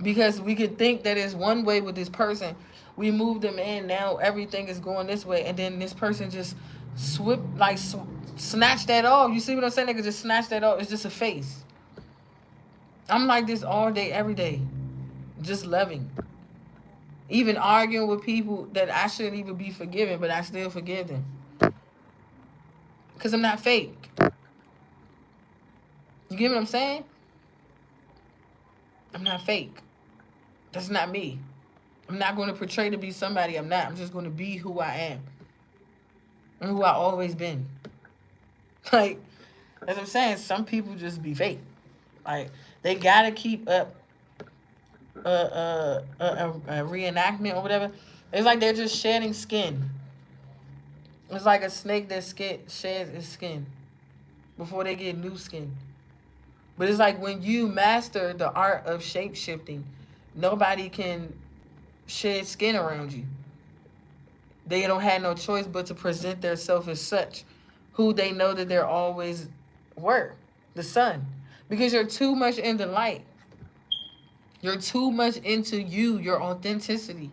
Because we could think that it's one way with this person. We move them in, now everything is going this way. And then this person just snatch that off. You see what I'm saying? They could just snatch that off. It's just a face. I'm like this all day, every day. Just loving. Even arguing with people that I shouldn't even be forgiving, but I still forgive them. Because I'm not fake. You get what I'm saying? I'm not fake. That's not me. I'm not going to portray to be somebody I'm not. I'm just going to be who I am and who I always been. Like, as I'm saying, some people just be fake. Like, they got to keep up a reenactment or whatever. It's like they're just shedding skin. It's like a snake that sheds its skin before they get new skin. But it's like when you master the art of shape shifting, nobody can shed skin around you. They don't have no choice but to present themselves as such, who they know that they're always were, the sun. Because you're too much in the light. You're too much into you, your authenticity.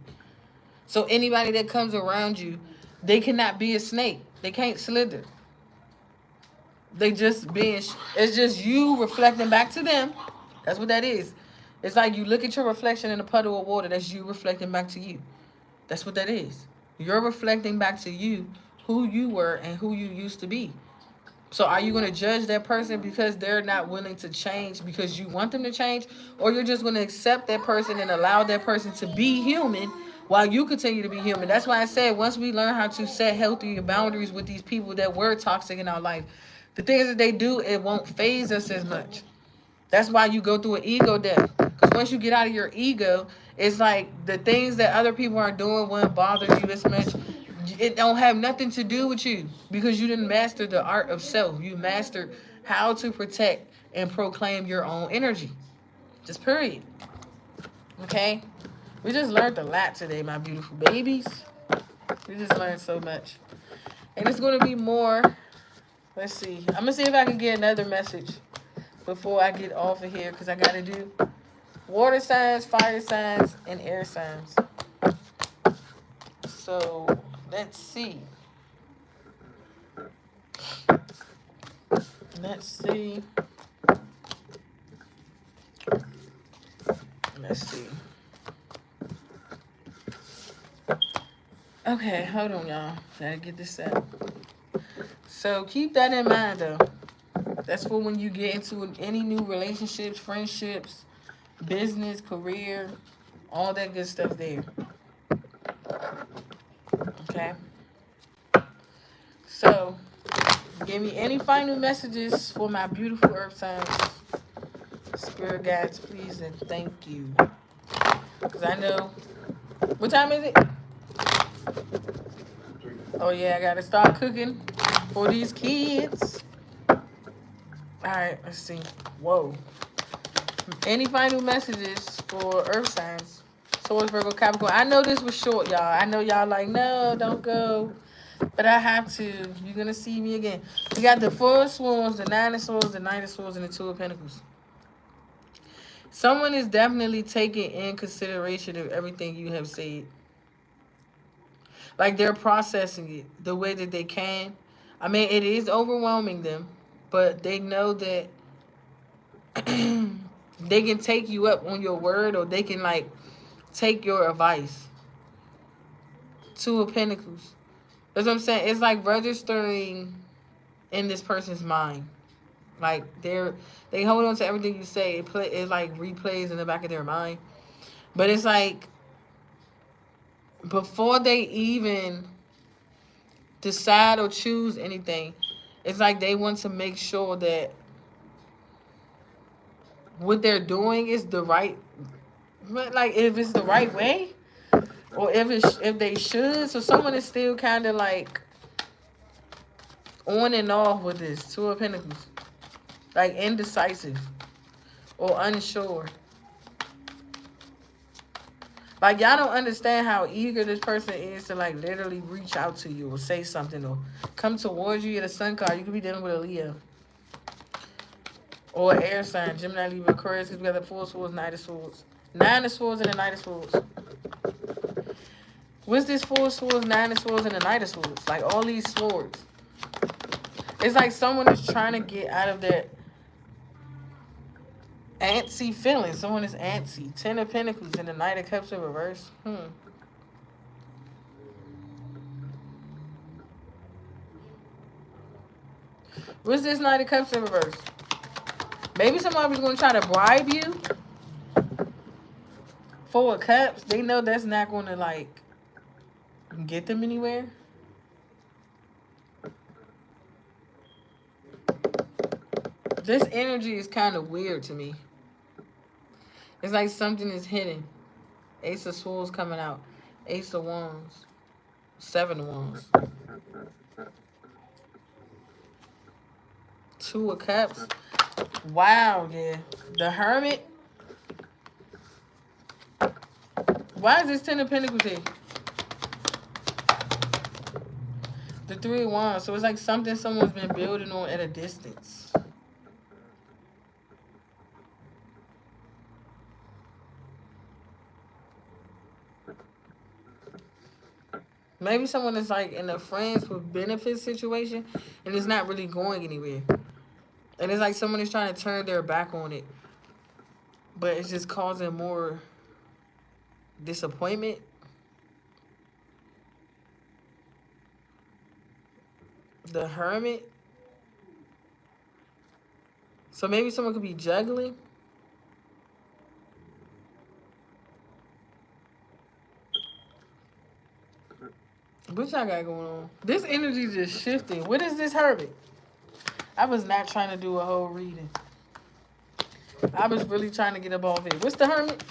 So anybody that comes around you, they cannot be a snake. They can't slither. They just being, it's just you reflecting back to them. That's what that is. It's like you look at your reflection in a puddle of water. That's you reflecting back to you. That's what that is. You're reflecting back to you who you were and who you used to be. So are you going to judge that person because they're not willing to change because you want them to change? Or you're just going to accept that person and allow that person to be human while you continue to be human? That's why I said once we learn how to set healthy boundaries with these people that were toxic in our life, the things that they do, it won't phase us as much. That's why you go through an ego death. Because once you get out of your ego, it's like the things that other people are doing won't bother you as much. It don't have nothing to do with you because you didn't master the art of self. You mastered how to protect and proclaim your own energy. Just period. Okay? We just learned a lot today, my beautiful babies. We just learned so much. And it's going to be more. Let's see. I'm going to see if I can get another message before I get off of here because I got to do water signs, fire signs, and air signs. So let's see. Let's see. Let's see. Okay, hold on, y'all. Gotta get this set. So keep that in mind, though. That's for when you get into any new relationships, friendships, business, career, all that good stuff there. Okay? So, give me any final messages for my beautiful earth signs. Spirit guides, please, and thank you. Because I know. What time is it? Oh, yeah, I got to start cooking for these kids. All right, let's see. Whoa. Any final messages for earth signs? Taurus, Virgo, Capricorn. I know this was short, y'all. I know y'all like, no, don't go. But I have to. You're going to see me again. We got the 4 of Swords, the 9 of Swords, the Knight of Swords, and the 2 of Pentacles. Someone is definitely taking in consideration of everything you have said. Like they're processing it the way that they can. I mean, it is overwhelming them, but they know that they can take you up on your word or they can like take your advice. 2 of Pentacles. That's what I'm saying. It's like registering in this person's mind. Like they hold on to everything you say. It like replays in the back of their mind. But it's like before they even decide or choose anything, it's like they want to make sure that what they're doing is the right, like if it's the right way, or if they should. So someone is still kind of like on and off with this 2 of Pentacles, like indecisive or unsure. Like y'all don't understand how eager this person is to like literally reach out to you or say something or come towards you. At a sun card, you could be dealing with a Leo. Or air sign, Gemini, Libra, Aquarius, because we got the 4 of Swords, Knight of Swords. 9 of Swords and the Knight of Swords. What's this 4 of Swords, 9 of Swords, and the Knight of Swords? Like all these swords. It's like someone is trying to get out of that antsy feeling. Someone is antsy. 10 of Pentacles and the Knight of Cups in reverse. What's this Knight of Cups in reverse? Maybe somebody was going to try to bribe you. Four of Cups, they know that's not going to, like, get them anywhere. This energy is kind of weird to me. It's like something is hidden. Ace of Swords coming out. Ace of Wands. Seven of Wands. Two of Cups. Wow, yeah. The Hermit. Why is this Ten of Pentacles here? The Three of Wands. So it's like something someone's been building on at a distance. Maybe someone is like in a friends with benefits situation and it's not really going anywhere. And it's like someone is trying to turn their back on it. But it's just causing more disappointment. The Hermit. So maybe someone could be juggling. What y'all got going on? This energy just shifting. What is this Hermit? I was not trying to do a whole reading. I was really trying to get up off it. What's the Hermit?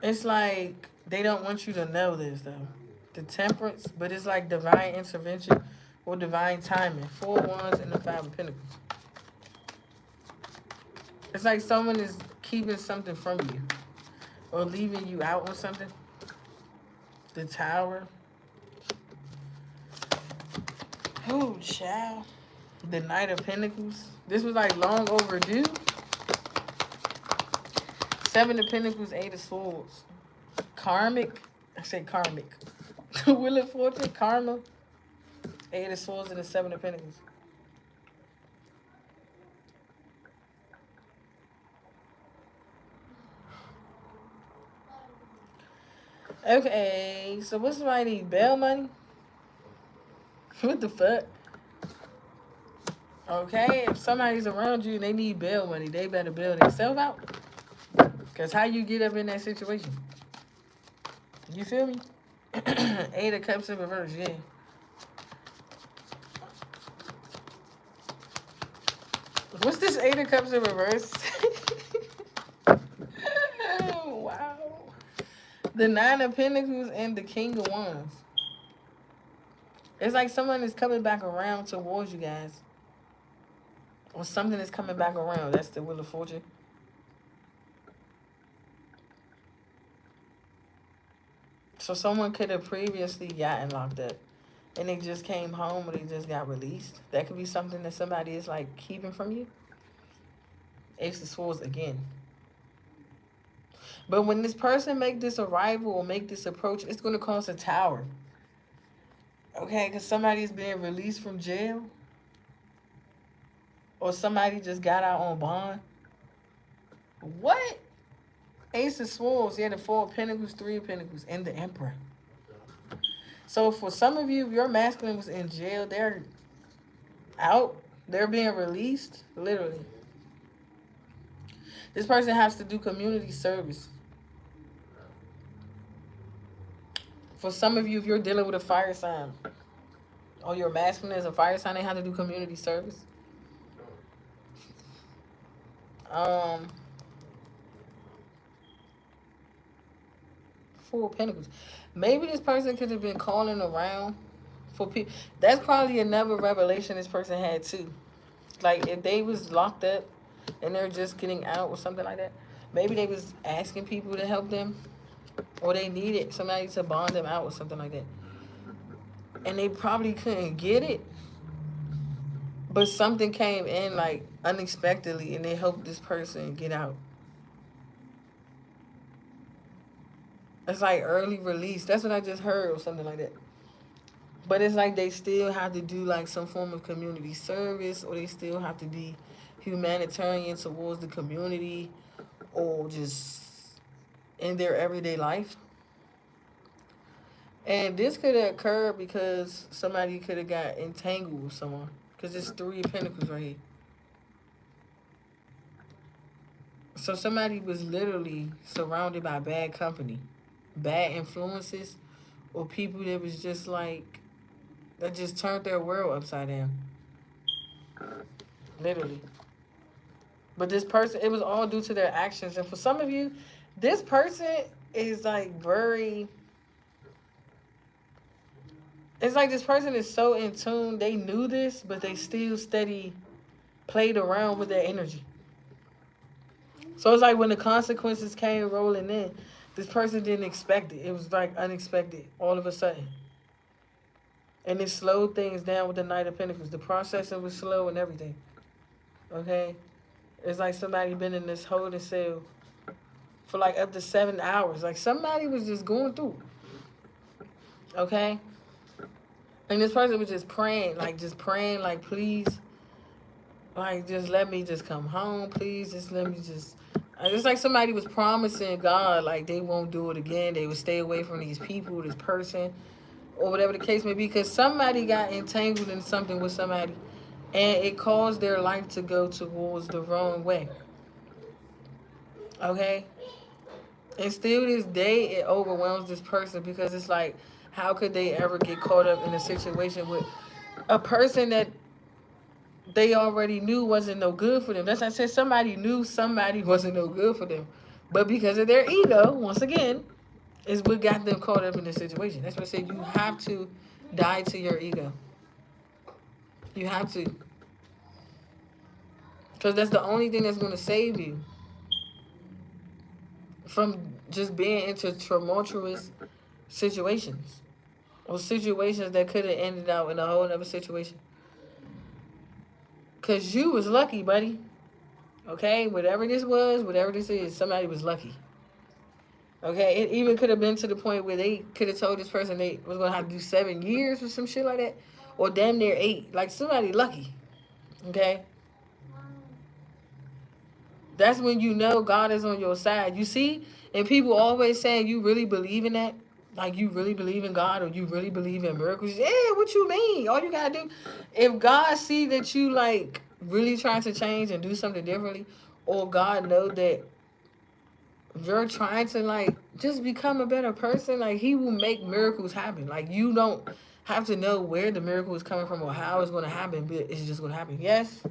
It's like they don't want you to know this though. The Temperance, but it's like divine intervention or divine timing. Four Wands and the Five of Pentacles. It's like someone is keeping something from you or leaving you out on something. The Tower. Oh, child. The Knight of Pentacles. This was like long overdue. Seven of Pentacles, Eight of Swords. Karmic. I said karmic. Wheel of Fortune, Karma. Eight of Swords and the Seven of Pentacles. Okay, so what's somebody need? Bail money? What the fuck? Okay, if somebody's around you and they need bail money, they better bail themselves out. Because how you get up in that situation? You feel me? Eight of Cups in reverse, yeah. What's this Eight of Cups in reverse? Wow. The Nine of Pentacles and the King of Wands. It's like someone is coming back around towards you guys. Or something is coming back around. That's the Wheel of Fortune. So someone could have previously gotten locked up. And they just came home or they just got released. That could be something that somebody is like keeping from you. Ace of Swords again. But when this person make this arrival or make this approach, it's going to cause a tower. Okay, because somebody's being released from jail. Or somebody just got out on bond. What? Ace of Swords, yeah, the Four of Pentacles, Three of Pentacles, and the Emperor. So for some of you, if your masculine was in jail, they're out. They're being released, literally. This person has to do community service. For some of you, if you're dealing with a fire sign, or your masculine is a fire sign, they have to do community service. Four of Pentacles. Maybe this person could have been calling around for people. That's probably another revelation this person had too. Like if they was locked up and they're just getting out or something like that, maybe they was asking people to help them, or they needed somebody to bond them out or something like that, and they probably couldn't get it, but something came in like unexpectedly and they helped this person get out. It's like early release. That's what I just heard or something like that. But it's like they still have to do like some form of community service, or they still have to be humanitarian towards the community, or just in their everyday life. And this could have occurred because somebody could have got entangled with someone. Because it's 3 of Pentacles right here. So somebody was literally surrounded by bad company, bad influences, or people that was just like, that just turned their world upside down. Literally. But this person, it was all due to their actions. And for some of you, this person is like very, it's like this person is so in tune. They knew this, but they still steady played around with their energy. So it's like when the consequences came rolling in, this person didn't expect it. It was like unexpected all of a sudden. And it slowed things down with the Knight of Pentacles. The processing was slow and everything. Okay? It's like somebody been in this holding cell for like up to 7 hours. Like somebody was just going through. Okay? And this person was just praying, like, please, like, just let me just come home, please, just let me just. It's like somebody was promising God, like, they won't do it again. They would stay away from these people, this person, or whatever the case may be, because somebody got entangled in something with somebody, and it caused their life to go towards the wrong way. Okay? And still this day, it overwhelms this person because it's like, how could they ever get caught up in a situation with a person that they already knew wasn't no good for them? That's why I said somebody knew somebody wasn't no good for them. But because of their ego, once again, is what got them caught up in this situation. That's what I said. You have to die to your ego. You have to. Because that's the only thing that's going to save you from just being into tumultuous situations. Or situations that could have ended out in a whole other situation. Because you was lucky, buddy. Okay? Whatever this was, whatever this is, somebody was lucky. Okay? It even could have been to the point where they could have told this person they was going to have to do 7 years or some shit like that. Or damn near 8. Like somebody lucky. Okay? That's when you know God is on your side. You see? And people always saying, you really believe in that? Like, you really believe in God, or you really believe in miracles? Yeah, what you mean? All you gotta do, if God see that you like really trying to change and do something differently, or God know that you're trying to like just become a better person, like He will make miracles happen. Like, you don't have to know where the miracle is coming from or how it's gonna happen, but it's just gonna happen. Yes.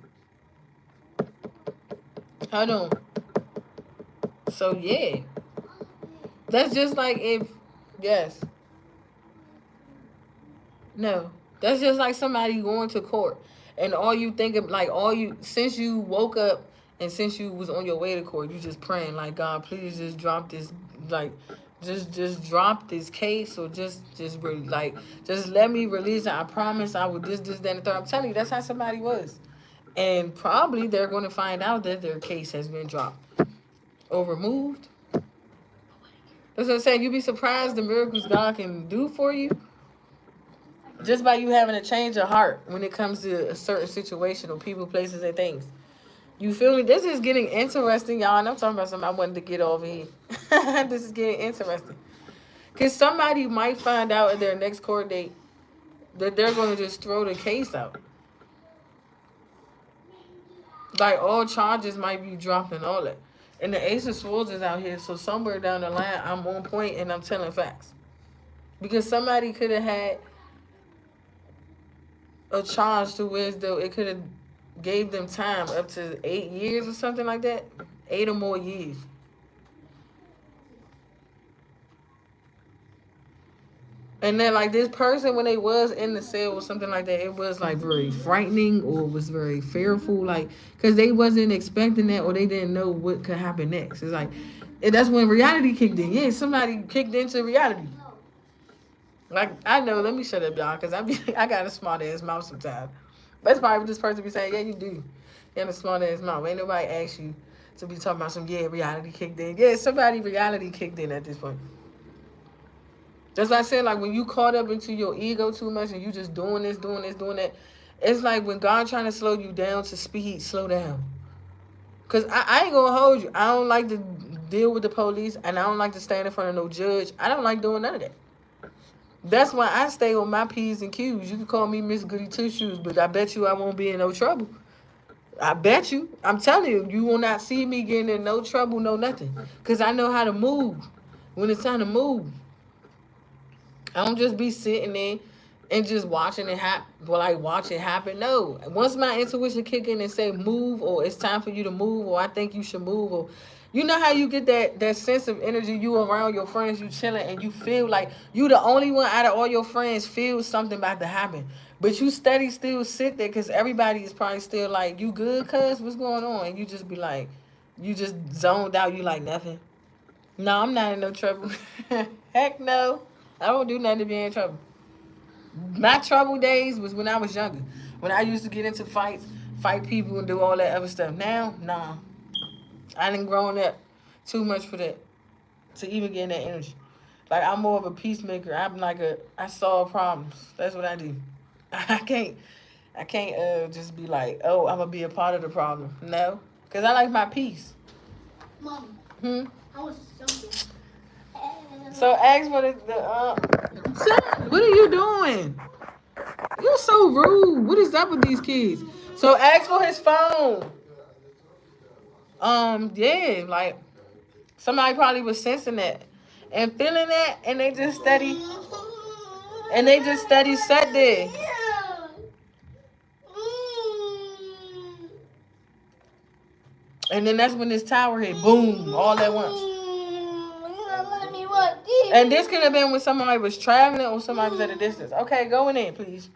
Hold on. So yeah, that's just like if, yes. No, that's just like somebody going to court, and all you think of, like, all you, since you woke up and since you was on your way to court, you just praying like, God, please just drop this, like, just drop this case, or just really, like, just let me release it. I promise I will this, that, and the third. I'm telling you, that's how somebody was, and probably they're going to find out that their case has been dropped or removed. That's what I'm saying. You'd be surprised the miracles God can do for you just by you having a change of heart when it comes to a certain situation or people, places, and things. You feel me? This is getting interesting, y'all. And I'm talking about something I wanted to get over here. This is getting interesting. Because somebody might find out at their next court date that they're going to just throw the case out. Like, all charges might be dropped and all that. And the Ace of Swords is out here. So somewhere down the line, I'm on point and I'm telling facts. Because somebody could have had a charge to where as though it could have gave them time up to 8 years or something like that, 8 or more years. And then, like, this person, when they was in the cell or something like that, it was like very frightening or was very fearful, like, because they wasn't expecting that, or they didn't know what could happen next. It's like, and that's when reality kicked in. Yeah, somebody kicked into reality. Like, I know. Let me shut up, y'all, because I got a smart ass mouth sometimes. That's probably what this person be saying. Yeah, you do. You have a smart ass mouth. Ain't nobody ask you to be talking about some, yeah, reality kicked in. Yeah, somebody reality kicked in at this point. That's why I said, like, when you caught up into your ego too much and you just doing this, doing this, doing that, it's like when God trying to slow you down to speed, slow down. Because I ain't going to hold you. I don't like to deal with the police, and I don't like to stand in front of no judge. I don't like doing none of that. That's why I stay on my P's and Q's. You can call me Miss Goody Two Shoes, but I bet you I won't be in no trouble. I bet you. I'm telling you, you will not see me getting in no trouble, no nothing. Because I know how to move when it's time to move. I don't just be sitting there and just watching it happen, like watch it happen. No, once my intuition kick in and say move, or it's time for you to move, or I think you should move, or you know how you get that sense of energy. You around your friends, you chilling, and you feel like you the only one out of all your friends feels something about to happen, but you steady still sit there because everybody is probably still like, you good, cuz what's going on, and you just be like, you just zoned out. You like nothing. No, I'm not in no trouble. Heck no. I don't do nothing to be in trouble. My trouble days was when I was younger. When I used to get into fights, fight people and do all that other stuff. Now, nah. I didn't grown up too much for that. To even get in that energy. Like, I'm more of a peacemaker. I solve problems. That's what I do. I can't just be like, oh, I'm gonna be a part of the problem. No. Cause I like my peace. Mom, Hmm? I was something. So ask for son, what are you doing? You're so rude. What is up with these kids? So ask for his phone. Yeah, like somebody probably was sensing that and feeling that, and they just steady sat there. And then that's when this tower hit, boom, all at once. And this could have been when somebody was traveling or somebody was at a distance. Okay, go in there, please.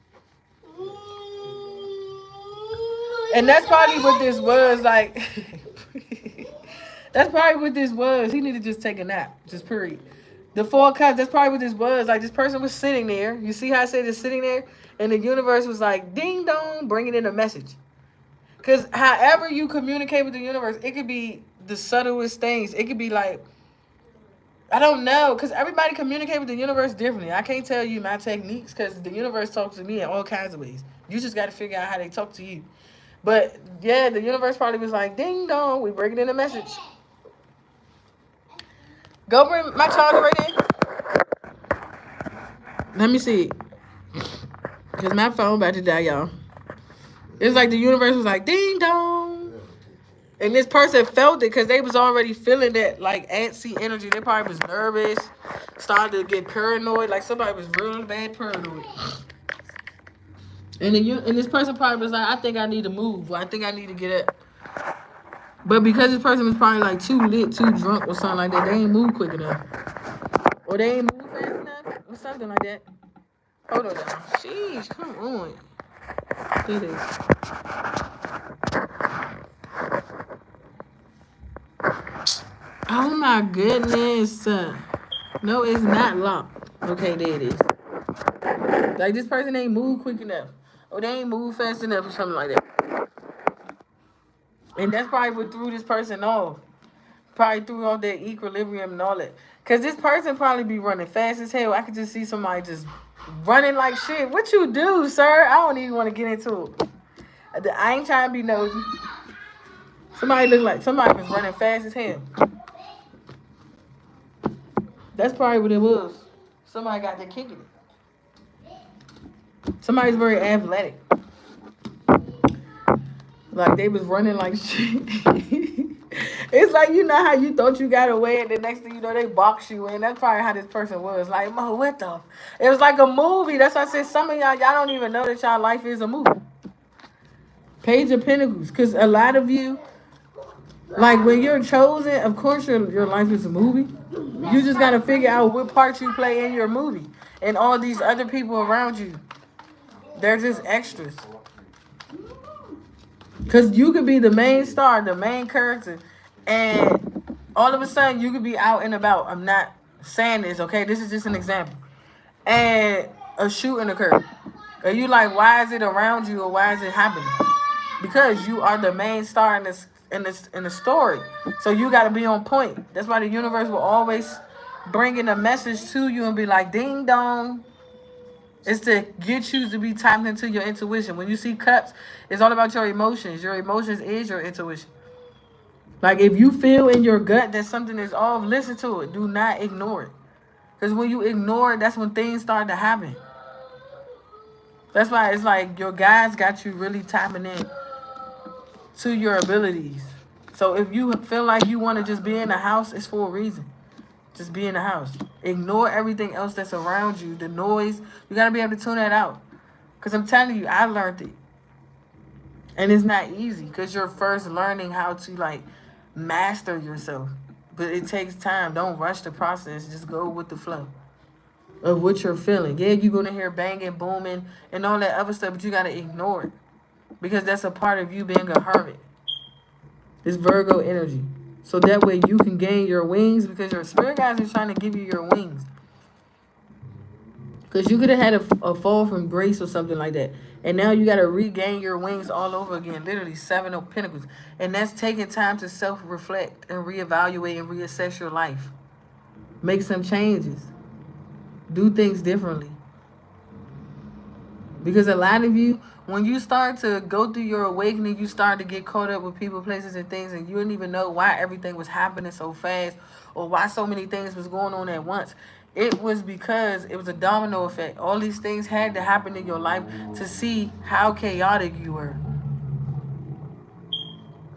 And that's probably what this was like. That's probably what this was. He needed to just take a nap. Just period. The four cups, that's probably what this was. Like, this person was sitting there. You see how I said it's sitting there? And the universe was like, ding dong, bringing in a message. Because however you communicate with the universe, it could be the subtlest things. It could be like, I don't know, because everybody communicate with the universe differently. I can't tell you my techniques because the universe talks to me in all kinds of ways. You just got to figure out how they talk to you. But yeah, the universe probably was like, ding dong, we bringing in a message. Go bring my charger right there. Let me see. Because my phone about to die, y'all. It's like the universe was like, ding dong. And this person felt it because they was already feeling that like antsy energy. They probably was nervous, started to get paranoid. Like somebody was really bad paranoid. And this person probably was like, I think I need to move. Or I think I need to get up. But because this person was probably like too lit, too drunk or something like that, they ain't move quick enough. Or they ain't move fast enough or something like that. Hold on now. Sheesh, come on. It is. Oh my goodness. No, it's not locked. Okay, there it is. Like this person ain't move quick enough. Or they ain't move fast enough or something like that. And that's probably what threw this person off. Probably threw off their equilibrium and all that. Cause this person probably be running fast as hell. I could just see somebody just running like shit. What you do, sir? I don't even want to get into it. I ain't trying to be nosy. Somebody look like somebody was running fast as hell. That's probably what it was. Somebody got there kicking it. Somebody's very athletic. Like they was running like shit. It's like, you know how you thought you got away and the next thing you know they box you in. That's probably how this person was. Like, Mo, what the? It was like a movie. That's why I said some of y'all don't even know that y'all life is a movie. Page of Pentacles. Because a lot of you, like when you're chosen, of course your life is a movie. You just got to figure out what part you play in your movie. And all these other people around you, they're just extras. Because you could be the main star, the main character, and all of a sudden you could be out and about. I'm not saying this, okay? This is just an example. And a shooting occurred. Are you like, why is it around you or why is it happening? Because you are the main star in the story. So you got to be on point. That's why the universe will always bring in a message to you and be like, ding dong. It's to get you to be tapped into your intuition. When you see cups, it's all about your emotions. Your emotions is your intuition. Like if you feel in your gut that something is off, listen to it. Do not ignore it. Because when you ignore it, that's when things start to happen. That's why it's like your guides got you really tapping in to your abilities. So if you feel like you want to just be in the house, it's for a reason. Just be in the house. Ignore everything else that's around you. The noise. You got to be able to tune that out. Because I'm telling you, I learned it. And it's not easy because you're first learning how to like master yourself. But it takes time. Don't rush the process. Just go with the flow of what you're feeling. Yeah, you're going to hear banging, booming, and all that other stuff, but you got to ignore it. Because that's a part of you being a hermit. This Virgo energy. So that way you can gain your wings because your spirit guides are trying to give you your wings. Because you could have had a fall from grace or something like that. And now you got to regain your wings all over again. Literally, 7 of Pentacles. And that's taking time to self-reflect and reevaluate and reassess your life. Make some changes. Do things differently. Because a lot of you, when you start to go through your awakening, you start to get caught up with people, places, and things, and you didn't even know why everything was happening so fast or why so many things was going on at once. It was because it was a domino effect. All these things had to happen in your life to see how chaotic you were,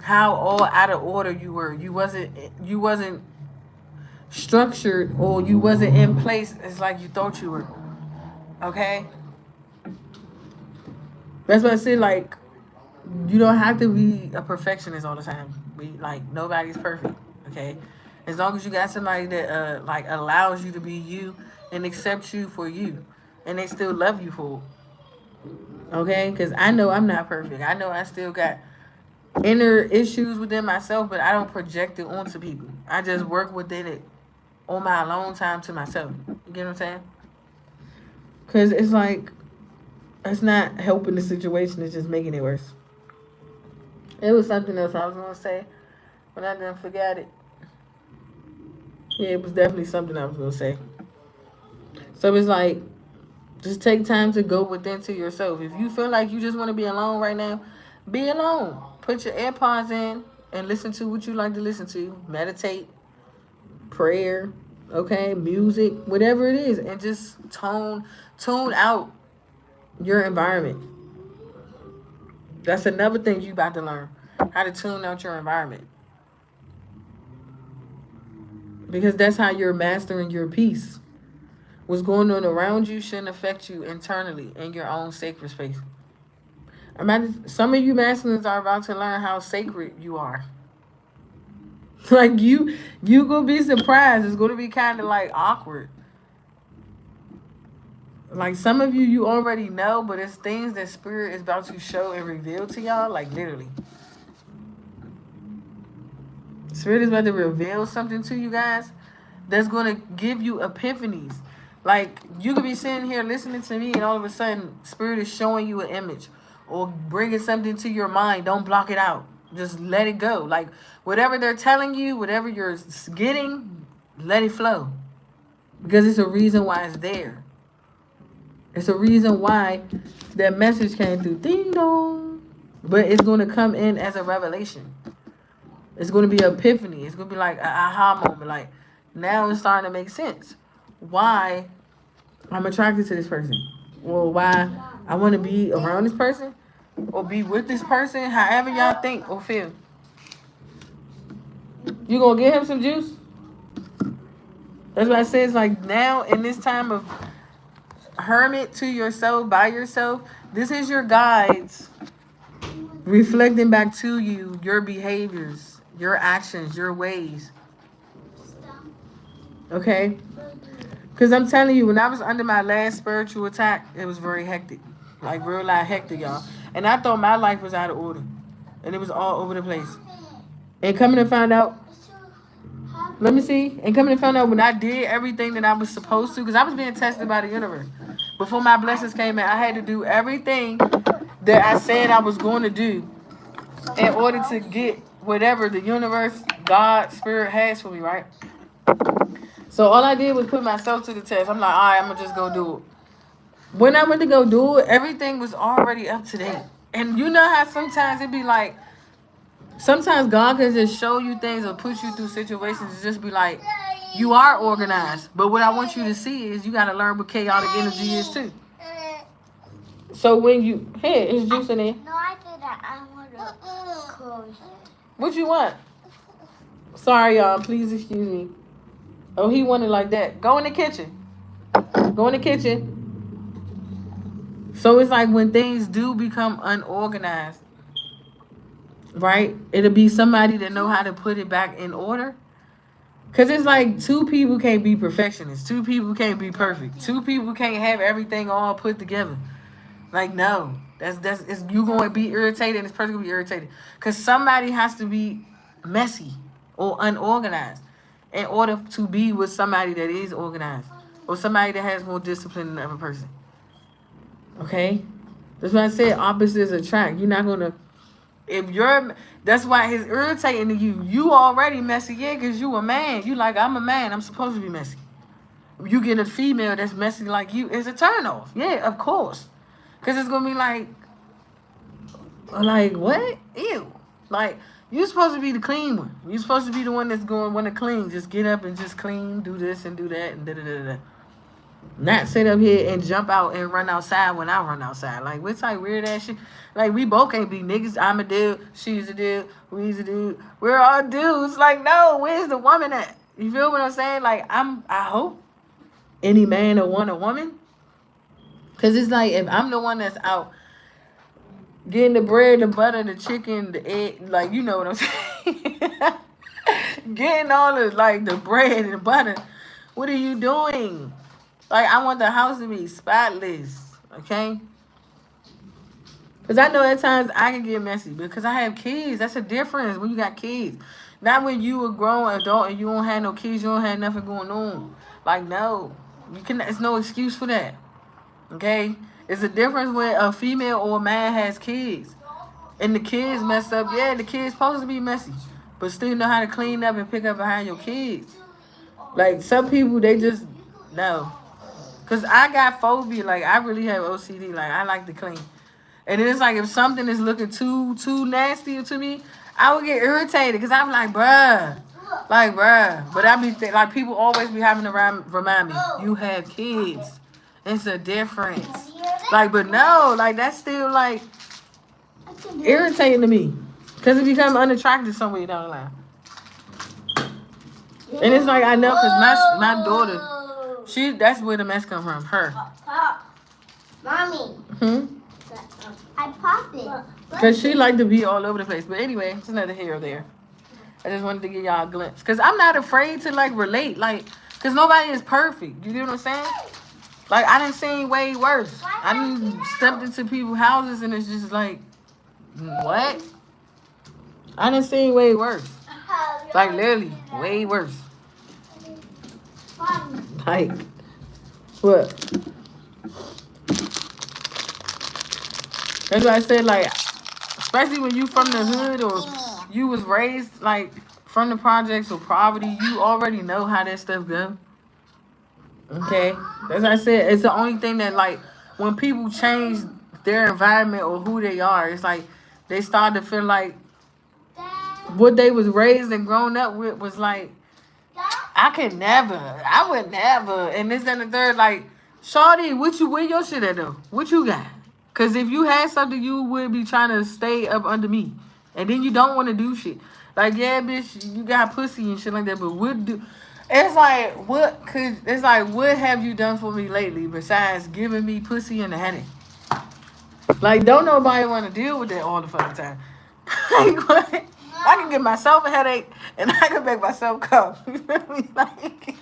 how all out of order you were. You wasn't structured, or you wasn't in place as like you thought you were. Okay? That's what I said, like, you don't have to be a perfectionist all the time. Nobody's perfect, okay? As long as you got somebody that like allows you to be you and accepts you for you, and they still love you for it, okay? Because I know I'm not perfect. I know I still got inner issues within myself, but I don't project it onto people. I just work within it on my alone time to myself. You get what I'm saying? Because it's like it's not helping the situation. It's just making it worse. It was something else I was gonna say, but I didn't forget it. Yeah, it was definitely something I was gonna say. So it's like, just take time to go within to yourself. If you feel like you just want to be alone right now, be alone. Put your AirPods in and listen to what you like to listen to. Meditate, prayer, okay, music, whatever it is, and just tune out your environment. That's another thing you about to learn. How to tune out your environment. Because that's how you're mastering your peace. What's going on around you shouldn't affect you internally in your own sacred space. Imagine some of you masculines are about to learn how sacred you are. Like you gonna be surprised. It's gonna be kind of like awkward. Like some of you already know, but it's things that spirit is about to show and reveal to y'all. Like literally, spirit is about to reveal something to you guys that's gonna give you epiphanies. Like you could be sitting here listening to me, and all of a sudden, spirit is showing you an image or bringing something to your mind. Don't block it out. Just let it go. Like whatever they're telling you, whatever you're getting, let it flow because it's a reason why it's there. It's a reason why that message came through. Ding dong. But it's going to come in as a revelation. It's going to be an epiphany. It's going to be like an aha moment. Like, now it's starting to make sense. Why I'm attracted to this person. Or why I want to be around this person. Or be with this person. However y'all think or feel. You going to give him some juice? That's what I say. It's like now in this time of hermit to yourself, by yourself, this is your guides reflecting back to you your behaviors, your actions, your ways. Okay? Because I'm telling you, when I was under my last spiritual attack, it was very hectic. Like real life hectic, y'all. And I thought my life was out of order. And it was all over the place. And coming to find out, let me see. And coming to find out when I did everything that I was supposed to, because I was being tested by the universe. Before my blessings came in, I had to do everything that I said I was going to do in order to get whatever the universe, God, spirit has for me, right? So all I did was put myself to the test. I'm like, all right, I'm gonna just go do it. When I went to go do it, everything was already up to date. And you know how sometimes it be like, sometimes God can just show you things or push you through situations and just be like, You are organized. But what I want you to see is you got to learn what chaotic energy is too. So when you, hey, is juice in there? No, I said that I want to close it. What you want? Sorry, y'all. Please excuse me. Oh, he wanted like that. Go in the kitchen. Go in the kitchen. So it's like when things do become unorganized, right? It'll be somebody that know how to put it back in order. Cause it's like two people can't be perfectionists. Two people can't be perfect. Two people can't have everything all put together. Like no, that's it's, you going to be irritated and this person gonna be irritated. Cause somebody has to be messy or unorganized in order to be with somebody that is organized or somebody that has more discipline than the other person. Okay, that's why I said opposites attract. You're not gonna if you're. That's why it's irritating to you. You already messy, yeah, because you a man. You like I'm a man. I'm supposed to be messy. You get a female that's messy like you, it's a turnoff. Yeah, of course. Cause it's gonna be like what? Ew. Like you're supposed to be the clean one. You're supposed to be the one that's going want to clean. Just get up and just clean, do this and do that and da da da da. Not sit up here and jump out and run outside when I run outside. Like what type weird ass shit? Like we both can't be niggas. I'm a dude. She's a dude. We's a dude. We're all dudes. Like no, where's the woman at? You feel what I'm saying? Like I hope any man or want a woman. Cause it's like if I'm the one that's out getting the bread, the butter, the chicken, the egg, like you know what I'm saying. Getting all the like the bread and the butter. What are you doing? Like, I want the house to be spotless, okay? Because I know at times I can get messy because I have kids. That's a difference when you got kids. Not when you a grown adult and you don't have no kids, you don't have nothing going on. Like, no. It's no excuse for that, okay? It's a difference when a female or a man has kids. And the kids mess up. Yeah, the kids supposed to be messy. But still know how to clean up and pick up behind your kids. Like, some people, they just, no. Cause I got phobia, like I really have OCD, like I like to clean, and then it's like if something is looking too nasty to me, I would get irritated, cause I'm like bruh, but I be like people always be having to remind me, you have kids, it's a difference, like but no, like that's still like irritating to me, cause it becomes unattractive somewhere down the line, and it's like I know, cause my daughter. That's where the mess come from. Her. Pop. Mommy. I pop it. Because she like to be all over the place. But anyway, it's another here or there. I just wanted to give y'all a glimpse. Because I'm not afraid to like relate. Like, because nobody is perfect. You get what I'm saying? Like, I done seen way worse. I done stepped into people's houses and it's just like, what? I done seen way worse. Like, literally, way worse. Like, what? That's why I said, like, especially when you from the hood or you was raised, like, from the projects or poverty, you already know how that stuff go. Okay? As I said, it's the only thing that, like, when people change their environment or who they are, it's like they start to feel like what they was raised and grown up with was like, I would never. And this and the third, like, shawty, where your shit at though? What you got? Cause if you had something, you would be trying to stay up under me. And then you don't want to do shit. Like, yeah, bitch, you got pussy and shit like that, but it's like, what have you done for me lately besides giving me pussy and a headache? Like, don't nobody want to deal with that all the fucking time. Like, what? I can give myself a headache and I can make myself come. You feel me? Like,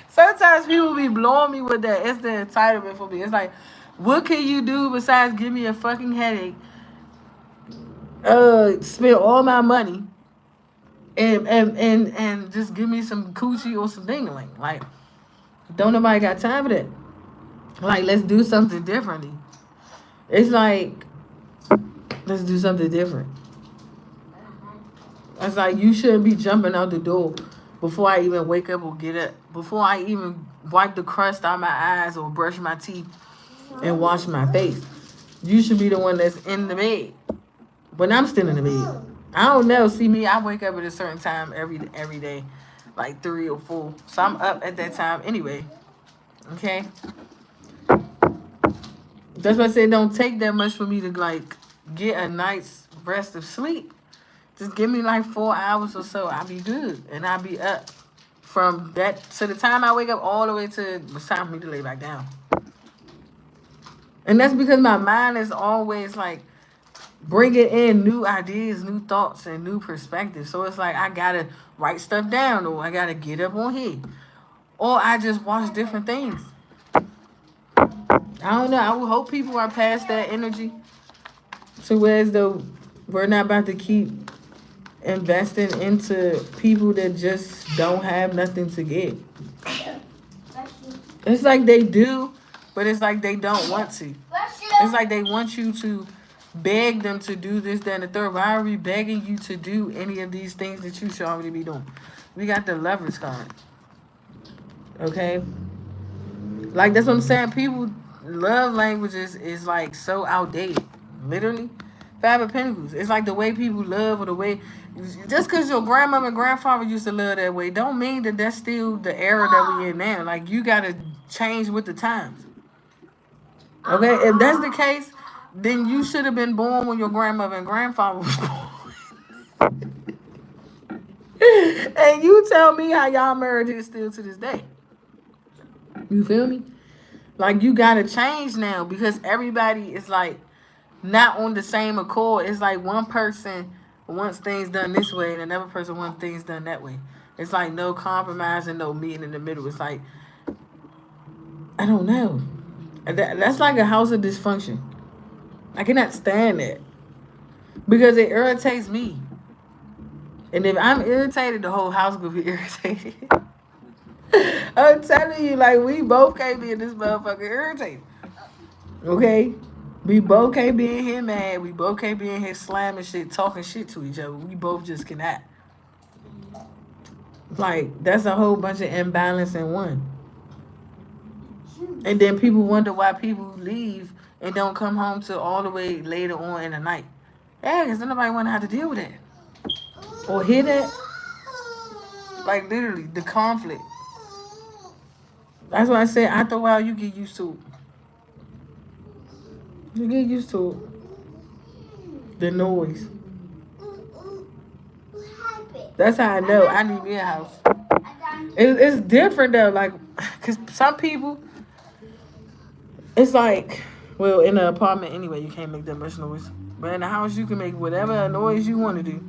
sometimes people be blowing me with that. It's the entitlement for me. It's like, what can you do besides give me a fucking headache? Spend all my money and just give me some coochie or some dingling. Like, don't nobody got time for that. Like, let's do something differently. It's like, let's do something different. It's like you shouldn't be jumping out the door before I even wake up or get up. Before I even wipe the crust out my eyes or brush my teeth and wash my face. You should be the one that's in the bed. When I'm still in the bed. I don't know. See me, I wake up at a certain time every day. like 3 or 4. So I'm up at that time anyway. Okay? That's why I said it don't take that much for me to like get a night's rest of sleep. Just give me like 4 hours or so. I'll be good. And I'll be up from that to the time I wake up all the way to it's time for me to lay back down. And that's because my mind is always like bringing in new ideas, new thoughts, and new perspectives. So it's like I gotta write stuff down, or I gotta get up on here, or I just watch different things. I don't know. I would hope people are past that energy to where as though we're not about to keep investing into people that just don't have nothing to give. It's like they do, but it's like they don't want to. It's like they want you to beg them to do this, that, and the third. Why are we begging you to do any of these things that you should already be doing? We got the Lovers card. Okay? Like, that's what I'm saying. People, love languages is like so outdated. Literally. Five of Pentacles. It's like the way people love or the way. Just because your grandmother and grandfather used to love that way, don't mean that that's still the era that we in now. Like, you got to change with the times. Okay? If that's the case, then you should have been born when your grandmother and grandfather was born. And you tell me how y'all marriage is still to this day. You feel me? Like, you gotta change now because everybody is like not on the same accord. It's like one person wants things done this way and another person wants things done that way. It's like no compromise and no meeting in the middle. It's like, I don't know. That's like a house of dysfunction. I cannot stand that because it irritates me. And if I'm irritated, the whole house will be irritated. I'm telling you, like, we both can't be in this motherfucker irritated. Okay? We both can't be in here mad. We both can't be in here slamming shit, talking shit to each other. We both just cannot. Like, that's a whole bunch of imbalance in one. And then people wonder why people leave and don't come home till all the way later on in the night. Yeah, because nobody want to have to deal with that. Or hear that. Like, literally, the conflict. That's why I said after a while you get used to it. You get used to it. The noise. That's how I know I need me a house. It's different though, like, cause some people, it's like, well, in an apartment anyway, you can't make that much noise. But in the house, you can make whatever noise you want to do.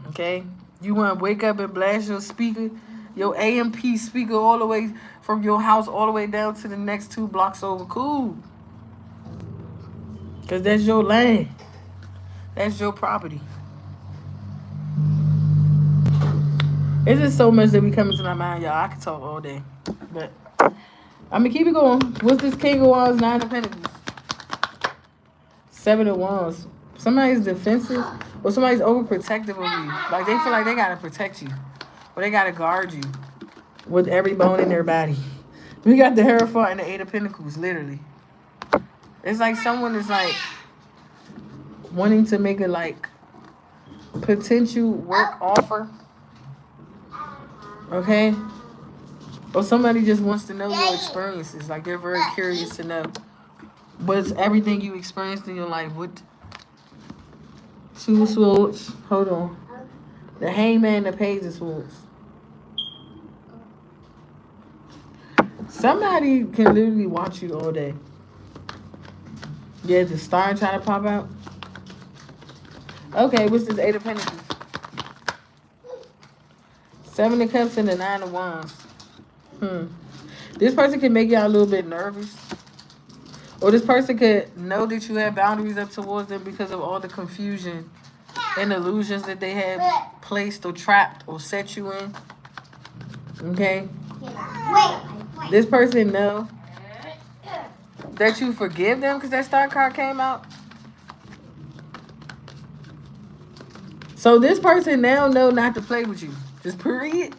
Okay, you want to wake up and blast your speaker, your AMP speaker, all the way from your house all the way down to the next 2 blocks over. Cool, cause that's your land. That's your property. It's just so much that be coming to my mind, y'all. I could talk all day, but I'm gonna keep it going. What's this King of Wands, 9 of Pentacles, 7 of Wands? Somebody's defensive or somebody's overprotective of you. Like, they feel like they gotta protect you or they gotta guard you with every bone in their body. We got the Hierophant and the 8 of Pentacles, literally. It's like someone is like wanting to make a like potential work offer. Okay? Or somebody just wants to know your experiences. Like, they're very curious to know what's everything you experienced in your life. What 2 of Swords. Hold on. The Hangman, the Page of Swords. Somebody can literally watch you all day. Yeah, the star trying to pop out. Okay, what's this 8 of Pentacles? 7 of Cups and the 9 of Wands. This person can make y'all a little bit nervous. Or this person could know that you have boundaries up towards them because of all the confusion and illusions that they have placed or trapped or set you in. Okay? This person know that you forgive them because that star card came out. So this person now know not to play with you. Just period.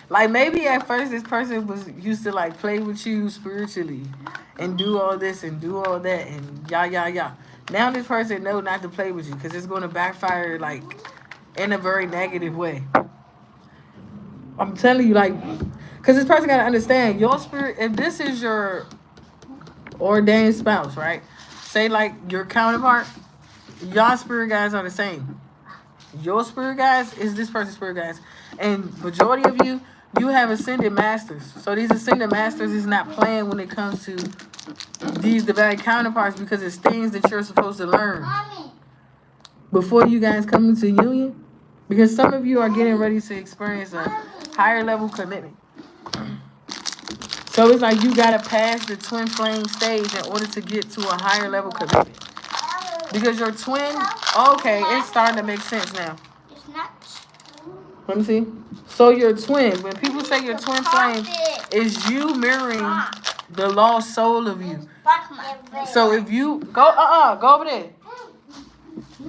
Like, maybe at first this person was used to like play with you spiritually and do all this and do all that and yah. Now this person know not to play with you because it's going to backfire like in a very negative way. I'm telling you, like, because this person got to understand your spirit. If this is your ordained spouse, right? Say like your counterpart, y'all spirit guides are the same. Your spirit guides is this person's spirit guides, and majority of you have ascended masters. So these ascended masters is not playing when it comes to these divine counterparts because it's things that you're supposed to learn before you guys come into union. Because some of you are getting ready to experience a higher level commitment. So it's like you gotta pass the twin flame stage in order to get to a higher level commitment. Because your twin, okay, it's starting to make sense now. It's not. Let me see. So your twin, when people say your twin flame, is you mirroring the lost soul of you. So if you go, go over there.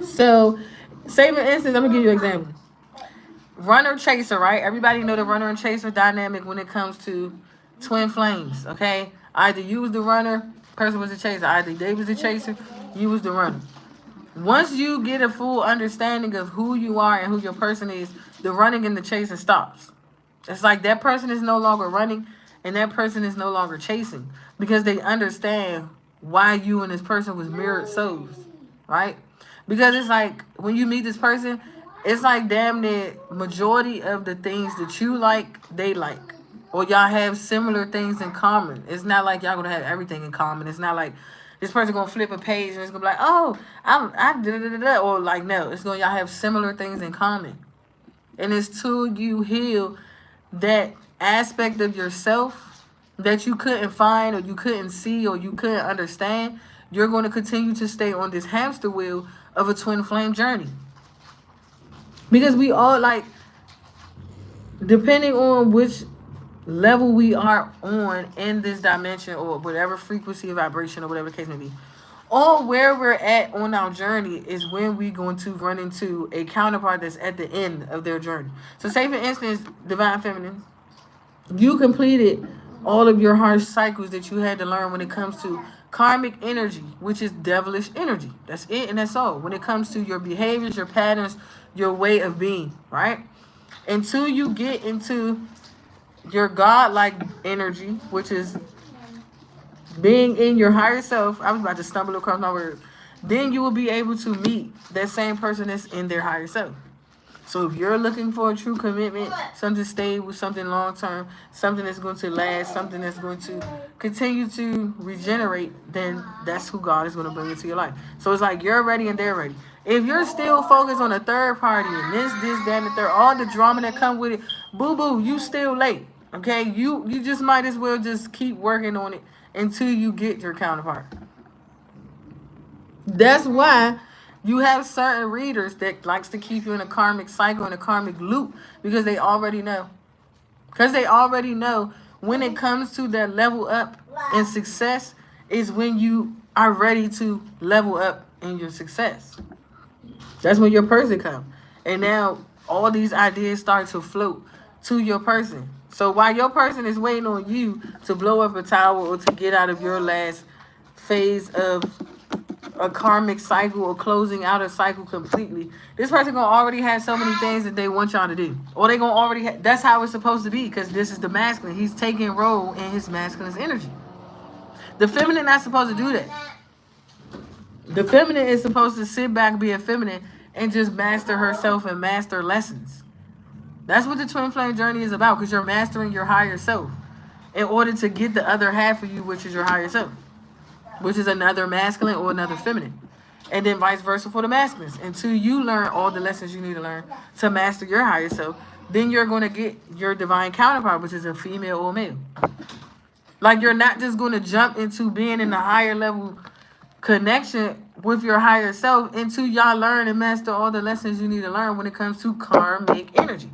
So, say for instance, I'm gonna give you an example. Runner chaser, right? Everybody know the runner and chaser dynamic when it comes to twin flames. Okay, either you was the runner, person was the chaser. Either they was the chaser, you was the runner. Once you get a full understanding of who you are and who your person is, the running and the chasing stops. It's like that person is no longer running and that person is no longer chasing because they understand why you and this person was mirrored souls, right? Because it's like when you meet this person, it's like damn near majority of the things that you like, they like. Or y'all have similar things in common. It's not like y'all gonna have everything in common. It's not like this person gonna flip a page and it's gonna be like, oh, I did it, or like no, it's gonna y'all have similar things in common. And it's till you heal that aspect of yourself that you couldn't find or you couldn't see or you couldn't understand, you're going to continue to stay on this hamster wheel of a twin flame journey. Because we all like, depending on which level we are on in this dimension or whatever frequency, vibration, or whatever the case may be, or where we're at on our journey is when we're going to run into a counterpart that's at the end of their journey. So say for instance, Divine Feminine, you completed all of your harsh cycles that you had to learn when it comes to karmic energy, which is devilish energy. That's it and that's all. When it comes to your behaviors, your patterns, your way of being, right? Until you get into your godlike energy, which is being in your higher self. I was about to stumble across my words. Then you will be able to meet that same person that's in their higher self. So if you're looking for a true commitment, something stable, something long term, something that's going to last, something that's going to continue to regenerate, then that's who God is going to bring into your life. So it's like you're ready and they're ready. If you're still focused on a third party and this, that, and the third, all the drama that come with it, boo boo, you still late. Okay, you just might as well just keep working on it until you get your counterpart. That's why you have certain readers that likes to keep you in a karmic cycle, in a karmic loop, because they already know. Because they already know when it comes to that level up in success is when you are ready to level up in your success. That's when your person comes. And now all these ideas start to float to your person. So while your person is waiting on you to blow up a tower or to get out of your last phase of a karmic cycle or closing out a cycle completely, this person gonna already have so many things that they want y'all to do, or they gonna already that's how it's supposed to be, because this is the masculine. He's taking role in his masculine's energy. The feminine not supposed to do that. The feminine is supposed to sit back, be a feminine, and just master herself and master lessons. That's what the twin flame journey is about, because you're mastering your higher self in order to get the other half of you, which is your higher self, which is another masculine or another feminine. And then vice versa for the masculines. Until you learn all the lessons you need to learn to master your higher self, then you're going to get your divine counterpart, which is a female or male. Like you're not just going to jump into being in the higher level connection with your higher self until y'all learn and master all the lessons you need to learn when it comes to karmic energy.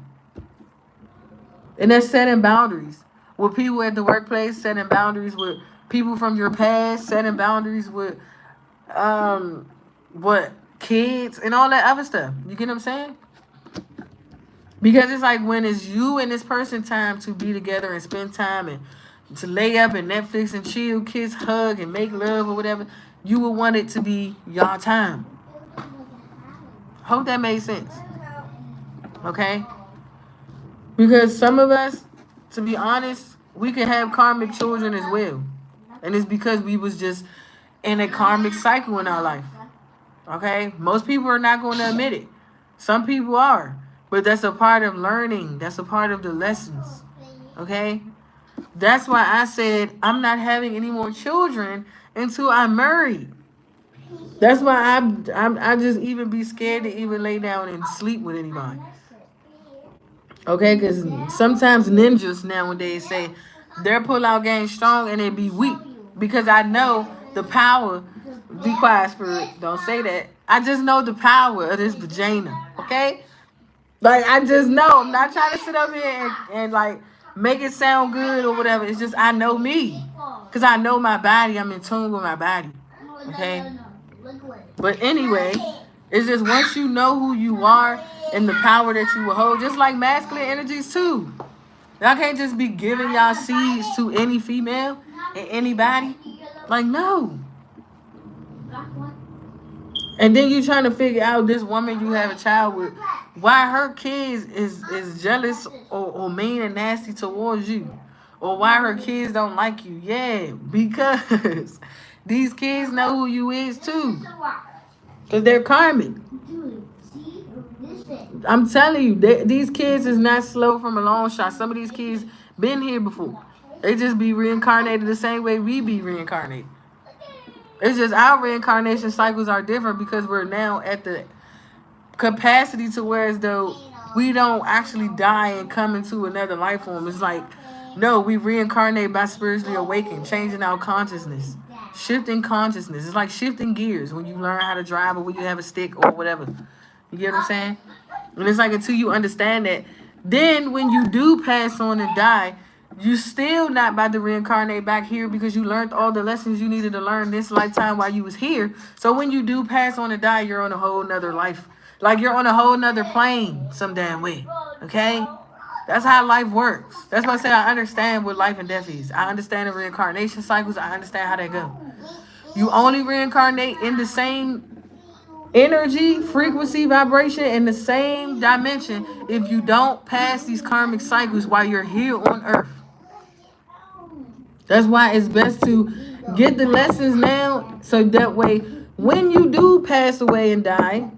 And that's setting boundaries with people at the workplace, setting boundaries with people from your past, setting boundaries with what kids and all that other stuff. You get what I'm saying? Because it's like when it's you and this person time to be together and spend time and to lay up and Netflix and chill, kiss, hug, and make love or whatever, you would want it to be y'all time. Hope that made sense. Okay? Because some of us, to be honest, we can have karmic children as well. And it's because we was just in a karmic cycle in our life. Okay? Most people are not going to admit it. Some people are. But that's a part of learning. That's a part of the lessons. Okay? That's why I said I'm not having any more children until I'm married. That's why I just even be scared to even lay down and sleep with anybody. Okay, because sometimes ninjas nowadays say their pull-out game strong and they be weak. Because I know the power. Be quiet, spirit. Don't say that. I just know the power of this vagina. Okay? Like, I just know. I'm not trying to sit up here and like make it sound good or whatever. It's just I know me. Because I know my body. I'm in tune with my body. Okay? But anyway, it's just once you know who you are and the power that you will hold, just like masculine energies too. Y'all can't just be giving y'all seeds to any female and anybody. Like, no. And then you trying to figure out this woman you have a child with, why her kids is jealous or mean and nasty towards you. Or why her kids don't like you. Yeah, because these kids know who you is too. Because they're karmic. I'm telling you, these kids is not slow from a long shot. Some of these kids been here before. They just be reincarnated the same way we be reincarnated. It's just our reincarnation cycles are different because we're now at the capacity to where as though we don't actually die and come into another life form. It's like, no, we reincarnate by spiritually awakening, changing our consciousness, shifting consciousness. It's like shifting gears when you learn how to drive or when you have a stick or whatever. You get what I'm saying? And it's like until you understand that, then when you do pass on and die, you still not about to reincarnate back here because you learned all the lessons you needed to learn this lifetime while you was here. So when you do pass on and die, you're on a whole nother life. Like you're on a whole nother plane some damn way. Okay? That's how life works. That's why I say I understand what life and death is. I understand the reincarnation cycles. I understand how they go. You only reincarnate in the same energy, frequency, vibration in the same dimension if you don't pass these karmic cycles while you're here on earth. That's why it's best to get the lessons now so that way when you do pass away and die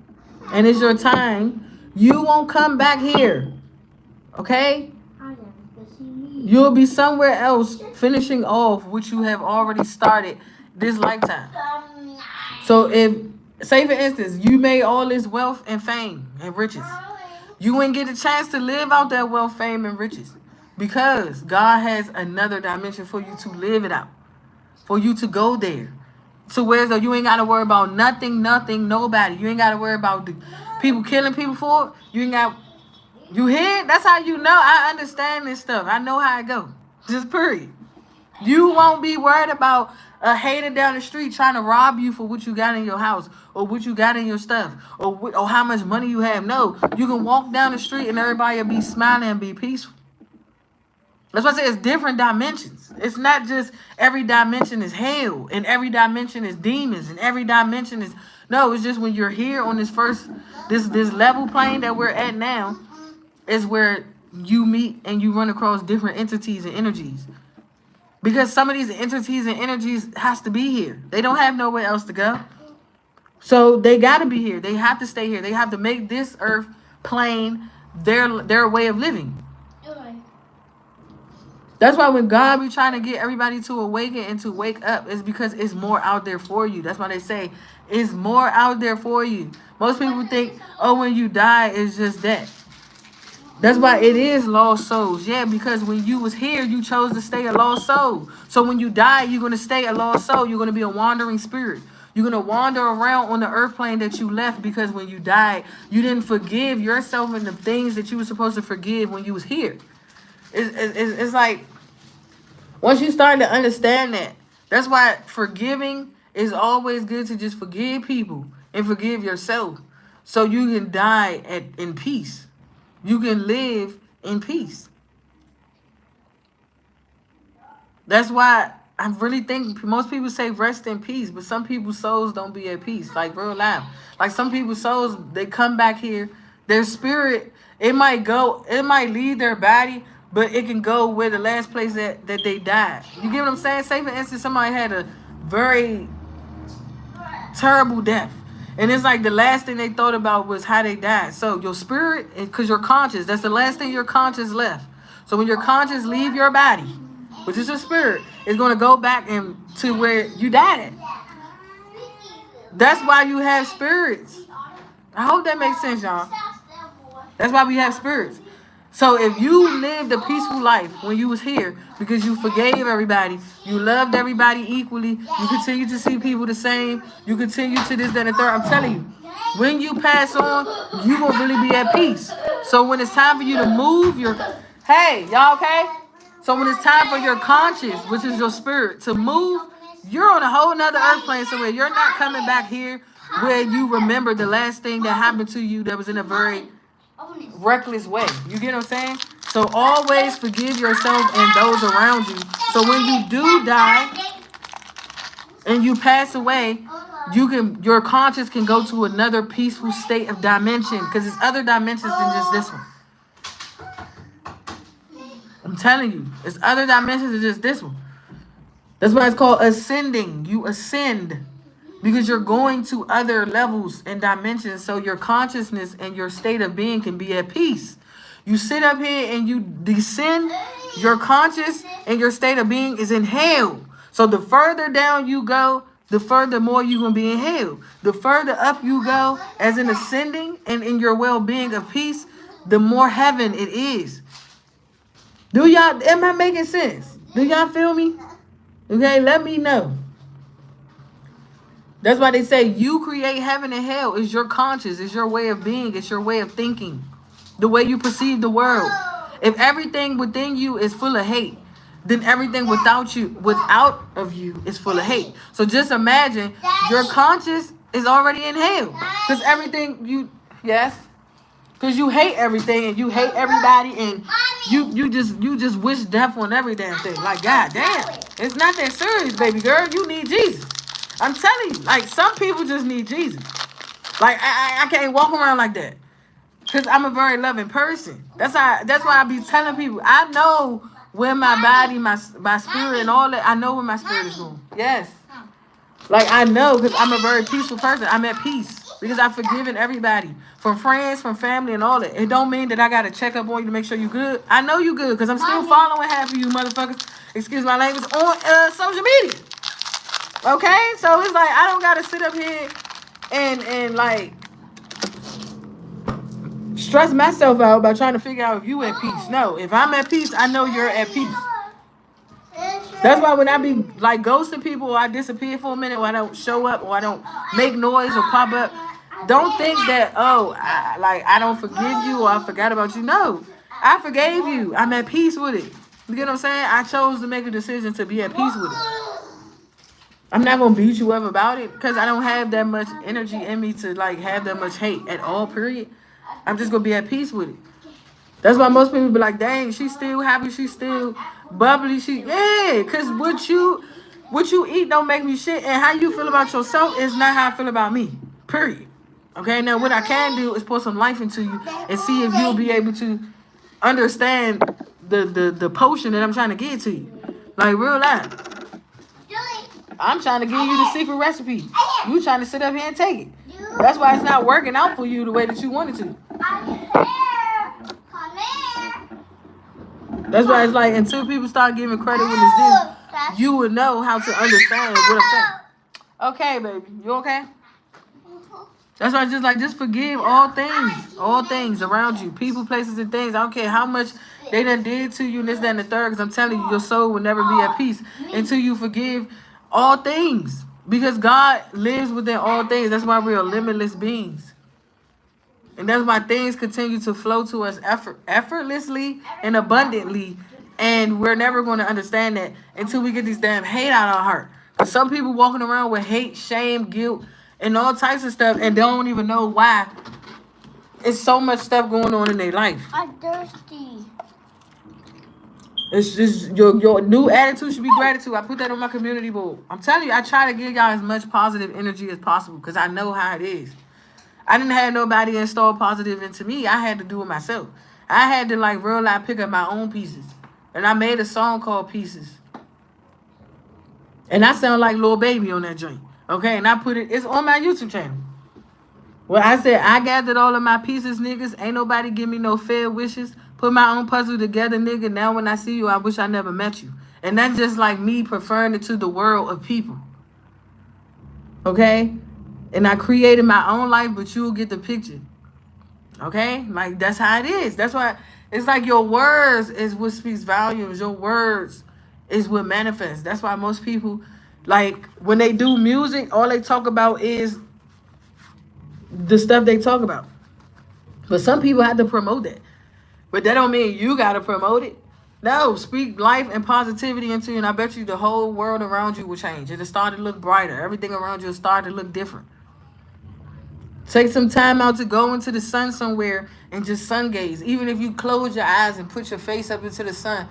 and it's your time, you won't come back here. Okay? You'll be somewhere else finishing off what you have already started this lifetime. So if, say for instance, you made all this wealth and fame and riches, you wouldn't get a chance to live out that wealth, fame, and riches because God has another dimension for you to live it out, for you to go there. So whereas though you ain't got to worry about nothing, nobody. You ain't got to worry about the people killing people for it. You ain't got, you hear? That's how you know. I understand this stuff. I know how it go. Just period. You won't be worried about a hater down the street trying to rob you for what you got in your house or what you got in your stuff or how much money you have. No, you can walk down the street and everybody will be smiling and be peaceful. That's why I say it's different dimensions. It's not just every dimension is hell and every dimension is demons and every dimension is, no, it's just when you're here on this first, this level plane that we're at now is where you meet and you run across different entities and energies. Because some of these entities and energies has to be here. They don't have nowhere else to go. So they got to be here. They have to stay here. They have to make this earth plane their way of living. That's why when God be trying to get everybody to awaken and to wake up, it's because it's more out there for you. That's why they say it's more out there for you. Most people think, oh, when you die, it's just that. That's why it is lost souls. Yeah, because when you was here, you chose to stay a lost soul. So when you die, you're going to stay a lost soul. You're going to be a wandering spirit. You're going to wander around on the earth plane that you left because when you died, you didn't forgive yourself and the things that you were supposed to forgive when you was here. It's like, once you start to understand that, that's why forgiving is always good to just forgive people and forgive yourself so you can die in peace. You can live in peace. That's why I really think most people say rest in peace, but some people's souls don't be at peace. Like real life. Like some people's souls, they come back here, their spirit It might leave their body, but it can go where the last place that they died. You get what I'm saying? Say for instance, somebody had a very terrible death. And it's like the last thing they thought about was how they died. So your spirit, because your conscious, that's the last thing your conscious left. So when your conscious leave your body, which is your spirit, it's going to go back and to where you died at. That's why you have spirits. I hope that makes sense, y'all. That's why we have spirits. So if you lived a peaceful life when you was here because you forgave everybody, you loved everybody equally, you continue to see people the same, you continue to this, that, and the third, I'm telling you, when you pass on, you will really be at peace. So when it's time for you to move your, hey, y'all okay? So when it's time for your conscious, which is your spirit, to move, you're on a whole nother earth plane somewhere. You're not coming back here where you remember the last thing that happened to you that was in a very reckless way. You get what I'm saying? So always forgive yourself and those around you. So when you do die and you pass away, your conscience can go to another peaceful state of dimension, because there's other dimensions than just this one. I'm telling you, there's other dimensions than just this one. That's why it's called ascending. You ascend because you're going to other levels and dimensions, so your consciousness and your state of being can be at peace. You sit up here and you descend, your conscious and your state of being is in hell. So the further down you go, the further more you're going to be in hell. The further up you go, as in ascending and in your well-being of peace, the more heaven it is. Am I making sense? Do y'all feel me? Okay, let me know. That's why they say you create heaven and hell. Is your conscious, it's your way of being, it's your way of thinking, the way you perceive the world. If everything within you is full of hate, then everything without of you is full of hate. So just imagine your conscious is already in hell. Because because you hate everything and you hate everybody, and you just wish death on every damn thing. Like, God damn, it's not that serious, baby girl. You need Jesus. I'm telling you, like, some people just need Jesus. Like, I can't walk around like that, because I'm a very loving person. That's why I be telling people, I know where my body, my spirit and all that, I know where my spirit is going. Yes. Like, I know, because I'm a very peaceful person. I'm at peace because I've forgiven everybody, from friends, from family, and all that. It don't mean that I got to check up on you to make sure you good. I know you good because I'm still following half of you motherfuckers, excuse my language, on social media. Okay? So it's like, I don't got to sit up here and like stress myself out by trying to figure out if you at peace. No, if I'm at peace, I know you're at peace. That's why when I be like ghosting people, or I disappear for a minute, or I don't show up, or I don't make noise or pop up, don't think that, I don't forgive you or I forgot about you. No, I forgave you. I'm at peace with it. You get what I'm saying? I chose to make a decision to be at peace with it. I'm not gonna beat you up about it, because I don't have that much energy in me to like have that much hate at all, period. I'm just gonna be at peace with it. That's why most people be like, dang, she's still happy, she's still bubbly, because what you eat don't make me shit, and how you feel about yourself is not how I feel about me, period. Okay, now what I can do is put some life into you and see if you'll be able to understand the potion that I'm trying to get to you. Like, real life. I'm trying to give you the secret recipe. You trying to sit up here and take it. That's why it's not working out for you the way that you wanted to. That's why it's like, until people start giving credit when it's due, you would know how to understand what I'm saying. Okay, baby. You okay? That's why I just forgive all things around you. People, places, and things. I don't care how much they done did to you and this, that, and the third, because I'm telling you, your soul will never be at peace until you forgive all things. Because God lives within all things. That's why we are limitless beings. And that's why things continue to flow to us effortlessly and abundantly. And we're never going to understand that until we get these damn hate out of our heart. Because some people walking around with hate, shame, guilt, and all types of stuff, and they don't even know why. It's so much stuff going on in their life. I'm thirsty. It's just your new attitude should be gratitude. I put that on my community board. I'm telling you, I try to give y'all as much positive energy as possible because I know how it is. I didn't have nobody install positive into me. I had to do it myself. I had to like real life pick up my own pieces. And I made a song called Pieces. And I sound like Lil Baby on that joint. Okay, and I put it's on my YouTube channel. Well, I said, I gathered all of my pieces, niggas. Ain't nobody give me no fair wishes. Put my own puzzle together, nigga. Now when I see you, I wish I never met you. And that's just like me preferring it to the world of people. Okay? And I created my own life, but you'll get the picture. Okay? Like, that's how it is. That's why it's like your words is what speaks volumes. Your words is what manifests. That's why most people, like, when they do music, all they talk about is the stuff they talk about. But some people have to promote that. But that don't mean you got to promote it. No, speak life and positivity into you, and I bet you the whole world around you will change. It'll start to look brighter. Everything around you will start to look different. Take some time out to go into the sun somewhere and just sun gaze. Even if you close your eyes and put your face up into the sun,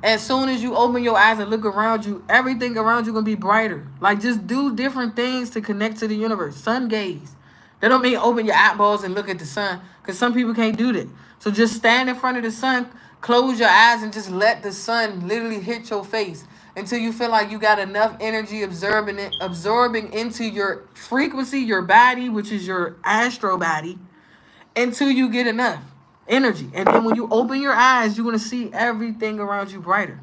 as soon as you open your eyes and look around you, everything around you gonna be brighter. Like, just do different things to connect to the universe. Sun gaze. That don't mean open your eyeballs and look at the sun, because some people can't do that. So just stand in front of the sun, close your eyes, and just let the sun literally hit your face until you feel like you got enough energy absorbing into your frequency, your body, which is your astral body, until you get enough energy. And then when you open your eyes, you're going to see everything around you brighter,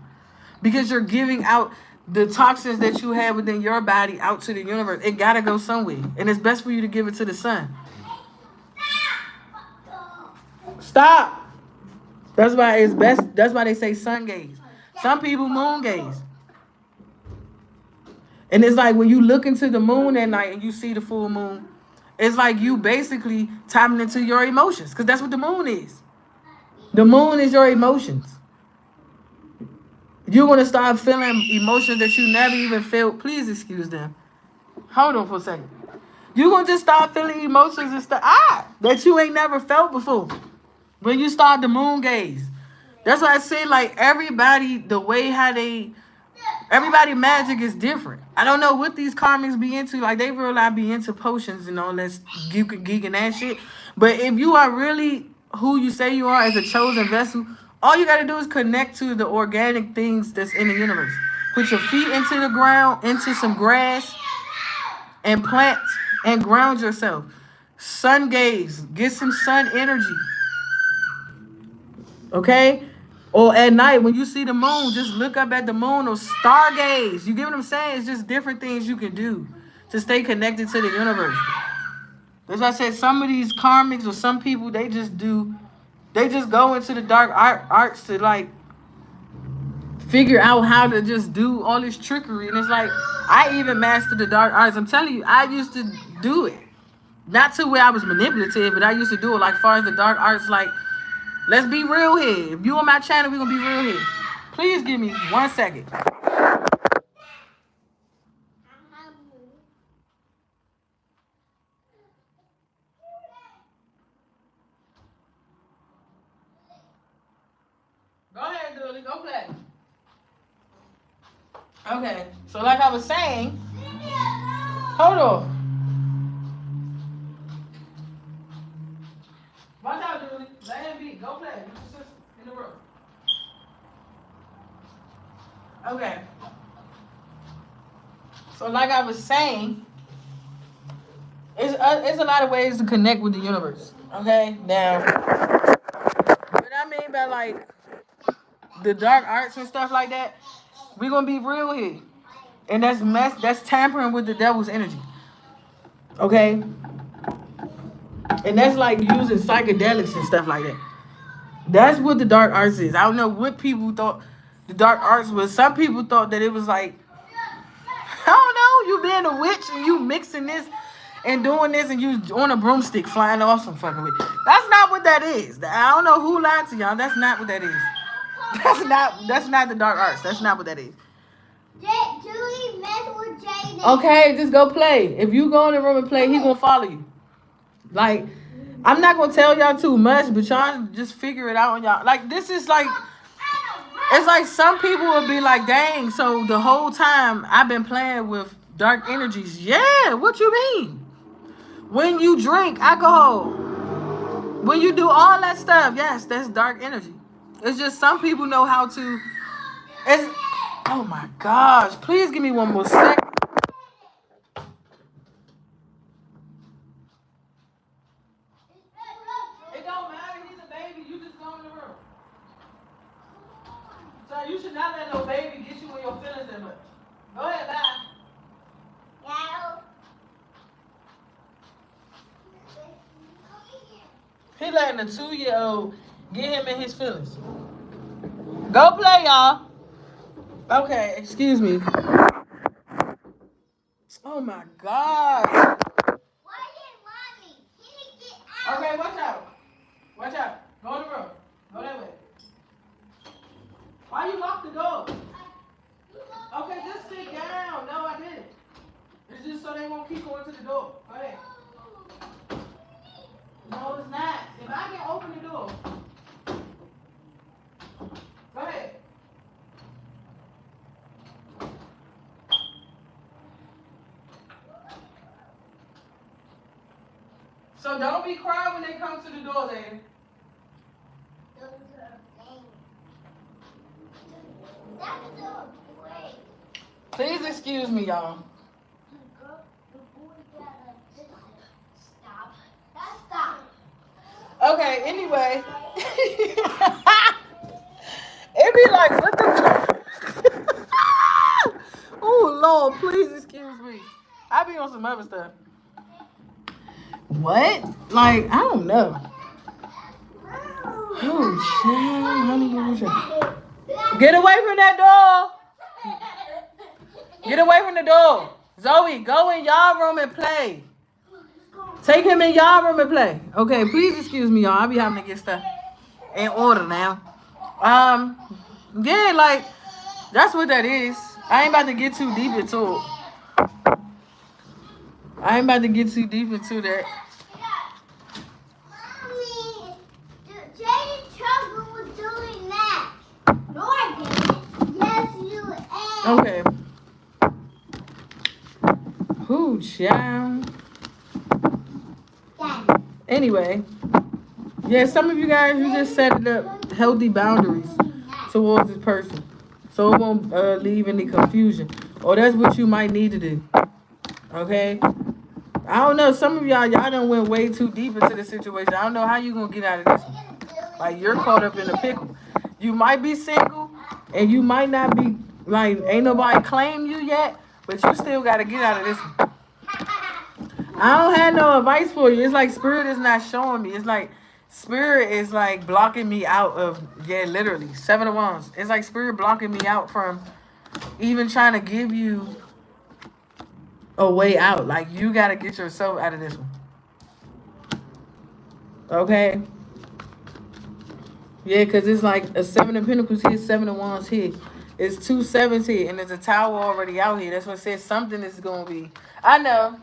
because you're giving out the toxins that you have within your body out to the universe. It got to go somewhere, and it's best for you to give it to the sun. Stop. That's why it's best. That's why they say sun gaze. Some people moon gaze. And it's like when you look into the moon at night and you see the full moon, it's like you basically tapping into your emotions, because that's what the moon is. The moon is your emotions. You're going to start feeling emotions that you never even felt. Please excuse them. Hold on for a second. You're going to just start feeling emotions and stuff that you ain't never felt before when you start the moon gaze. That's why I say, like, everybody, the way how everybody magic is different. I don't know what these karmics be into. Like, they realize be into potions and all that geek and that shit. But if you are really who you say you are as a chosen vessel, all you got to do is connect to the organic things that's in the universe. Put your feet into the ground, into some grass, and plant and ground yourself. Sun gaze. Get some sun energy. Okay? Or at night, when you see the moon, just look up at the moon or stargaze. You get what I'm saying? It's just different things you can do to stay connected to the universe. As I said, some of these karmics or some people, they just go into the dark arts to, like, figure out how to just do all this trickery. And it's like, I even mastered the dark arts. I'm telling you, I used to do it. Not to where I was manipulative, but I used to do it, like, far as the dark arts, like, let's be real here. If you on my channel, we're going to be real here. Please give me 1 second. Go ahead, Dooley. Go play. Okay. So like I was saying, hold on. Watch out, Dooley. Let him be. Go play. You just sit in the room. Okay. So like I was saying, it's a lot of ways to connect with the universe. Okay? Now, what I mean by, like, the dark arts and stuff like that, we're gonna be real here. And that's tampering with the devil's energy. Okay? And that's like using psychedelics and stuff like that. That's what the dark arts is. I don't know what people thought the dark arts was. Some people thought that it was like, I don't know, you being a witch and you mixing this and doing this and you on a broomstick flying off some fucking witch. That's not what that is. I don't know who lied to y'all. That's not what that is. That's not the dark arts. That's not what that is. Julie mess with Jaden. Okay, just go play. If you go in the room and play, he gonna follow you. Like, I'm not gonna tell y'all too much, but y'all just figure it out on y'all. Like, this is like, it's like some people will be like, dang, so the whole time I've been playing with dark energies. Yeah, what you mean? When you drink alcohol, when you do all that stuff, yes, that's dark energy. It's just some people know how to. It's, oh my gosh! Please give me one more sec. It don't matter. He's a baby. You just go in the room. So you should not let no baby get you in your feelings that much. Go ahead, bye. He letting a 2-year-old get him in his feelings. Go play, y'all. Okay, excuse me. Oh my God. Okay, watch out. Watch out. Go in the room. Go that way. Why you lock the door? Okay, just sit down. No, I didn't. It's just so they won't keep going to the door. Go ahead. No, it's not. If I can open the door. Go ahead. So don't be crying when they come to the door, Zayden. Please excuse me, y'all. Okay, anyway. It be like, what the oh, Lord, please excuse me. I be on some other stuff. What? Like, I don't know. Oh, child, honey, get away from that door. Get away from the door. Zoe, go in y'all room and play. Take him in y'all room and play. Okay, please excuse me, y'all. I be having to get stuff in order now. Yeah, like, that's what that is. I ain't about to get too deep into it. I ain't about to get too deep into that. Mommy, Jaden Trouble was doing that. No, I didn't. Yes, you am. Okay. Who, child? Anyway, yeah, some of you guys, you just set it up healthy boundaries towards this person, so it won't leave any confusion. Or that's what you might need to do. Okay. I don't know. Some of y'all done went way too deep into the situation. I don't know how you gonna get out of this one. Like, you're caught up in a pickle. You might be single, and you might not be, like, ain't nobody claim you yet, but you still gotta get out of this one. I don't have no advice for you. It's like Spirit is not showing me. It's like Spirit is like blocking me out of, yeah, literally, 7 of Wands. It's like Spirit blocking me out from even trying to give you a way out. Like, you got to get yourself out of this one. Okay? Yeah, because it's like a 7 of Pentacles here, 7 of Wands here. It's 2 sevens here, and there's a tower already out here. That's what says something is going to be. I know.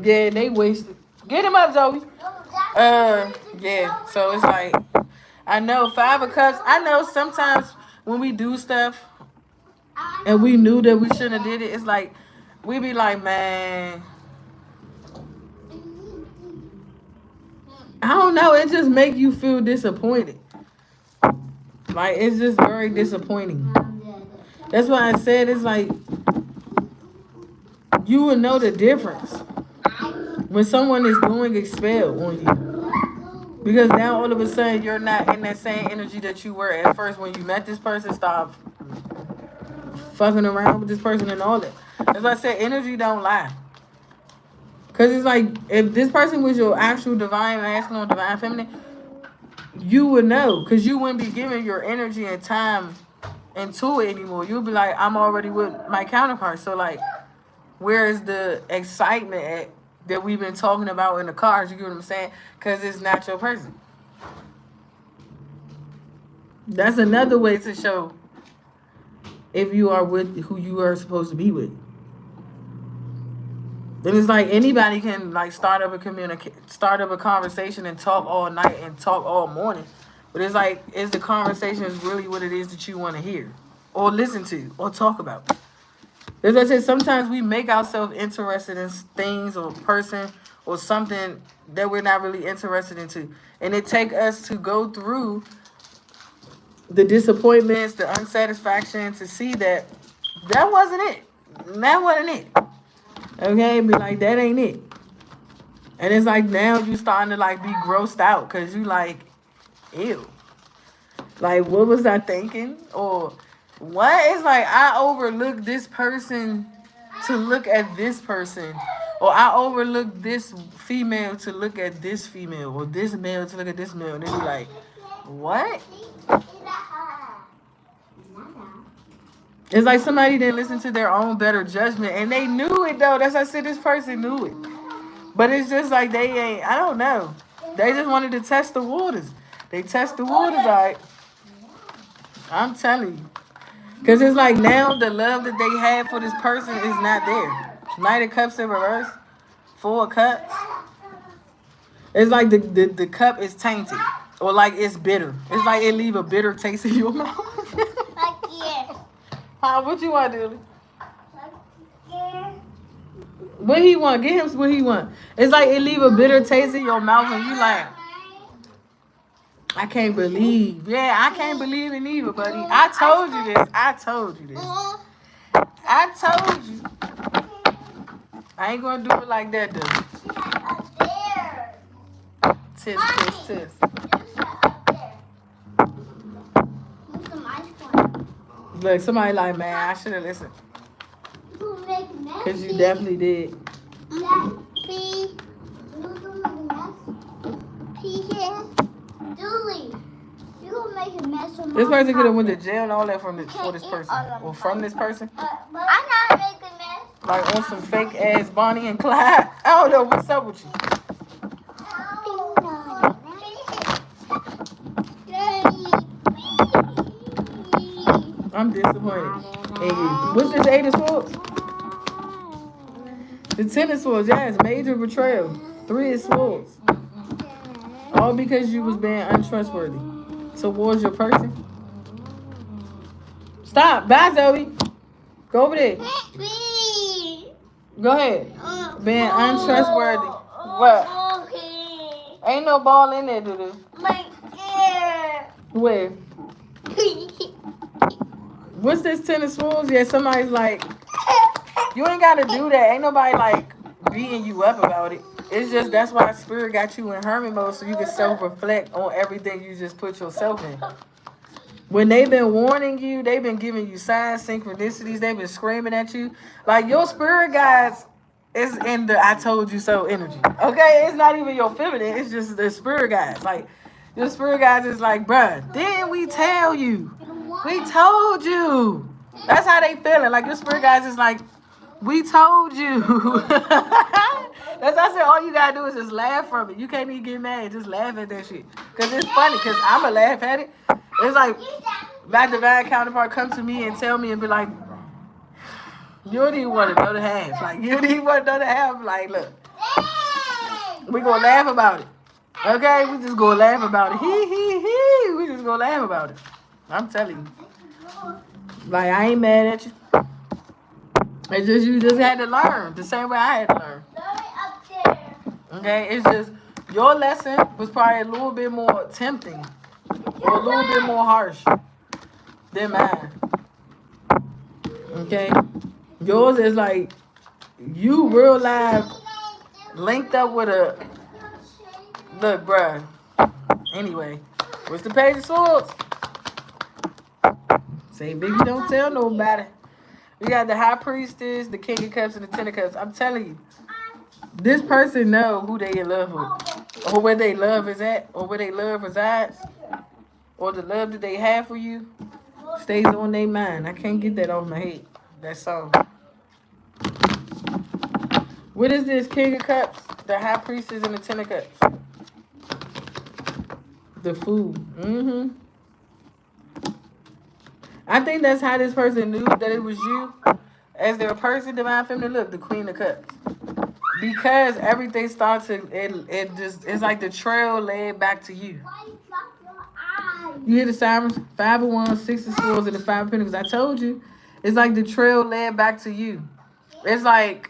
Yeah, they wasted. Get him up, Zoe. Yeah, so it's like, I know 5 of Cups. I know sometimes when we do stuff and we knew that we shouldn't have did it, it's like, we be like, man, I don't know. It just make you feel disappointed. Like, it's just very disappointing. That's why I said it's like, you would know the difference when someone is doing a spell on you. Because now all of a sudden you're not in that same energy that you were at first when you met this person. Stop fucking around with this person and all that. As I said, energy don't lie. Because it's like, if this person was your actual divine masculine or divine feminine, you would know. Because you wouldn't be giving your energy and time into it anymore. You'll be like, I'm already with my counterpart. So, like, where is the excitement at that we've been talking about in the cards? You get what I'm saying? Because it's not your person. That's another way to show if you are with who you are supposed to be with. Then it's like anybody can like start up a conversation and talk all night and talk all morning. But it's like, is the conversation is really what it is that you want to hear or listen to or talk about? As I said, sometimes we make ourselves interested in things or person or something that we're not really interested into. And it take us to go through the disappointments, the unsatisfaction to see that wasn't it. That wasn't it. Okay, be like, that ain't it. And it's like now you starting to like be grossed out because you like, ew. Like, what was I thinking? Or what? It's like I overlooked this person to look at this person. Or I overlooked this female to look at this female. Or this male to look at this male. And then you like, what? It's like somebody didn't listen to their own better judgment. And they knew it, though. That's why I said this person knew it. But it's just like they ain't, I don't know. They just wanted to test the waters. They test the waters, all right. I'm telling you. Because it's like now the love that they had for this person is not there. Knight of Cups in reverse. 4 of Cups. It's like the cup is tainted. Or like it's bitter. It's like it leave a bitter taste in your mouth. Huh, what you want, Dilly? What he want? Get him what he want. It's like it leave a bitter taste in your mouth and you like, I can't believe. Yeah, I can't believe it either, buddy. I told you this. I told you this. I told you. I ain't gonna do it like that, though. Tisk, tisk, tisk. Look, somebody like, man, I should have listened. Because you definitely did. This person could have went to jail and all that for this person. Or from this person. I'm not making mess. Like on some fake ass Bonnie and Clyde. I don't know what's up with you. I'm disappointed in you. What's this 8 of Swords? The 10 of Swords, yes, major betrayal. 3 of Swords. All because you was being untrustworthy towards your person. Stop. Bye, Zoe. Go over there. Go ahead. Being untrustworthy. What? Ain't no ball in there, doo-doo. Where? What's this 10 of Swords? Yeah, somebody's like, you ain't got to do that. Ain't nobody like beating you up about it. It's just that's why Spirit got you in hermit mode so you can self-reflect on everything you just put yourself in. When they've been warning you, they've been giving you signs, synchronicities, they've been screaming at you. Like your spirit guides is in the I told you so energy. Okay? It's not even your feminine, it's just the spirit guides. Like your spirit guides is like, bruh, didn't we tell you? We told you. That's how they feeling. Like your spirit guides is like, we told you. That's why I said all you gotta do is just laugh from it. You can't even get mad. Just laugh at that shit. Because it's funny. Because I'm going to laugh at it. It's like my divine counterpart come to me and tell me and be like, you don't even want to know the half. Like, you don't even want to know the half. Like, look. We going to laugh about it. Okay? We just going to laugh about it. Hee. We just going to laugh about it. I'm telling you. Like, I ain't mad at you. It's just you just had to learn the same way I had to learn. Okay, it's just your lesson was probably a little bit more tempting or a little bit more harsh than mine. Okay, yours is like you real live linked up with a look, bruh. Anyway, what's the Page of Swords? Say, Biggie, don't tell nobody. We got the High Priestess, the King of Cups, and the Ten of Cups. I'm telling you, this person know who they in love with, or where they love is at, or where they love resides, or the love that they have for you stays on their mind. I can't get that off my head. That song. What is this? King of Cups, the High Priestess, and the Ten of Cups. The Fool. I think that's how this person knew that it was you. As their person, divine feminine, look, the Queen of Cups. Because everything starts to, it's like the trail led back to you. You hear the sirens? 5 of Wands, 6 of Swords, and the 5 of Pentacles. I told you. It's like the trail led back to you. It's like,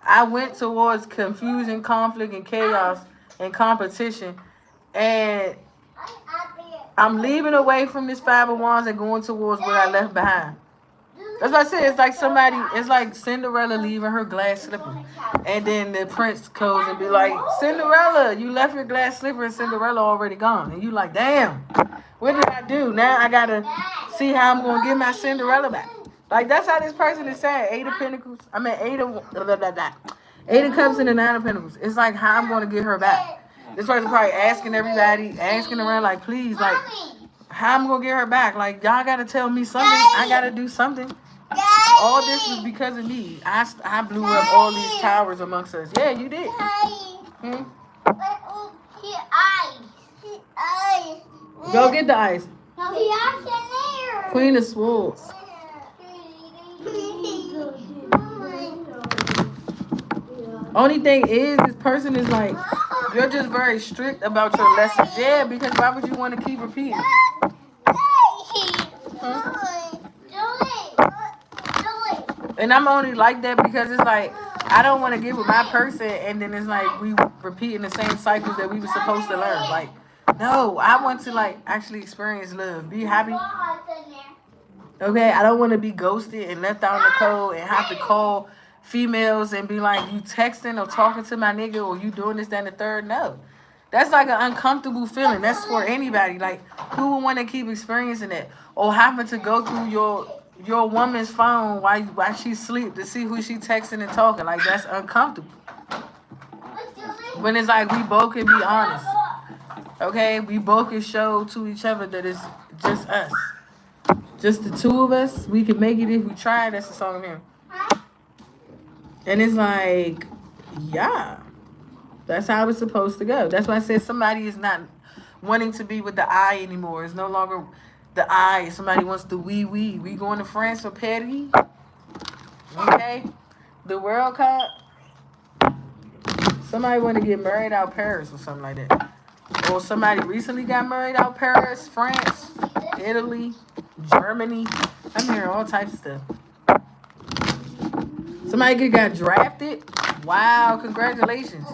I went towards confusion, conflict, and chaos and competition. And I'm leaving away from this 5 of Wands and going towards what I left behind. That's what I said. It's like somebody, it's like Cinderella leaving her glass slipper. And then the prince goes and be like, Cinderella, you left your glass slipper and Cinderella already gone. And you like, damn, what did I do? Now I got to see how I'm going to get my Cinderella back. Like, that's how this person is saying. 8 of Pentacles. I mean, 8 of Cups and the 9 of Pentacles. It's like how I'm going to get her back. This person probably asking everybody, asking around, like, please, like, how I'm going to get her back? Like, y'all got to tell me something. I got to do something. All this was because of me. I blew up all these towers amongst us. Yeah, you did. Hmm? Go get the ice. No, he has in there. Queen of Swords. Only thing is, this person is like, you're just very strict about your lessons. Yeah, because why would you want to keep repeating? Huh? And I'm only like that because it's like, I don't want to get with my person and then it's like we repeating the same cycles that we were supposed to learn. Like, no, I want to like actually experience love. Be happy. Okay, I don't want to be ghosted and left out in the cold and have to call females and be like, you texting or talking to my nigga or you doing this, that, and the third. No. That's like an uncomfortable feeling. That's for anybody. Like, who would want to keep experiencing that? Or having to go through your woman's phone while she sleep to see who she texting and talking. Like, that's uncomfortable. When it's like we both can be honest. Okay? We both can show to each other that it's just us. Just the two of us. We can make it if we try. That's the song I'm hearing. And it's like, yeah. That's how it's supposed to go. That's why I said somebody is not wanting to be with the I anymore. It's no longer the I. Somebody wants the we. We going to France for Paris. Okay? The World Cup. Somebody want to get married out Paris or something like that. Or somebody recently got married out Paris, France, Italy, Germany. I'm hearing all types of stuff. Somebody got drafted. Wow, congratulations.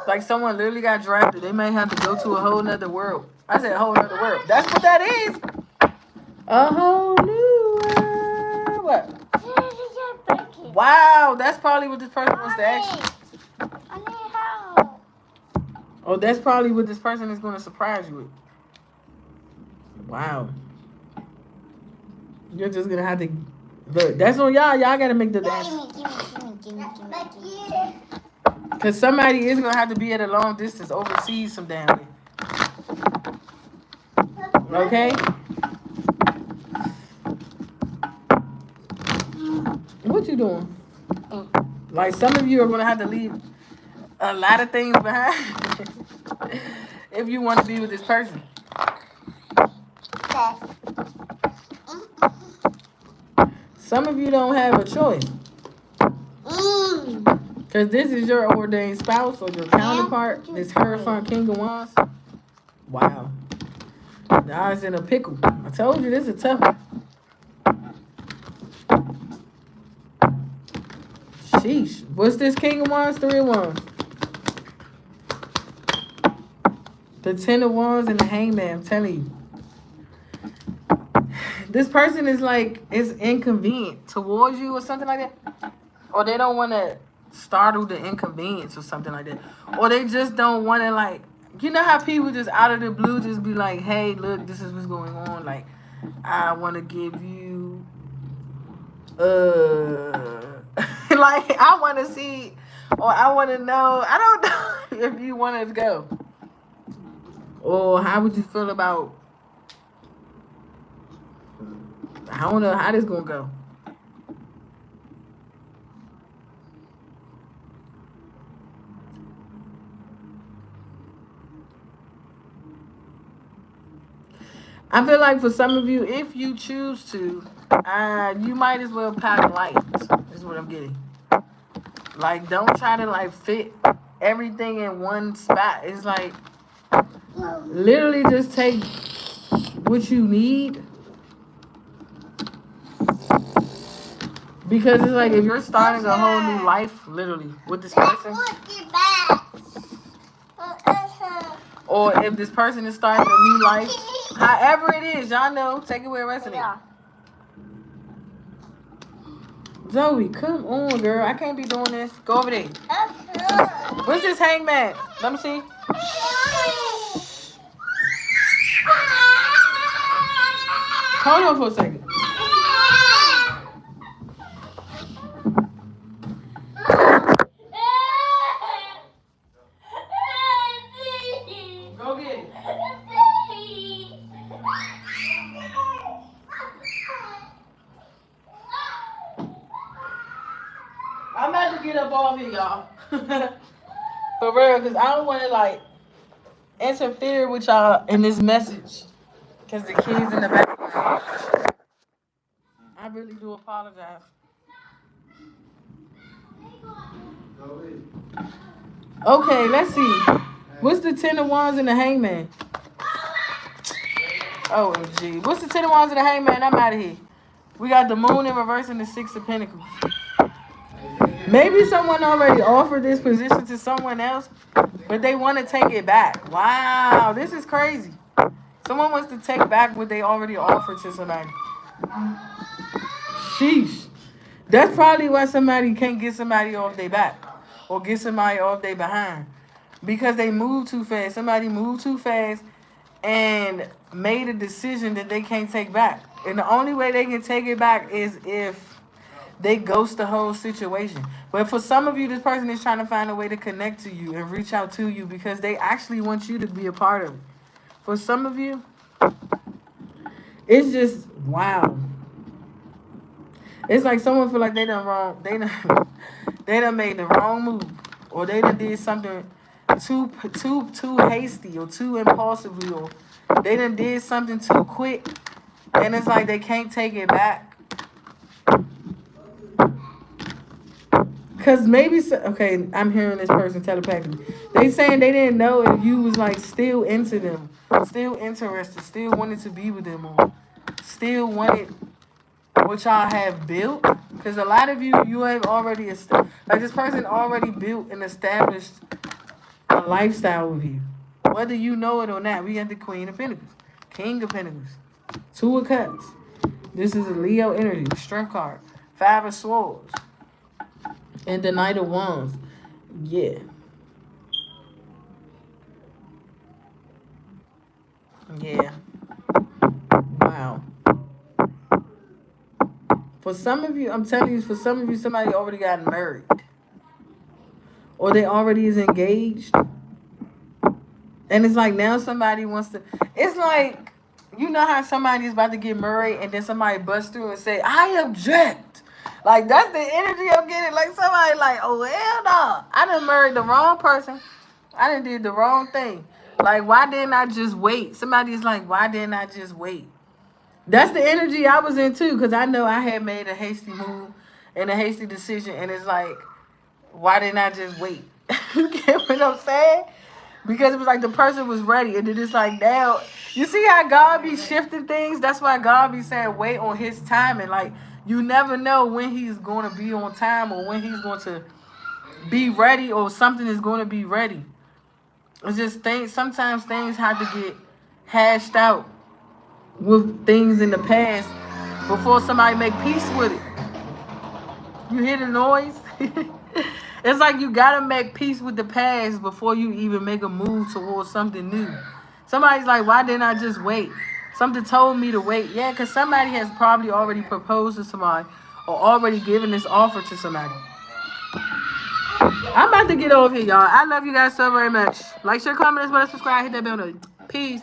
Like someone literally got drafted. They may have to go to a whole nother world. I said a whole nother world. That's what that is. A whole new world. What? Wow, that's probably what this person wants to ask you. I need help. Oh, that's probably what this person is going to surprise you with. Wow. You're just going to have to... Look, that's on y'all. Y'all got to make the dance. Because somebody is going to have to be at a long distance overseas some damn way. Okay? What you doing? Like, some of you are going to have to leave a lot of things behind if you want to be with this person. Some of you don't have a choice. Because this is your ordained spouse or your counterpart. This Hierophant King of Wands. Wow. Now it's in a pickle. I told you this is tough. Sheesh. What's this King of Wands? 3 of Wands. The 10 of Wands and the Hangman. I'm telling you. This person is like, is inconvenient towards you or something like that. Or they don't want to startle the inconvenience or something like that. Or they just don't want to, like, you know how people just out of the blue just be like, hey, look, this is what's going on. Like, I want to give you, like, I want to see, or I want to know. I don't know if you want to go. Or how would you feel about, I don't know how this going to go. I feel like for some of you, if you choose to, you might as well pack light. Is what I'm getting. Like, don't try to like fit everything in one spot. It's like literally just take what you need Because it's like if you're starting a whole new life, literally, with this person, or if this person is starting a new life, however it is, y'all know, take it where it resonates. Zoe, come on, girl. I can't be doing this. Go over there. What's this hangman? Let me see. Hold on for a second. Go get it. I'm about to get up off here, y'all. For real, because I don't want to, like, interfere with y'all in this message. Because the kids in the background. I really do apologize. Okay, let's see. What's the 10 of wands and the hangman? OMG. What's the 10 of wands and the hangman? I'm out of here. We got the moon in reverse and the 6 of pentacles. Maybe someone already offered this position to someone else, but they want to take it back. Wow, this is crazy. Someone wants to take back what they already offered to somebody. Sheesh. That's probably why somebody can't get somebody off their back or get somebody off their behind. Because they move too fast. Somebody moved too fast and made a decision that they can't take back. And the only way they can take it back is if they ghost the whole situation. But for some of you, this person is trying to find a way to connect to you and reach out to you because they actually want you to be a part of it. For some of you, it's just wow. It's like someone feel like they done made the wrong move, or they done did something too hasty or too impulsively, or they done did something too quick, and it's like they can't take it back. Cause maybe okay, I'm hearing this person telepathically. They saying they didn't know if you was like still into them, still interested, still wanted to be with them, or still wanted what y'all have built. Because a lot of you have already like this person already built and established a lifestyle with you, whether you know it or not. We got the Queen of Pentacles, King of Pentacles, Two of Cups. This is a Leo energy, Strength card, Five of Swords, and the Knight of Wands. Yeah. Yeah. Wow. For some of you, I'm telling you, for some of you, somebody already got married. Or they already is engaged. And it's like now somebody wants to... It's like, you know how somebody is about to get married and then somebody busts through and say, I object. Like, that's the energy I'm getting. Like, somebody like, oh, hell no. I done married the wrong person. I done did the wrong thing. Like, why didn't I just wait? Somebody's like, why didn't I just wait? That's the energy I was in, too, because I know I had made a hasty move and a hasty decision. And it's like, why didn't I just wait? You get what I'm saying? Because it was like the person was ready. And then it's like now, you see how God be shifting things? That's why God be saying wait on his timing. Like, you never know when he's going to be on time or when he's going to be ready or something is going to be ready. It's just things. Sometimes things have to get hashed out with things in the past before somebody make peace with it. You hear the noise? It's like you gotta make peace with the past before you even make a move towards something new. Somebody's like, why didn't I just wait? Something told me to wait. Yeah, because somebody has probably already proposed to somebody or already given this offer to somebody. I'm about to get over here, y'all. I love you guys so very much. Like, share, comment, as well as subscribe. Hit that bell notification. Peace.